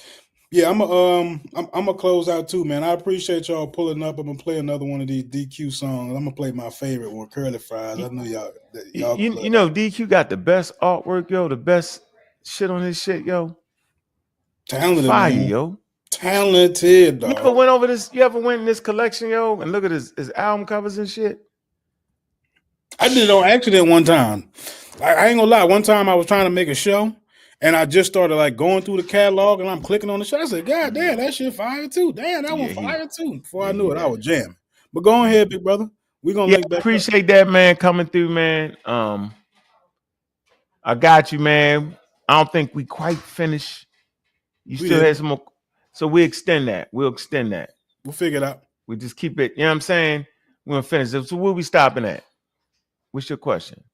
Yeah, I'm gonna close out too, man. I appreciate y'all pulling up. I'm gonna play another one of these DQ songs. I'm gonna play my favorite one, Curly Fries. I know y'all. You know, DQ got the best artwork, yo. The best shit on his shit, yo. Talented, Fire, man. yo. Talented, dog. You ever went over this? You ever went in this collection, yo, and look at his album covers and shit? I did it on accident one time. I ain't gonna lie. One time I was trying to make a show, and I just started like going through the catalog, and I'm clicking on the show. I said, "God damn, that shit fire too! Damn, that one fire too!" Before I knew it, I was jamming. But go ahead, big brother. We gonna link back. Appreciate that, man, coming through, man. I got you, man. I don't think we quite finished. You still had some more, so we extend that. We'll extend that. We'll figure it out. We just keep it. You know what I'm saying? We're gonna finish it. So where we stopping at? What's your question?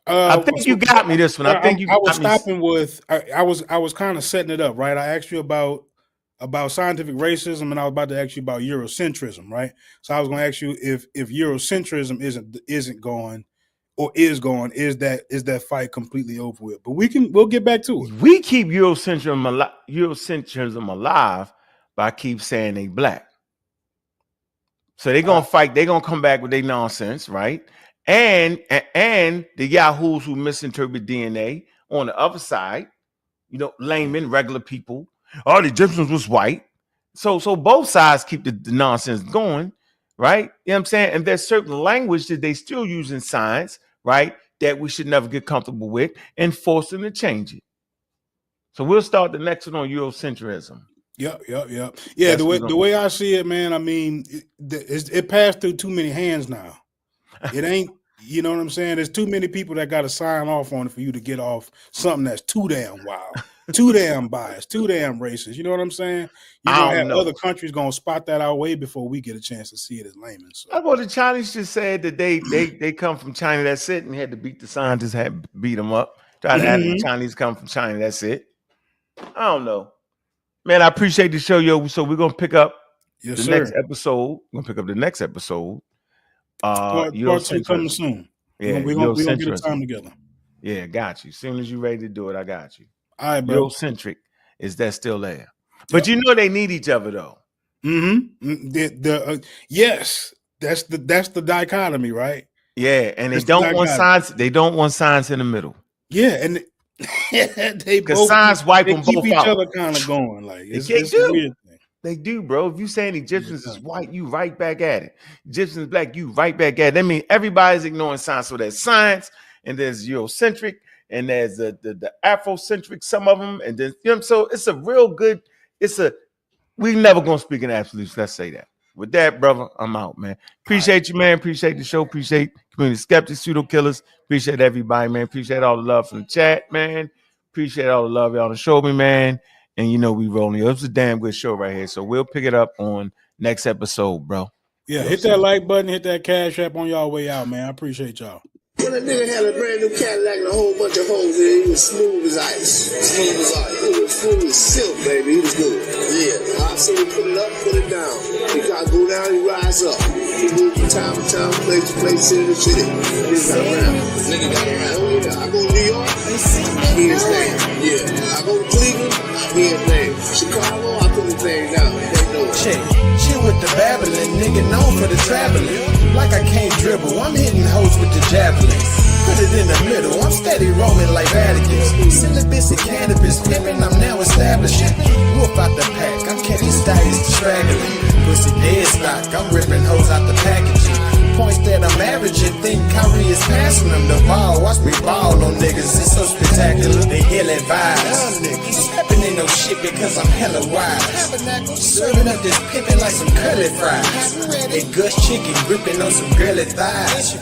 I think you got me this one. I think you. I was stopping with. I was kind of setting it up, right? I asked you about scientific racism, and I was about to ask you about Eurocentrism, right? So I was going to ask you if Eurocentrism isn't going or is going, is that fight completely over with? But we'll get back to it. We keep Eurocentrism alive by keep saying they black. So they're gonna fight. They're gonna come back with their nonsense, right? And the yahoos who misinterpret DNA on the other side, laymen, regular people. Oh, the Egyptians was white. So both sides keep the nonsense going, right? You know what I'm saying? And there's certain language that they still use in science, right? That we should never get comfortable with and force them to change it. So we'll start the next one on Eurocentrism. Yep. Yeah, the way I see it, man, I mean, it passed through too many hands now. It ain't, you know what I'm saying? There's too many people that got to sign off on it for you to get off something that's too damn wild, too damn biased, too damn racist. You know what I'm saying? You're going to have other countries going to spot that out way before we get a chance to see it as laymen. So. I thought the Chinese just said that they come from China, that's it, and had to beat the scientists, had beat them up. Try to add the Chinese come from China, that's it. I don't know. Man, I appreciate the show, yo. So we're gonna pick up next episode. We're gonna pick up the next episode. Part 2 coming soon. Yeah, we're gonna get a time together. Yeah, got you. As soon as you're ready to do it, I got you. All right, bro. Eurocentric, is that still there? But you know they need each other though. Yes, that's the dichotomy, right? Yeah, and they don't want science. They don't want science in the middle. Yeah, and they both science wipe them keep both each out. other kind of going. Like it's they a do. weird thing. They do, bro. If you saying Egyptians is white, you right back at it. Egyptians black, you right back at it. That means everybody's ignoring science. So there's science, and there's Eurocentric, and there's the Afrocentric, some of them, and then so it's a real good. We never gonna speak in absolutes. Let's say that. With that, brother, I'm out, man. Appreciate you, man. Appreciate the show. Appreciate community skeptics, pseudo killers. Appreciate everybody, man. Appreciate all the love from the chat, man. Appreciate all the love y'all to show me, man. And we rolling. It was a damn good show right here. So we'll pick it up on next episode, bro. Yeah, hit that like button, hit that cash app on y'all way out, man. I appreciate y'all. When a nigga had a brand new Cadillac and a whole bunch of hoes in it, he was smooth as ice. Smooth as ice. He was smooth as silk, baby. He was good. Yeah. I see him put it up, put it down. He gotta go down, he rise up. He moved from town to town, place to place, city to city. Nigga got around. Nigga got around. Oh yeah. I go to New York, he his name. Yeah. I go to Cleveland, he his name. Chicago, I put the thing out. They know it. Check. Shit with the babbling, nigga known for the traveling. Like I can't dribble, I'm hitting hoes with the javelin. Put it in the middle, I'm steady roaming like Vatican's. Syllabus and cannabis, pimping, I'm now establishing. Wolf out the pack, I'm catching styles straggling. Pussy dead stock, I'm ripping hoes out the packaging. Points that I'm averaging, think Kyrie is passing them the ball. Watch me ball on niggas, it's so spectacular. They ill advised. Stepping in no shit because I'm hella wise. Serving up this pimpin' like some curly fries. They gush chicken, gripping on some girly thighs.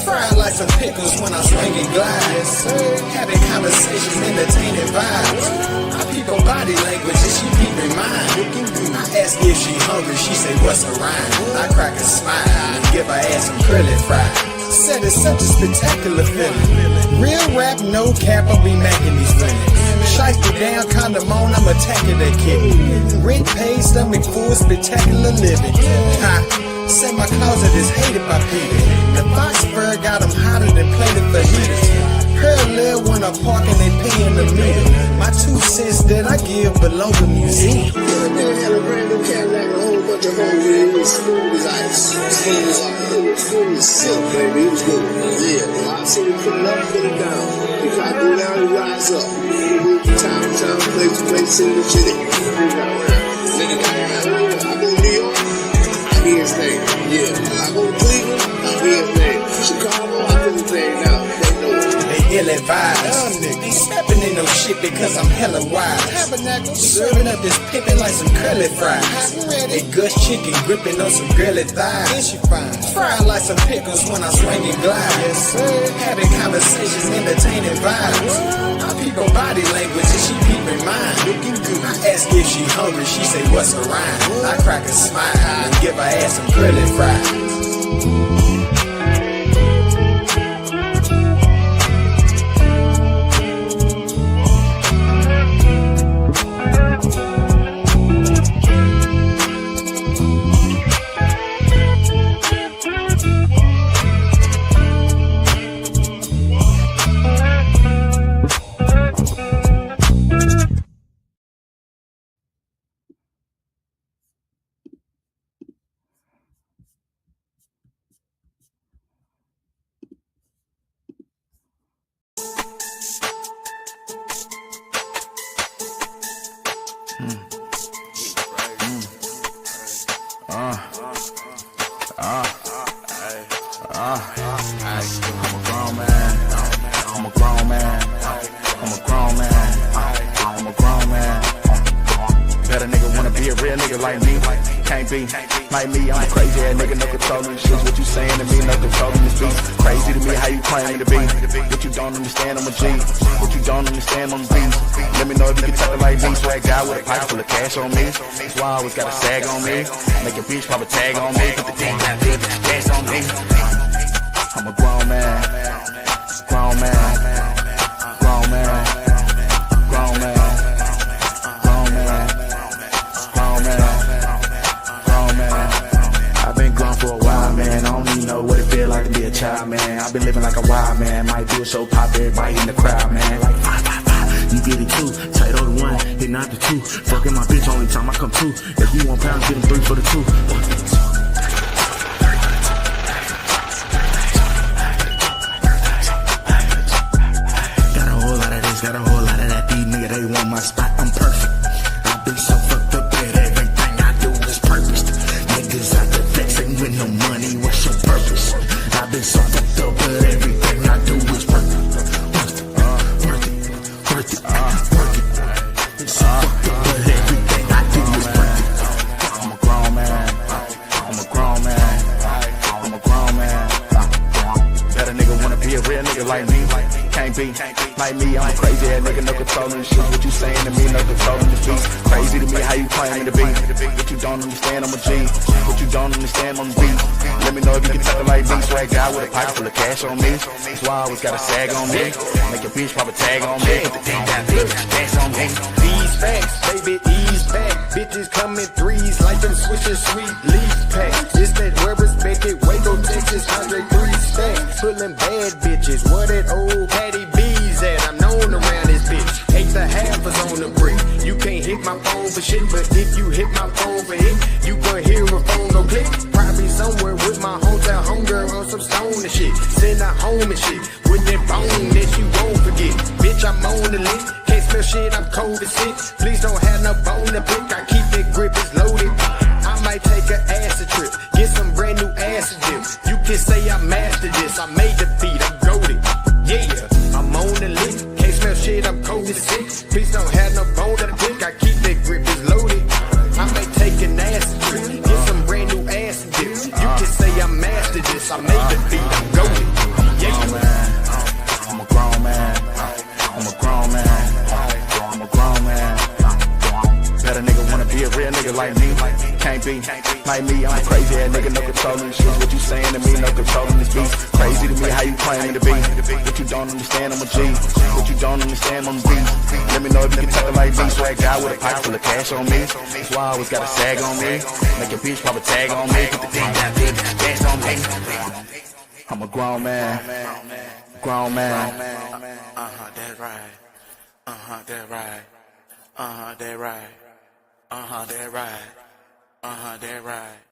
Fried like some pickles when I'm swinging glides. Having conversations, entertaining vibes. I peep on body language and she peeping mine. I ask if she hungry, she say what's her rhyme. I crack a smile and give her ass some curly fries. Said it's such a spectacular feeling. Real rap, no cap, I'll be macking these women. Shice me down, condom on, I'm attacking that kid. Rent paid, stomach full, spectacular living. Ha, say my closet is hated by people. The fox fur got them hotter than plated fajitas. Parallel when I'm parking, they paying the meter. My 2 cents that I give belong to museum. Yeah, that nigga had a brand new Cadillac, a whole bunch of hoes in it. It was smooth as ice. Smooth as silk, baby. It was good. Yeah, I see it put it up, put it down. If I go down, it rise up. Move from town to town, place to place, city to city. Nigga got it. I go to New York, I hear his name. Yeah, I go to Cleveland, I hear his name. Chicago, I put his name down. They know it. They ill advised. They stepping in no shit because I'm hella wise. Serving up this pimpin' like some curly fries. They gush chicken, gripping on some girly thighs. Fried like some pickles when I'm swinging glides. Having conversations, entertaining vibes. I peep on body language and she peeping mine. I ask if she hungry, she say what's her rhyme. I crack a smile and give her ass some curly fries. Like me, I'm a crazy ass nigga, no controlling the shit. What you saying to me, no controlling the beat. Crazy to me, how you claim me to be. What you don't understand, I'm a G. What you don't understand, I'm a beast. Let me know if you can talk like me. Swag guy with a pipe full of cash on me. That's why I always got a sag on me. Make a bitch pop a tag on me. Put the thing down, put the gas on me. I'm a grown man. Grown man. Grown man. Grown man. Grown man. Grown man. I've been grown for a while, man. I don't even know what it feel like to be a child, man. I've been living like a wild man. Might do a show, pop everybody in the crowd, man. Like 5, 5, 5. You get it too. Tight on the 1, hit not the 2. Fucking my bitch only time I come through. If you want pounds, get him 3 for the 2. Got a whole lot of this, got a whole lot of that. These niggas, they want my spot. I'm perfect. I've been so fucked up that everything I do is purposed. Niggas out there flexing with no money, what's your purpose? I've been so fucked up that everything I do is worth it. Worth it, worth it, worth it. Been so fucked up that everything I do is worth it. I'm a grown man. I'm a grown man. I'm a grown man. Bet a nigga wanna be a real nigga like me. Can't be like me, I'm a crazy ass nigga, no controlling the shit. What you saying to me, no controlling the beat. Crazy to me, how you claim me to be. What you don't understand, I'm a G. What you don't understand, I'm a B. Let me know if you can talk like me. Swag guy with a pipe full of cash on me. That's why I always got a sag on me. Make a bitch pop a tag on me. Put the thing down, dance on me. These facts, baby, ease back. Bitches come in threes like them switching sweet leaf packs. It's that well respected Waco, Texas, Andre 3 stack. Pulling bad bitches, what that old Patty B's at? I'm known around this bitch. 8 1/2 is on the brick. You can't hit my phone for shit, but if you mastered this. I made the beat. I'm goated. I'm a grown man. I'm a grown man. I'm a grown man. Bet a nigga wanna be a real nigga like me. Can't be like me. I'm a crazy ass nigga, no controlling the shit. What you saying to me, no controlling this beat. Crazy to me how you claiming to be. What you don't understand, I'm a G. What you don't understand, I'm a B. Let me know if you can talk it like me. Swag guy with a pocket full of cash on me. That's why I always got a sag on me. Make a bitch pop a tag on me. Put the thing down good, dance on me. I'm a grown man. Grown man. That right. That right. That right. That right. That right.